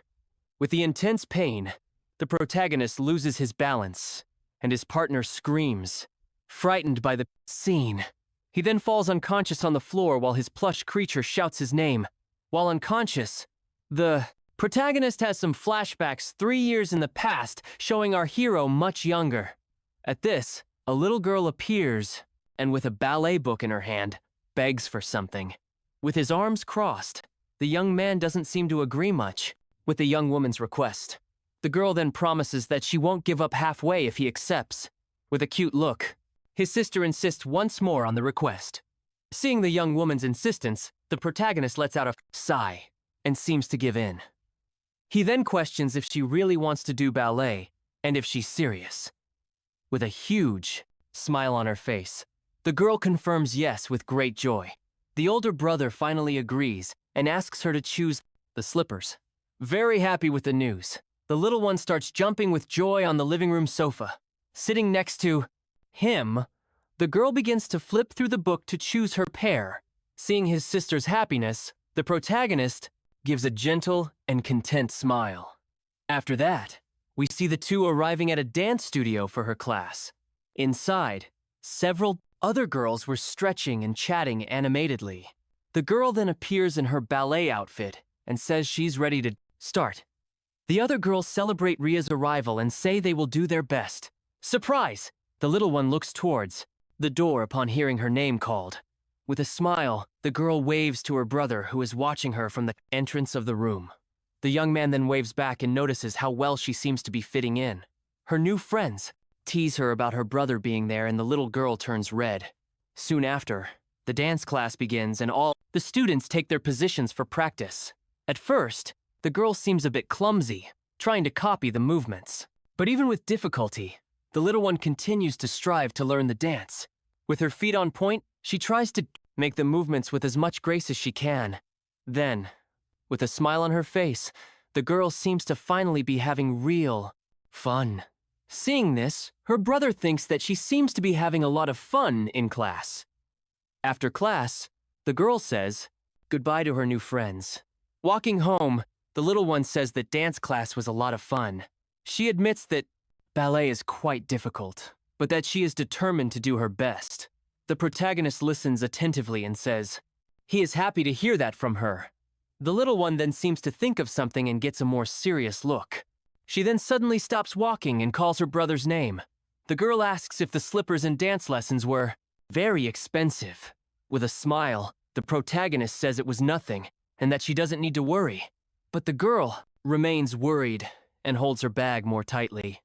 With the intense pain, the protagonist loses his balance, and his partner screams, frightened by the scene. He then falls unconscious on the floor while his plush creature shouts his name. While unconscious, the protagonist has some flashbacks 3 years in the past, showing our hero much younger. At this, a little girl appears, and with a ballet book in her hand, begs for something. With his arms crossed, the young man doesn't seem to agree much with the young woman's request. The girl then promises that she won't give up halfway if he accepts. With a cute look, his sister insists once more on the request. Seeing the young woman's insistence, the protagonist lets out a sigh and seems to give in. He then questions if she really wants to do ballet and if she's serious. With a huge smile on her face, the girl confirms yes with great joy. The older brother finally agrees and asks her to choose the slippers. Very happy with the news, the little one starts jumping with joy on the living room sofa. Sitting next to him, the girl begins to flip through the book to choose her pair. Seeing his sister's happiness, the protagonist gives a gentle and content smile. After that, we see the two arriving at a dance studio for her class. Inside, several other girls were stretching and chatting animatedly. The girl then appears in her ballet outfit and says she's ready to start. The other girls celebrate Ria's arrival and say they will do their best. Surprise! The little one looks towards the door upon hearing her name called. With a smile, the girl waves to her brother who is watching her from the entrance of the room. The young man then waves back and notices how well she seems to be fitting in. Her new friends tease her about her brother being there and the little girl turns red. Soon after, the dance class begins and all the students take their positions for practice. At first, the girl seems a bit clumsy, trying to copy the movements. But even with difficulty, the little one continues to strive to learn the dance. With her feet on point, she tries to make the movements with as much grace as she can. Then, with a smile on her face, the girl seems to finally be having real fun. Seeing this, her brother thinks that she seems to be having a lot of fun in class. After class, the girl says goodbye to her new friends. Walking home, the little one says that dance class was a lot of fun. She admits that ballet is quite difficult, but that she is determined to do her best. The protagonist listens attentively and says he is happy to hear that from her. The little one then seems to think of something and gets a more serious look. She then suddenly stops walking and calls her brother's name. The girl asks if the slippers and dance lessons were very expensive. With a smile, the protagonist says it was nothing and that she doesn't need to worry. But the girl remains worried and holds her bag more tightly.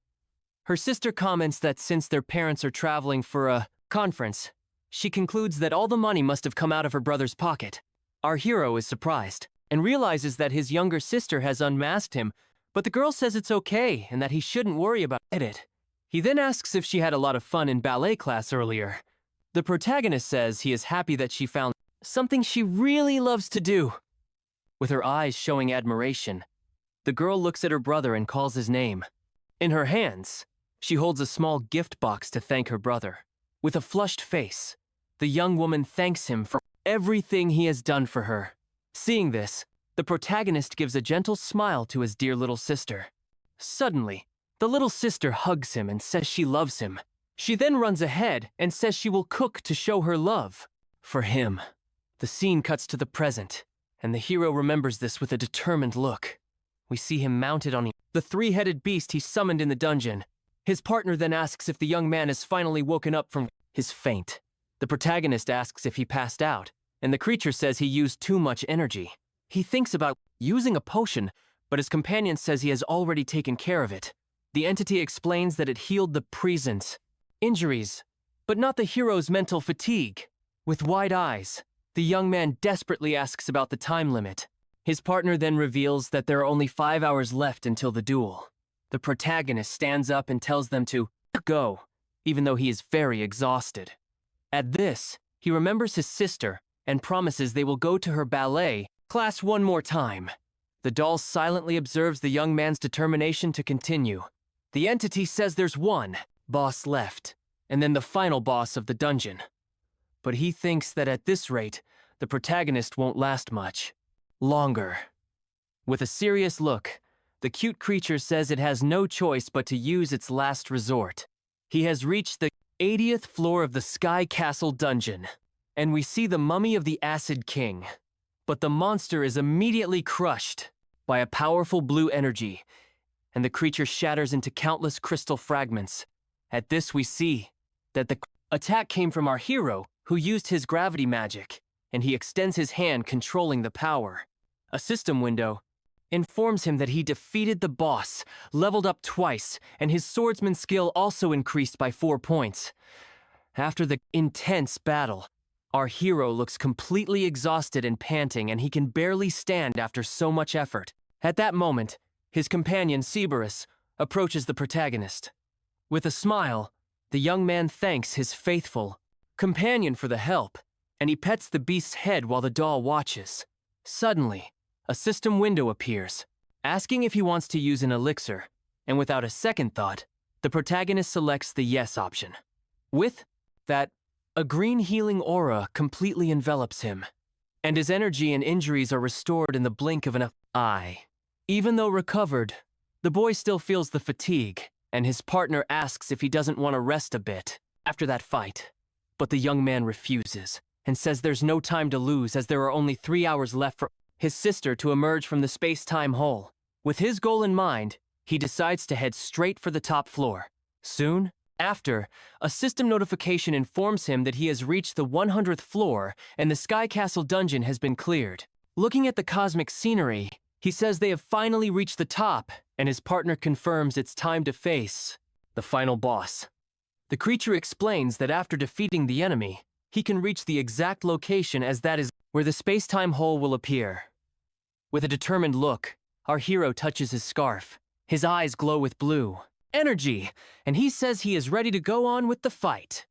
Her sister comments that since their parents are traveling for a conference, she concludes that all the money must have come out of her brother's pocket. Our hero is surprised and realizes that his younger sister has unmasked him, but the girl says it's okay and that he shouldn't worry about it. He then asks if she had a lot of fun in ballet class earlier. The protagonist says he is happy that she found something she really loves to do. With her eyes showing admiration, the girl looks at her brother and calls his name. In her hands, she holds a small gift box to thank her brother. With a flushed face, the young woman thanks him for everything he has done for her. Seeing this, the protagonist gives a gentle smile to his dear little sister. Suddenly, the little sister hugs him and says she loves him. She then runs ahead and says she will cook to show her love for him. The scene cuts to the present, and the hero remembers this with a determined look. We see him mounted on the three-headed beast he summoned in the dungeon. His partner then asks if the young man has finally woken up from his faint. The protagonist asks if he passed out, and the creature says he used too much energy. He thinks about using a potion, but his companion says he has already taken care of it. The entity explains that it healed the present injuries, but not the hero's mental fatigue. With wide eyes, the young man desperately asks about the time limit. His partner then reveals that there are only 5 hours left until the duel. The protagonist stands up and tells them to go, even though he is very exhausted. At this, he remembers his sister and promises they will go to her ballet class one more time. The doll silently observes the young man's determination to continue. The entity says there's one boss left, and then the final boss of the dungeon. But he thinks that at this rate, the protagonist won't last much longer. With a serious look, the cute creature says it has no choice but to use its last resort. He has reached the 80th floor of the Sky Castle dungeon, and we see the mummy of the Acid King. But the monster is immediately crushed by a powerful blue energy, and the creature shatters into countless crystal fragments. At this we see that the attack came from our hero, who used his gravity magic, and he extends his hand controlling the power. A system window informs him that he defeated the boss, leveled up twice, and his swordsman skill also increased by 4 points. After the intense battle, our hero looks completely exhausted and panting, and he can barely stand after so much effort. At that moment, his companion Cerberus approaches the protagonist. With a smile, the young man thanks his faithful companion for the help, and he pets the beast's head while the doll watches. Suddenly, a system window appears, asking if he wants to use an elixir, and without a second thought, the protagonist selects the yes option. With that, a green healing aura completely envelops him, and his energy and injuries are restored in the blink of an eye. Even though recovered, the boy still feels the fatigue, and his partner asks if he doesn't want to rest a bit after that fight. But the young man refuses, and says there's no time to lose as there are only 3 hours left for his sister to emerge from the space-time hole. With his goal in mind, he decides to head straight for the top floor. Soon after, a system notification informs him that he has reached the 100th floor and the Sky Castle dungeon has been cleared. Looking at the cosmic scenery, he says they have finally reached the top, and his partner confirms it's time to face the final boss. The creature explains that after defeating the enemy, he can reach the exact location as that is where the space-time hole will appear. With a determined look, our hero touches his scarf. His eyes glow with blue energy, and he says he is ready to go on with the fight.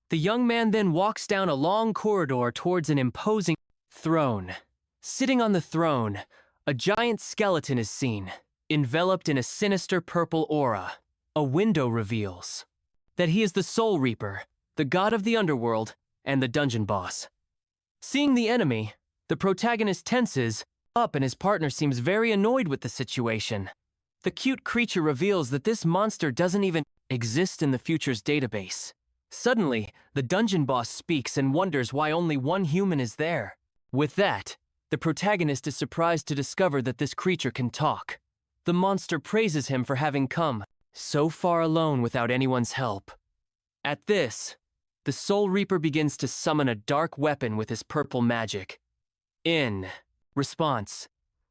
The young man then walks down a long corridor towards an imposing throne. Sitting on the throne, a giant skeleton is seen, enveloped in a sinister purple aura. A window reveals that he is the Soul Reaper, the god of the underworld, and the dungeon boss. Seeing the enemy, the protagonist tenses up and his partner seems very annoyed with the situation. The cute creature reveals that this monster doesn't even exist in the future's database. Suddenly, the dungeon boss speaks and wonders why only one human is there. With that, the protagonist is surprised to discover that this creature can talk. The monster praises him for having come so far alone without anyone's help. At this, the Soul Reaper begins to summon a dark weapon with his purple magic. In response,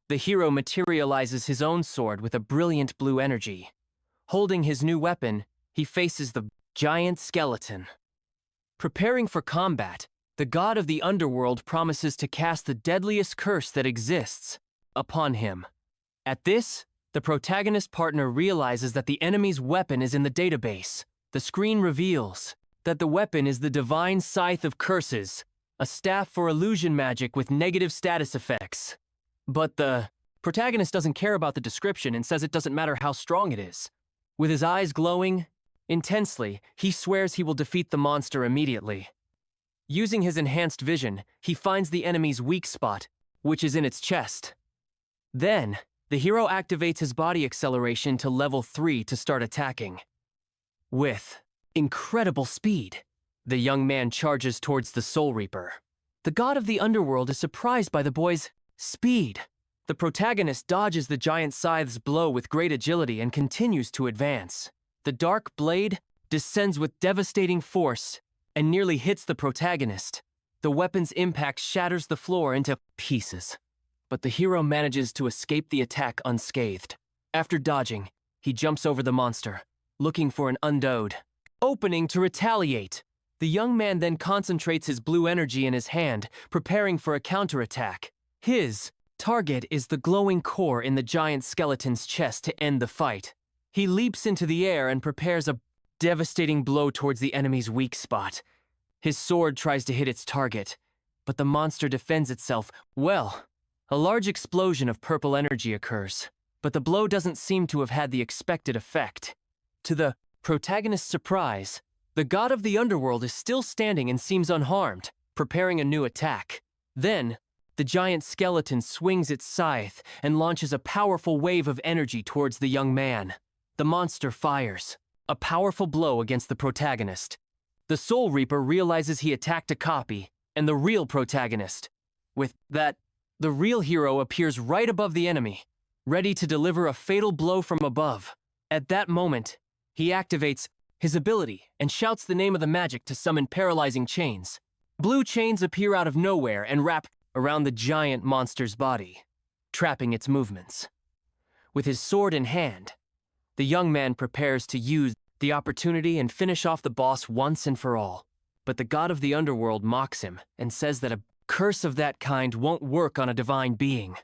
the hero materializes his own sword with a brilliant blue energy. Holding his new weapon, he faces the giant skeleton. Preparing for combat, the god of the underworld promises to cast the deadliest curse that exists upon him. At this, the protagonist partner realizes that the enemy's weapon is in the database. The screen reveals that the weapon is the Divine Scythe of Curses, a staff for illusion magic with negative status effects. But the protagonist doesn't care about the description and says it doesn't matter how strong it is. With his eyes glowing intensely, he swears he will defeat the monster immediately. Using his enhanced vision, he finds the enemy's weak spot, which is in its chest. Then, the hero activates his body acceleration to level 3 to start attacking. With incredible speed, the young man charges towards the Soul Reaper. The god of the underworld is surprised by the boy's speed. The protagonist dodges the giant scythe's blow with great agility and continues to advance. The dark blade descends with devastating force, and nearly hits the protagonist. The weapon's impact shatters the floor into pieces. But the hero manages to escape the attack unscathed. After dodging, he jumps over the monster, looking for an undode opening to retaliate. The young man then concentrates his blue energy in his hand, preparing for a counterattack. His target is the glowing core in the giant skeleton's chest to end the fight. He leaps into the air and prepares a devastating blow towards the enemy's weak spot. His sword tries to hit its target, but the monster defends itself well. A large explosion of purple energy occurs, but the blow doesn't seem to have had the expected effect. To the protagonist's surprise, the god of the underworld is still standing and seems unharmed, preparing a new attack. Then, the giant skeleton swings its scythe and launches a powerful wave of energy towards the young man. The monster fires a powerful blow against the protagonist. The Soul Reaper realizes he attacked a copy and the real protagonist. With that, the real hero appears right above the enemy, ready to deliver a fatal blow from above. At that moment, he activates his ability and shouts the name of the magic to summon paralyzing chains. Blue chains appear out of nowhere and wrap around the giant monster's body, trapping its movements. With his sword in hand, the young man prepares to use the opportunity and finish off the boss once and for all. But the god of the underworld mocks him and says that a curse of that kind won't work on a divine being.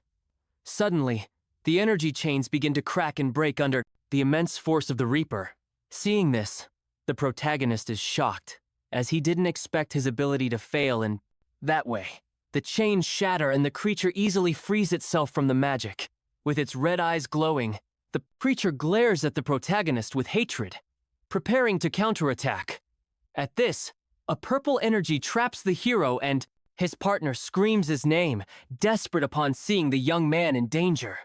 Suddenly, the energy chains begin to crack and break under the immense force of the Reaper. Seeing this, the protagonist is shocked, as he didn't expect his ability to fail in that way. The chains shatter and the creature easily frees itself from the magic. With its red eyes glowing, the creature glares at the protagonist with hatred, preparing to counterattack. At this, a purple energy traps the hero and his partner screams his name, desperate upon seeing the young man in danger.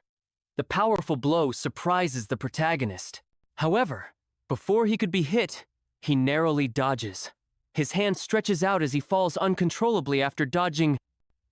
The powerful blow surprises the protagonist. However, before he could be hit, he narrowly dodges. His hand stretches out as he falls uncontrollably after dodging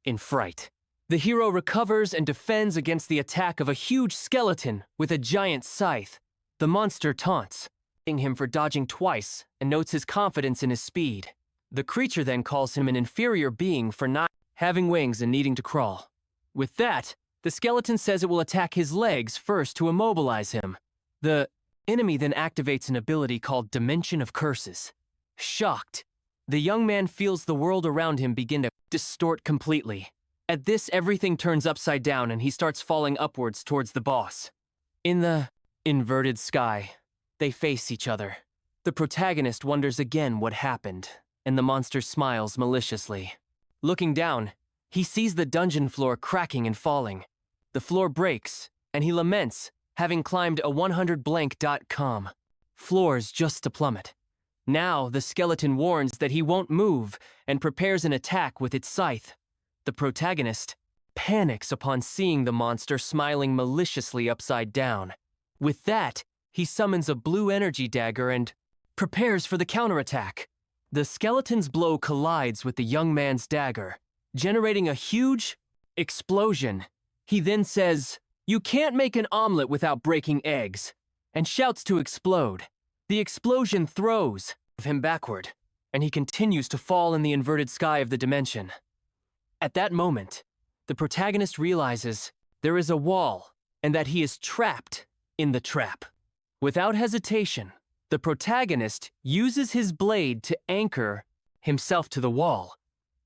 in fright. The hero recovers and defends against the attack of a huge skeleton with a giant scythe. The monster taunts him for dodging twice and notes his confidence in his speed. The creature then calls him an inferior being for not having wings and needing to crawl. With that, the skeleton says it will attack his legs first to immobilize him. The enemy then activates an ability called Dimension of Curses. Shocked, the young man feels the world around him begin to distort completely. At this, everything turns upside down and he starts falling upwards towards the boss. In the inverted sky, they face each other. The protagonist wonders again what happened, and the monster smiles maliciously. Looking down, he sees the dungeon floor cracking and falling. The floor breaks, and he laments, having climbed a 100blank.com. Floors just to plummet. Now, the skeleton warns that he won't move and prepares an attack with its scythe. The protagonist panics upon seeing the monster smiling maliciously upside down. With that, he summons a blue energy dagger and prepares for the counterattack. The skeleton's blow collides with the young man's dagger, generating a huge explosion. He then says, "You can't make an omelet without breaking eggs," and shouts to explode. The explosion throws him backward, and he continues to fall in the inverted sky of the dimension. At that moment, the protagonist realizes there is a wall and that he is trapped in the trap. Without hesitation, the protagonist uses his blade to anchor himself to the wall.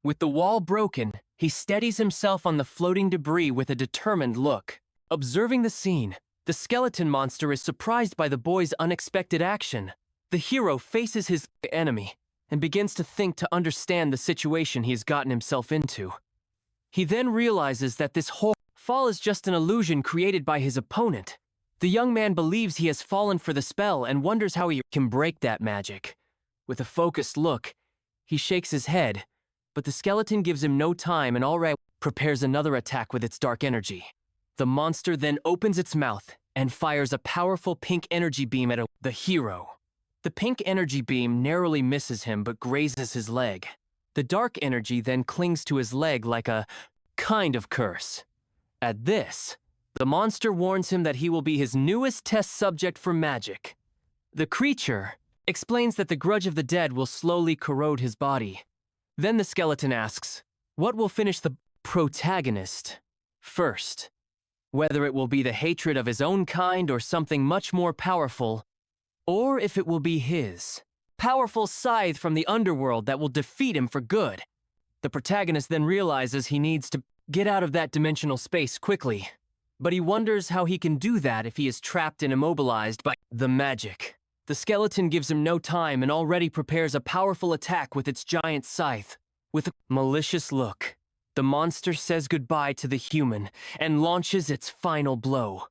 With the wall broken, he steadies himself on the floating debris with a determined look. Observing the scene, the skeleton monster is surprised by the boy's unexpected action. The hero faces his enemy and begins to think to understand the situation he has gotten himself into. He then realizes that this whole fall is just an illusion created by his opponent. The young man believes he has fallen for the spell and wonders how he can break that magic. With a focused look, he shakes his head, but the skeleton gives him no time and already prepares another attack with its dark energy. The monster then opens its mouth and fires a powerful pink energy beam at the hero. The pink energy beam narrowly misses him but grazes his leg. The dark energy then clings to his leg like a kind of curse. At this, the monster warns him that he will be his newest test subject for magic. The creature explains that the grudge of the dead will slowly corrode his body. Then the skeleton asks, what will finish the protagonist first? Whether it will be the hatred of his own kind or something much more powerful, or if it will be his powerful scythe from the underworld that will defeat him for good. The protagonist then realizes he needs to get out of that dimensional space quickly, but he wonders how he can do that if he is trapped and immobilized by the magic. The skeleton gives him no time and already prepares a powerful attack with its giant scythe. With a malicious look, the monster says goodbye to the human and launches its final blow.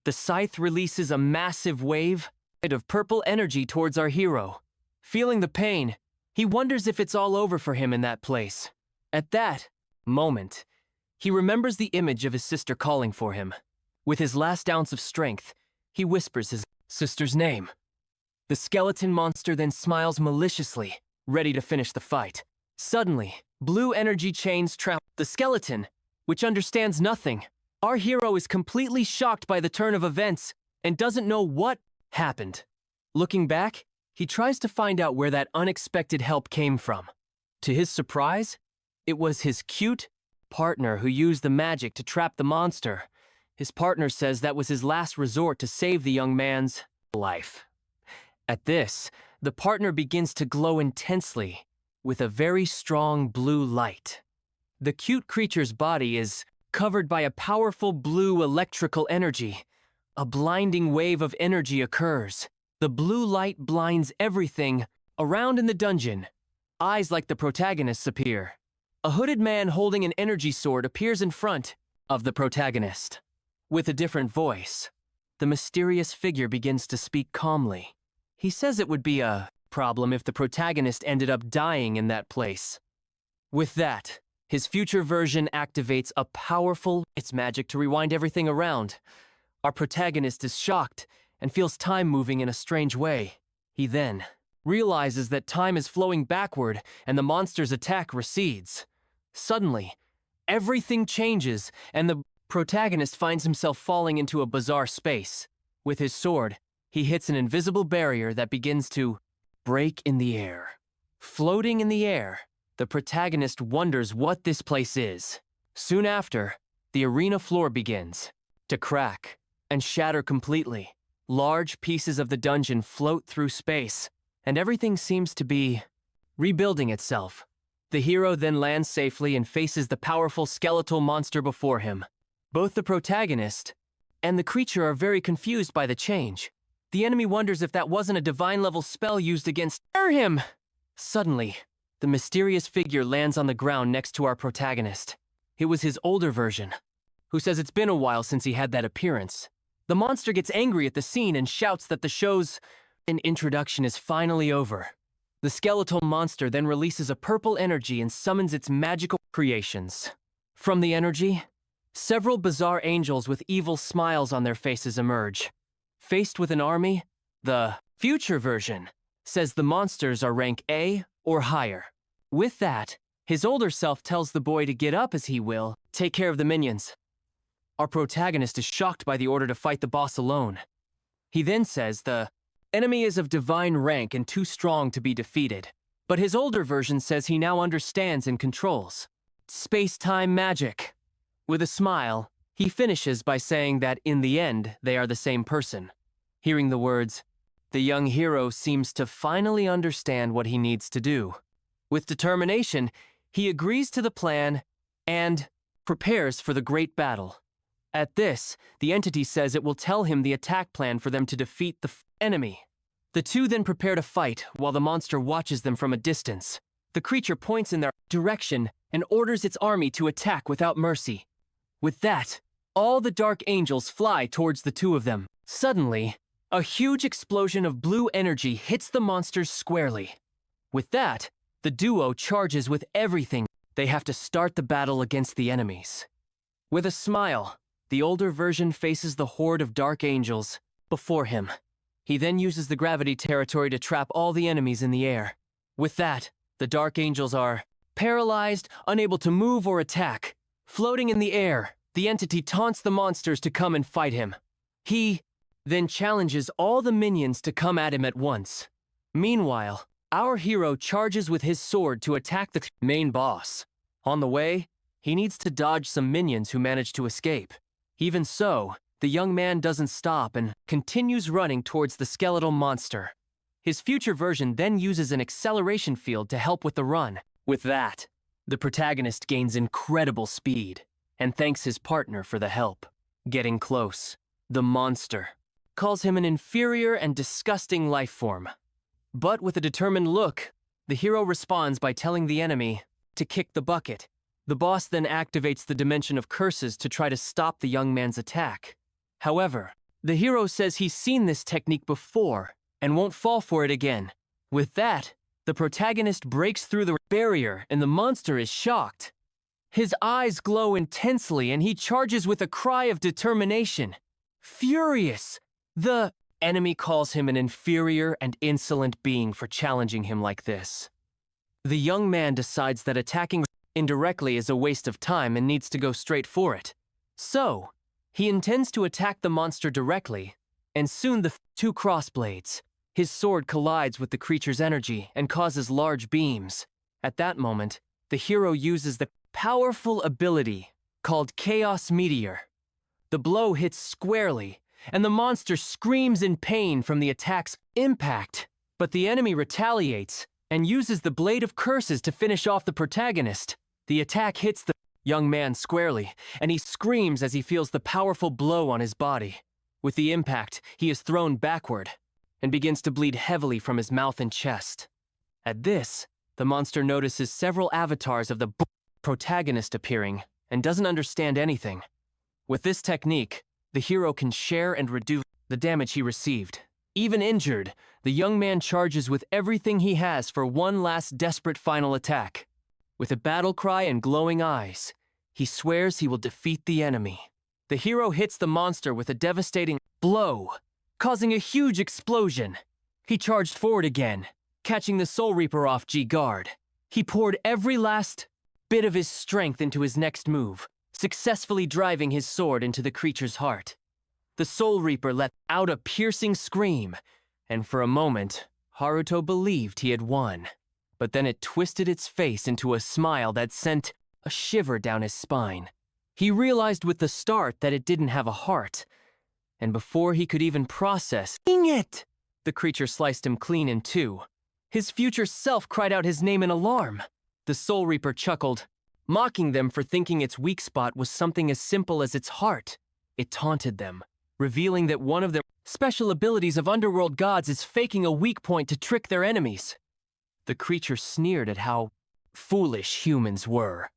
The scythe releases a massive wave of purple energy towards our hero. Feeling the pain, he wonders if it's all over for him in that place. At that moment, he remembers the image of his sister calling for him. With his last ounce of strength, he whispers his sister's name. The skeleton monster then smiles maliciously, ready to finish the fight. Suddenly, blue energy chains trap the skeleton, which understands nothing. Our hero is completely shocked by the turn of events and doesn't know what happened. Looking back, he tries to find out where that unexpected help came from. To his surprise, it was his cute partner who used the magic to trap the monster. His partner says that was his last resort to save the young man's life. At this, the partner begins to glow intensely with a very strong blue light. The cute creature's body is covered by a powerful blue electrical energy. A blinding wave of energy occurs. The blue light blinds everything around in the dungeon. Eyes like the protagonists appear. A hooded man holding an energy sword appears in front of the protagonist. With a different voice, the mysterious figure begins to speak calmly. He says it would be a problem if the protagonist ended up dying in that place. With that, his future version activates a powerful magic to rewind everything around. Our protagonist is shocked and feels time moving in a strange way. He then realizes that time is flowing backward and the monster's attack recedes. Suddenly, everything changes and the protagonist finds himself falling into a bizarre space. With his sword, he hits an invisible barrier that begins to break in the air. Floating in the air, the protagonist wonders what this place is. Soon after, the arena floor begins to crack and shatter completely. Large pieces of the dungeon float through space, and everything seems to be rebuilding itself. The hero then lands safely and faces the powerful skeletal monster before him. Both the protagonist and the creature are very confused by the change. The enemy wonders if that wasn't a divine-level spell used against him. Suddenly, the mysterious figure lands on the ground next to our protagonist. It was his older version, who says it's been a while since he had that appearance. The monster gets angry at the scene and shouts that the show's introduction is finally over. The skeletal monster then releases a purple energy and summons its magical creations. From the energy, several bizarre angels with evil smiles on their faces emerge. Faced with an army, the future version says the monsters are rank A or higher. With that, his older self tells the boy to get up as he will take care of the minions. Our protagonist is shocked by the order to fight the boss alone. He then says the enemy is of divine rank and too strong to be defeated. But his older version says he now understands and controls space-time magic. With a smile, he finishes by saying that in the end, they are the same person. Hearing the words, the young hero seems to finally understand what he needs to do. With determination, he agrees to the plan and prepares for the great battle. At this, the entity says it will tell him the attack plan for them to defeat the enemy. The two then prepare to fight while the monster watches them from a distance. The creature points in their direction and orders its army to attack without mercy. With that, all the dark angels fly towards the two of them. Suddenly, a huge explosion of blue energy hits the monsters squarely. With that, the duo charges with everything. They have to start the battle against the enemies. With a smile, the older version faces the horde of dark angels before him. He then uses the gravity territory to trap all the enemies in the air. With that, the dark angels are paralyzed, unable to move or attack. Floating in the air, the entity taunts the monsters to come and fight him. He then challenges all the minions to come at him at once. Meanwhile, our hero charges with his sword to attack the main boss. On the way, he needs to dodge some minions who manage to escape. Even so, the young man doesn't stop and continues running towards the skeletal monster. His future version then uses an acceleration field to help with the run. With that, the protagonist gains incredible speed and thanks his partner for the help. Getting close, the monster calls him an inferior and disgusting life form. But with a determined look, the hero responds by telling the enemy to kick the bucket. The boss then activates the dimension of curses to try to stop the young man's attack. However, the hero says he's seen this technique before and won't fall for it again. With that, the protagonist breaks through the barrier and the monster is shocked. His eyes glow intensely and he charges with a cry of determination. Furious, the enemy calls him an inferior and insolent being for challenging him like this. The young man decides that attacking indirectly is a waste of time and needs to go straight for it. So, he intends to attack the monster directly, and soon the two crossblades. His sword collides with the creature's energy and causes large beams. At that moment, the hero uses the powerful ability called Chaos Meteor. The blow hits squarely, and the monster screams in pain from the attack's impact. But the enemy retaliates and uses the Blade of Curses to finish off the protagonist. The attack hits the young man squarely, and he screams as he feels the powerful blow on his body. With the impact, he is thrown backward and begins to bleed heavily from his mouth and chest. At this, the monster notices several avatars of the protagonist appearing and doesn't understand anything. With this technique, the hero can share and reduce the damage he received. Even injured, the young man charges with everything he has for one last desperate final attack. With a battle cry and glowing eyes, he swears he will defeat the enemy. The hero hits the monster with a devastating blow, causing a huge explosion. He charged forward again, catching the Soul Reaper off guard. He poured every last bit of his strength into his next move, successfully driving his sword into the creature's heart. The Soul Reaper let out a piercing scream, and for a moment, Haruto believed he had won. But then it twisted its face into a smile that sent a shiver down his spine. He realized with the start that it didn't have a heart, and before he could even process it, the creature sliced him clean in two. His future self cried out his name in alarm. The Soul Reaper chuckled, mocking them for thinking its weak spot was something as simple as its heart. It taunted them, revealing that one of the special abilities of underworld gods is faking a weak point to trick their enemies. The creature sneered at how foolish humans were.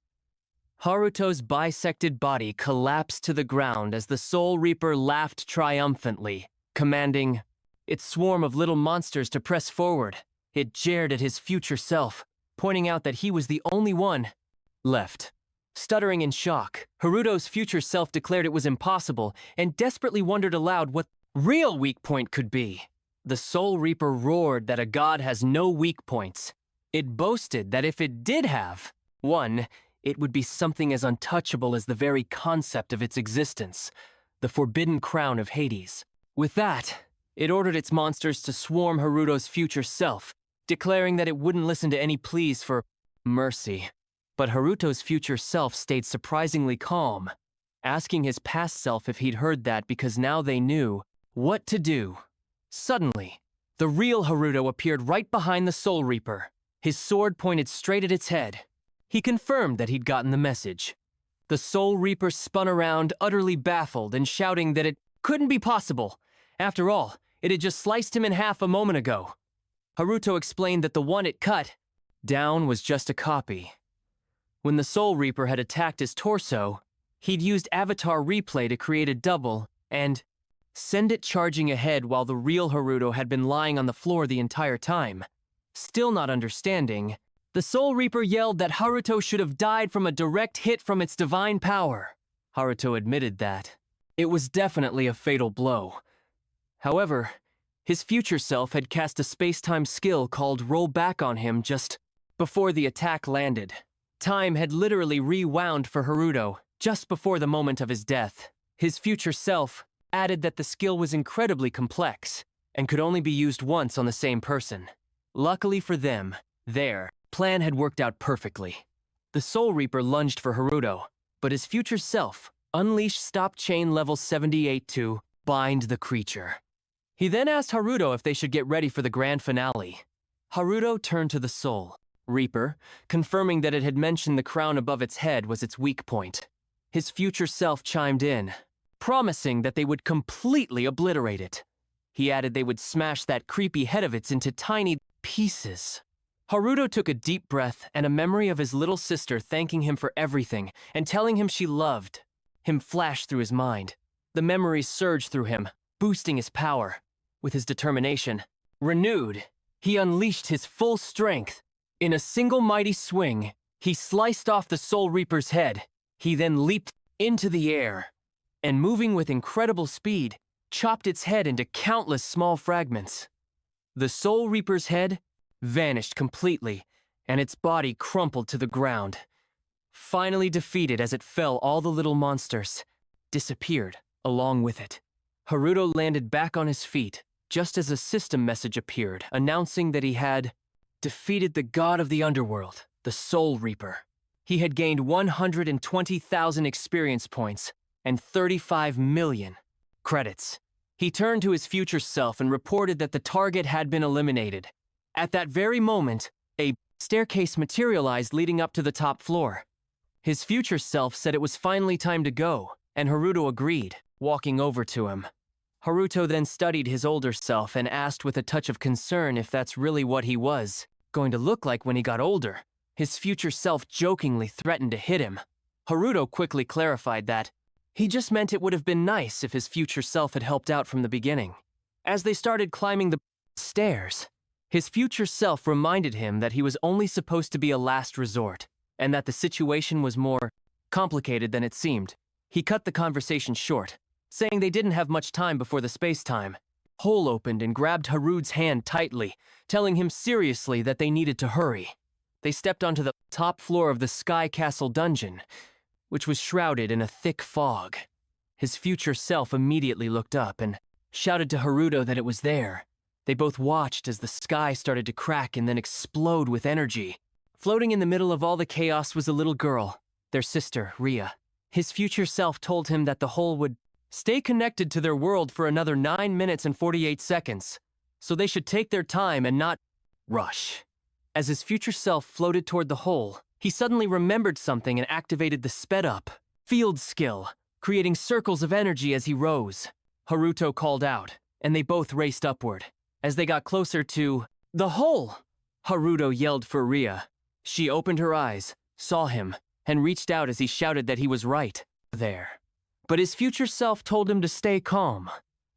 Haruto's bisected body collapsed to the ground as the Soul Reaper laughed triumphantly, commanding its swarm of little monsters to press forward. It jeered at his future self, pointing out that he was the only one left. Stuttering in shock, Haruto's future self declared it was impossible and desperately wondered aloud what real weak point could be. The Soul Reaper roared that a god has no weak points. It boasted that if it did have one, it would be something as untouchable as the very concept of its existence, the forbidden crown of Hades. With that, it ordered its monsters to swarm Haruto's future self, declaring that it wouldn't listen to any pleas for mercy. But Haruto's future self stayed surprisingly calm, asking his past self if he'd heard that because now they knew what to do. Suddenly, the real Haruto appeared right behind the Soul Reaper. His sword pointed straight at its head. He confirmed that he'd gotten the message. The Soul Reaper spun around, utterly baffled and shouting that it couldn't be possible. After all, it had just sliced him in half a moment ago. Haruto explained that the one it cut down was just a copy. When the Soul Reaper had attacked his torso, he'd used Avatar Replay to create a double and send it charging ahead while the real Haruto had been lying on the floor the entire time. Still not understanding, the Soul Reaper yelled that Haruto should have died from a direct hit from its divine power. Haruto admitted that. It was definitely a fatal blow. However, his future self had cast a space-time skill called Roll Back on him just before the attack landed. Time had literally rewound for Haruto just before the moment of his death. His future self added that the skill was incredibly complex and could only be used once on the same person. Luckily for them, their plan had worked out perfectly. The Soul Reaper lunged for Haruto, but his future self unleashed Stop Chain level 78 to bind the creature. He then asked Haruto if they should get ready for the grand finale. Haruto turned to the Soul Reaper, confirming that it had mentioned the crown above its head was its weak point. His future self chimed in, promising that they would completely obliterate it. He added they would smash that creepy head of its into tiny pieces. Haruto took a deep breath, and a memory of his little sister thanking him for everything and telling him she loved him flashed through his mind. The memories surged through him, boosting his power. With his determination renewed, he unleashed his full strength. In a single mighty swing, he sliced off the Soul Reaper's head. He then leaped into the air, and moving with incredible speed, chopped its head into countless small fragments. The Soul Reaper's head vanished completely, and its body crumpled to the ground. Finally defeated as it fell, all the little monsters disappeared along with it. Haruto landed back on his feet, just as a system message appeared, announcing that he had defeated the god of the underworld, the Soul Reaper. He had gained 120,000 experience points and 35 million credits. He turned to his future self and reported that the target had been eliminated. At that very moment, a staircase materialized leading up to the top floor. His future self said it was finally time to go, and Haruto agreed, walking over to him. Haruto then studied his older self and asked with a touch of concern if that's really what he was going to look like when he got older. His future self jokingly threatened to hit him. Haruto quickly clarified that he just meant it would have been nice if his future self had helped out from the beginning. As they started climbing the stairs, his future self reminded him that he was only supposed to be a last resort, and that the situation was more complicated than it seemed. He cut the conversation short, saying they didn't have much time before the space-time hole opened and grabbed Haru's hand tightly, telling him seriously that they needed to hurry. They stepped onto the top floor of the Sky Castle dungeon, which was shrouded in a thick fog. His future self immediately looked up and shouted to Haruto that it was there. They both watched as the sky started to crack and then explode with energy. Floating in the middle of all the chaos was a little girl, their sister, Ria. His future self told him that the hole would stay connected to their world for another 9 minutes and 48 seconds, so they should take their time and not rush. As his future self floated toward the hole, he suddenly remembered something and activated the sped-up field skill, creating circles of energy as he rose. Haruto called out, and they both raced upward. As they got closer to the hole, Haruto yelled for Ria. She opened her eyes, saw him, and reached out as he shouted that he was right there. But his future self told him to stay calm,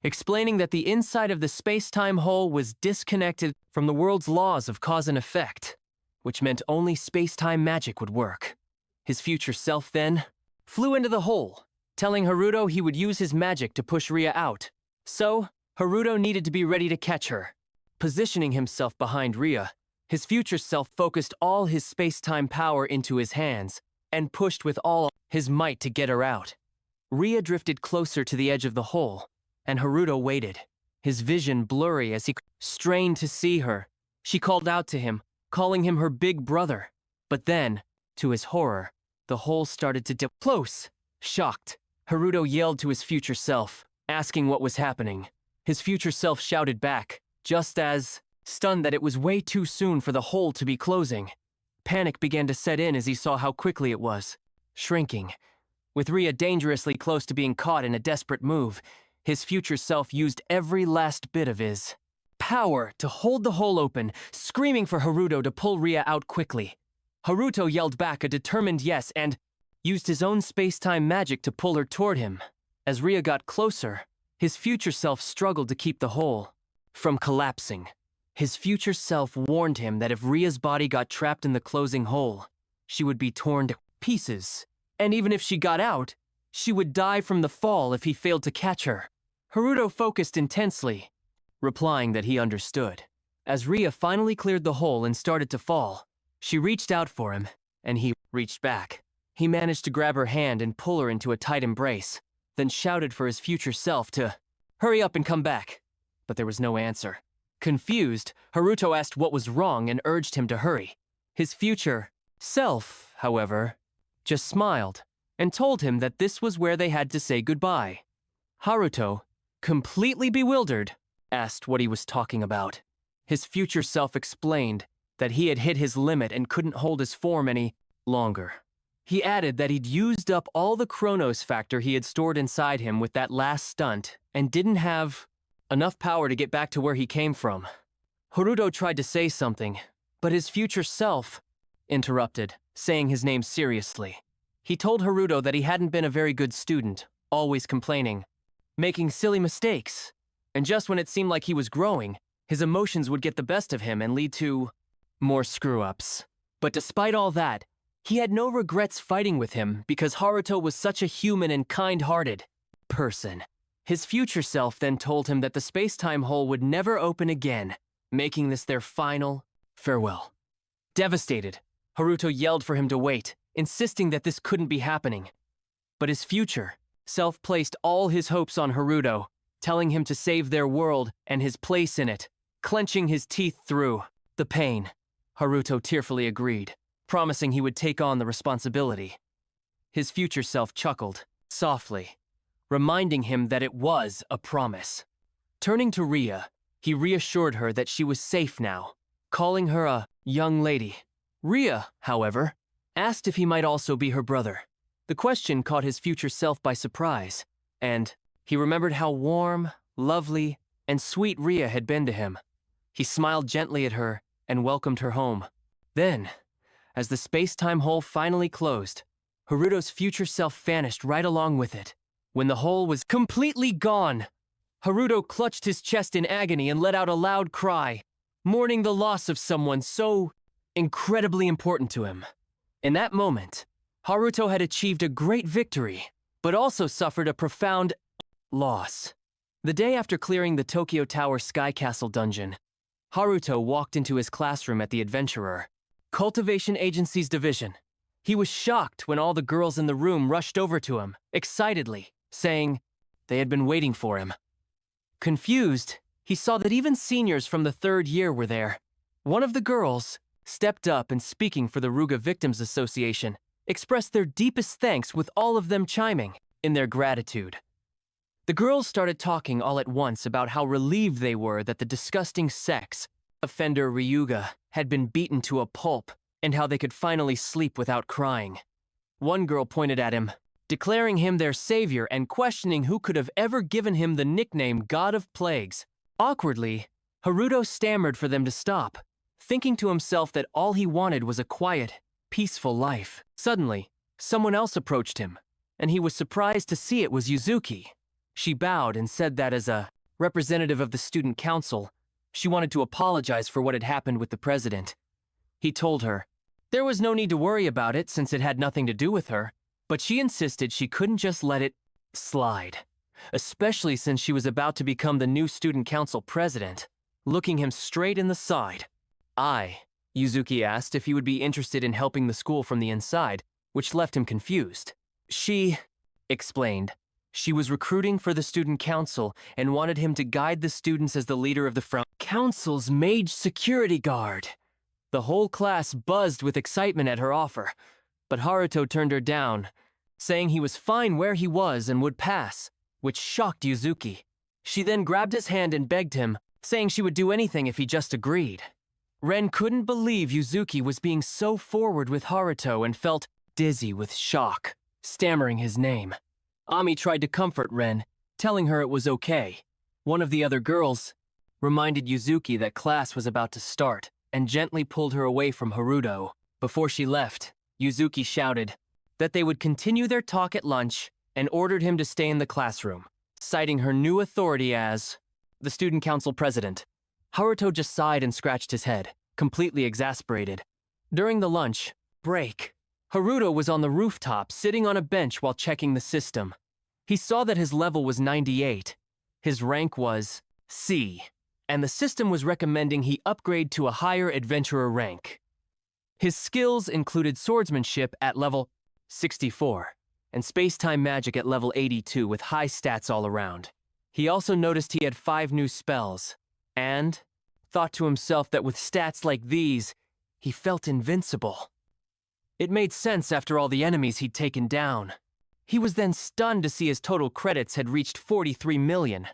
explaining that the inside of the space-time hole was disconnected from the world's laws of cause and effect, which meant only space-time magic would work. His future self then flew into the hole, telling Haruto he would use his magic to push Ria out. So, Haruto needed to be ready to catch her. Positioning himself behind Ria, his future self focused all his space-time power into his hands and pushed with all his might to get her out. Ria drifted closer to the edge of the hole, and Haruto waited, his vision blurry as he strained to see her. She called out to him, calling him her big brother. But then, to his horror, the hole started to dip close. Shocked, Haruto yelled to his future self, asking what was happening. His future self shouted back, just as, stunned that it was way too soon for the hole to be closing. Panic began to set in as he saw how quickly it was shrinking. With Ria dangerously close to being caught in a desperate move, his future self used every last bit of his power to hold the hole open, screaming for Haruto to pull Ria out quickly. Haruto yelled back a determined yes and used his own space-time magic to pull her toward him. As Ria got closer, his future self struggled to keep the hole from collapsing. His future self warned him that if Ria's body got trapped in the closing hole, she would be torn to pieces. And even if she got out, she would die from the fall if he failed to catch her. Haruto focused intensely, replying that he understood. As Ria finally cleared the hole and started to fall, she reached out for him, and he reached back. He managed to grab her hand and pull her into a tight embrace, then shouted for his future self to hurry up and come back. But there was no answer. Confused, Haruto asked what was wrong and urged him to hurry. His future self, however, just smiled and told him that this was where they had to say goodbye. Haruto, completely bewildered, asked what he was talking about. His future self explained that he had hit his limit and couldn't hold his form any longer. He added that he'd used up all the Chronos factor he had stored inside him with that last stunt and didn't have enough power to get back to where he came from. Haruto tried to say something, but his future self interrupted, saying his name seriously. He told Haruto that he hadn't been a very good student, always complaining, making silly mistakes, and just when it seemed like he was growing, his emotions would get the best of him and lead to more screw-ups. But despite all that, he had no regrets fighting with him because Haruto was such a human and kind-hearted person. His future self then told him that the space-time hole would never open again, making this their final farewell. Devastated, Haruto yelled for him to wait, insisting that this couldn't be happening. But his future self placed all his hopes on Haruto, telling him to save their world and his place in it, clenching his teeth through the pain. Haruto tearfully agreed, promising he would take on the responsibility. His future self chuckled, softly, reminding him that it was a promise. Turning to Ria, he reassured her that she was safe now, calling her a young lady. Ria, however, asked if he might also be her brother. The question caught his future self by surprise, and he remembered how warm, lovely, and sweet Ria had been to him. He smiled gently at her and welcomed her home. Then, as the space-time hole finally closed, Haruto's future self vanished right along with it. When the hole was completely gone, Haruto clutched his chest in agony and let out a loud cry, mourning the loss of someone so incredibly important to him. In that moment, Haruto had achieved a great victory, but also suffered a profound loss. The day after clearing the Tokyo Tower Sky Castle dungeon, Haruto walked into his classroom at the Adventurer Cultivation Agency's division. He was shocked when all the girls in the room rushed over to him, excitedly, saying they had been waiting for him. Confused, he saw that even seniors from the third year were there. One of the girls stepped up and, speaking for the Ruga Victims Association, expressed their deepest thanks, with all of them chiming in their gratitude. The girls started talking all at once about how relieved they were that the disgusting sex offender Ryuga had been beaten to a pulp and how they could finally sleep without crying. One girl pointed at him, declaring him their savior and questioning who could have ever given him the nickname God of Plagues. Awkwardly, Haruto stammered for them to stop, thinking to himself that all he wanted was a quiet, peaceful life. Suddenly, someone else approached him, and he was surprised to see it was Yuzuki. She bowed and said that as a representative of the student council, she wanted to apologize for what had happened with the president. He told her there was no need to worry about it since it had nothing to do with her, but she insisted she couldn't just let it slide, especially since she was about to become the new student council president. Looking him straight in the side, Yuzuki asked if he would be interested in helping the school from the inside, which left him confused. She explained she was recruiting for the student council and wanted him to guide the students as the leader of the front council's Mage security guard. The whole class buzzed with excitement at her offer, but Haruto turned her down, saying he was fine where he was and would pass, which shocked Yuzuki. She then grabbed his hand and begged him, saying she would do anything if he just agreed. Ren couldn't believe Yuzuki was being so forward with Haruto and felt dizzy with shock, stammering his name. Ami tried to comfort Ren, telling her it was okay. One of the other girls reminded Yuzuki that class was about to start and gently pulled her away from Haruto. Before she left, Yuzuki shouted that they would continue their talk at lunch and ordered him to stay in the classroom, citing her new authority as the student council president. Haruto just sighed and scratched his head, completely exasperated. During the lunch break, Haruto was on the rooftop sitting on a bench while checking the system. He saw that his level was 98. His rank was C, and the system was recommending he upgrade to a higher adventurer rank. His skills included swordsmanship at level 64 and space-time magic at level 82 with high stats all around. He also noticed he had 5 new spells, and thought to himself that with stats like these, he felt invincible. It made sense after all the enemies he'd taken down. He was then stunned to see his total credits had reached 43 million,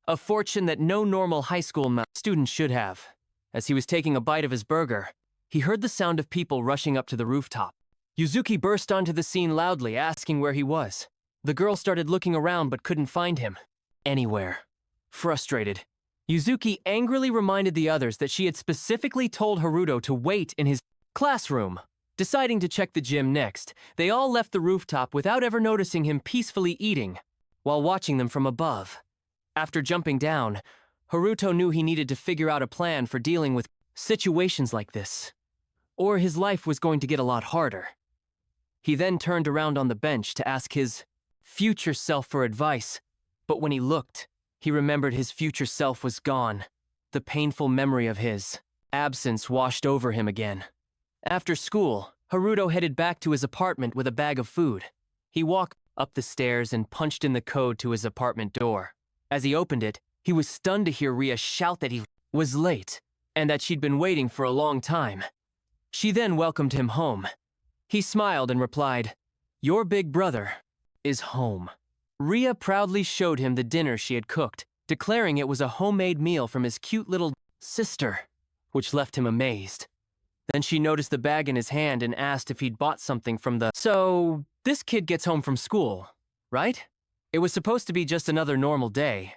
a fortune that no normal high school student should have. As he was taking a bite of his burger, he heard the sound of people rushing up to the rooftop. Yuzuki burst onto the scene loudly, asking where he was. The girl started looking around but couldn't find him anywhere. Frustrated, Yuzuki angrily reminded the others that she had specifically told Haruto to wait in his classroom. Deciding to check the gym next, they all left the rooftop without ever noticing him peacefully eating, while watching them from above. After jumping down, Haruto knew he needed to figure out a plan for dealing with situations like this, or his life was going to get a lot harder. He then turned around on the bench to ask his future self for advice, but when he looked, he remembered his future self was gone. The painful memory of his absence washed over him again. After school, Haruto headed back to his apartment with a bag of food. He walked up the stairs and punched in the code to his apartment door. As he opened it, he was stunned to hear Ria shout that he was late, and that she'd been waiting for a long time. She then welcomed him home. He smiled and replied, "Your big brother is home." Ria proudly showed him the dinner she had cooked, declaring it was a homemade meal from his cute little sister, which left him amazed. Then she noticed the bag in his hand and asked if he'd bought something from the... So, this kid gets home from school, right? It was supposed to be just another normal day,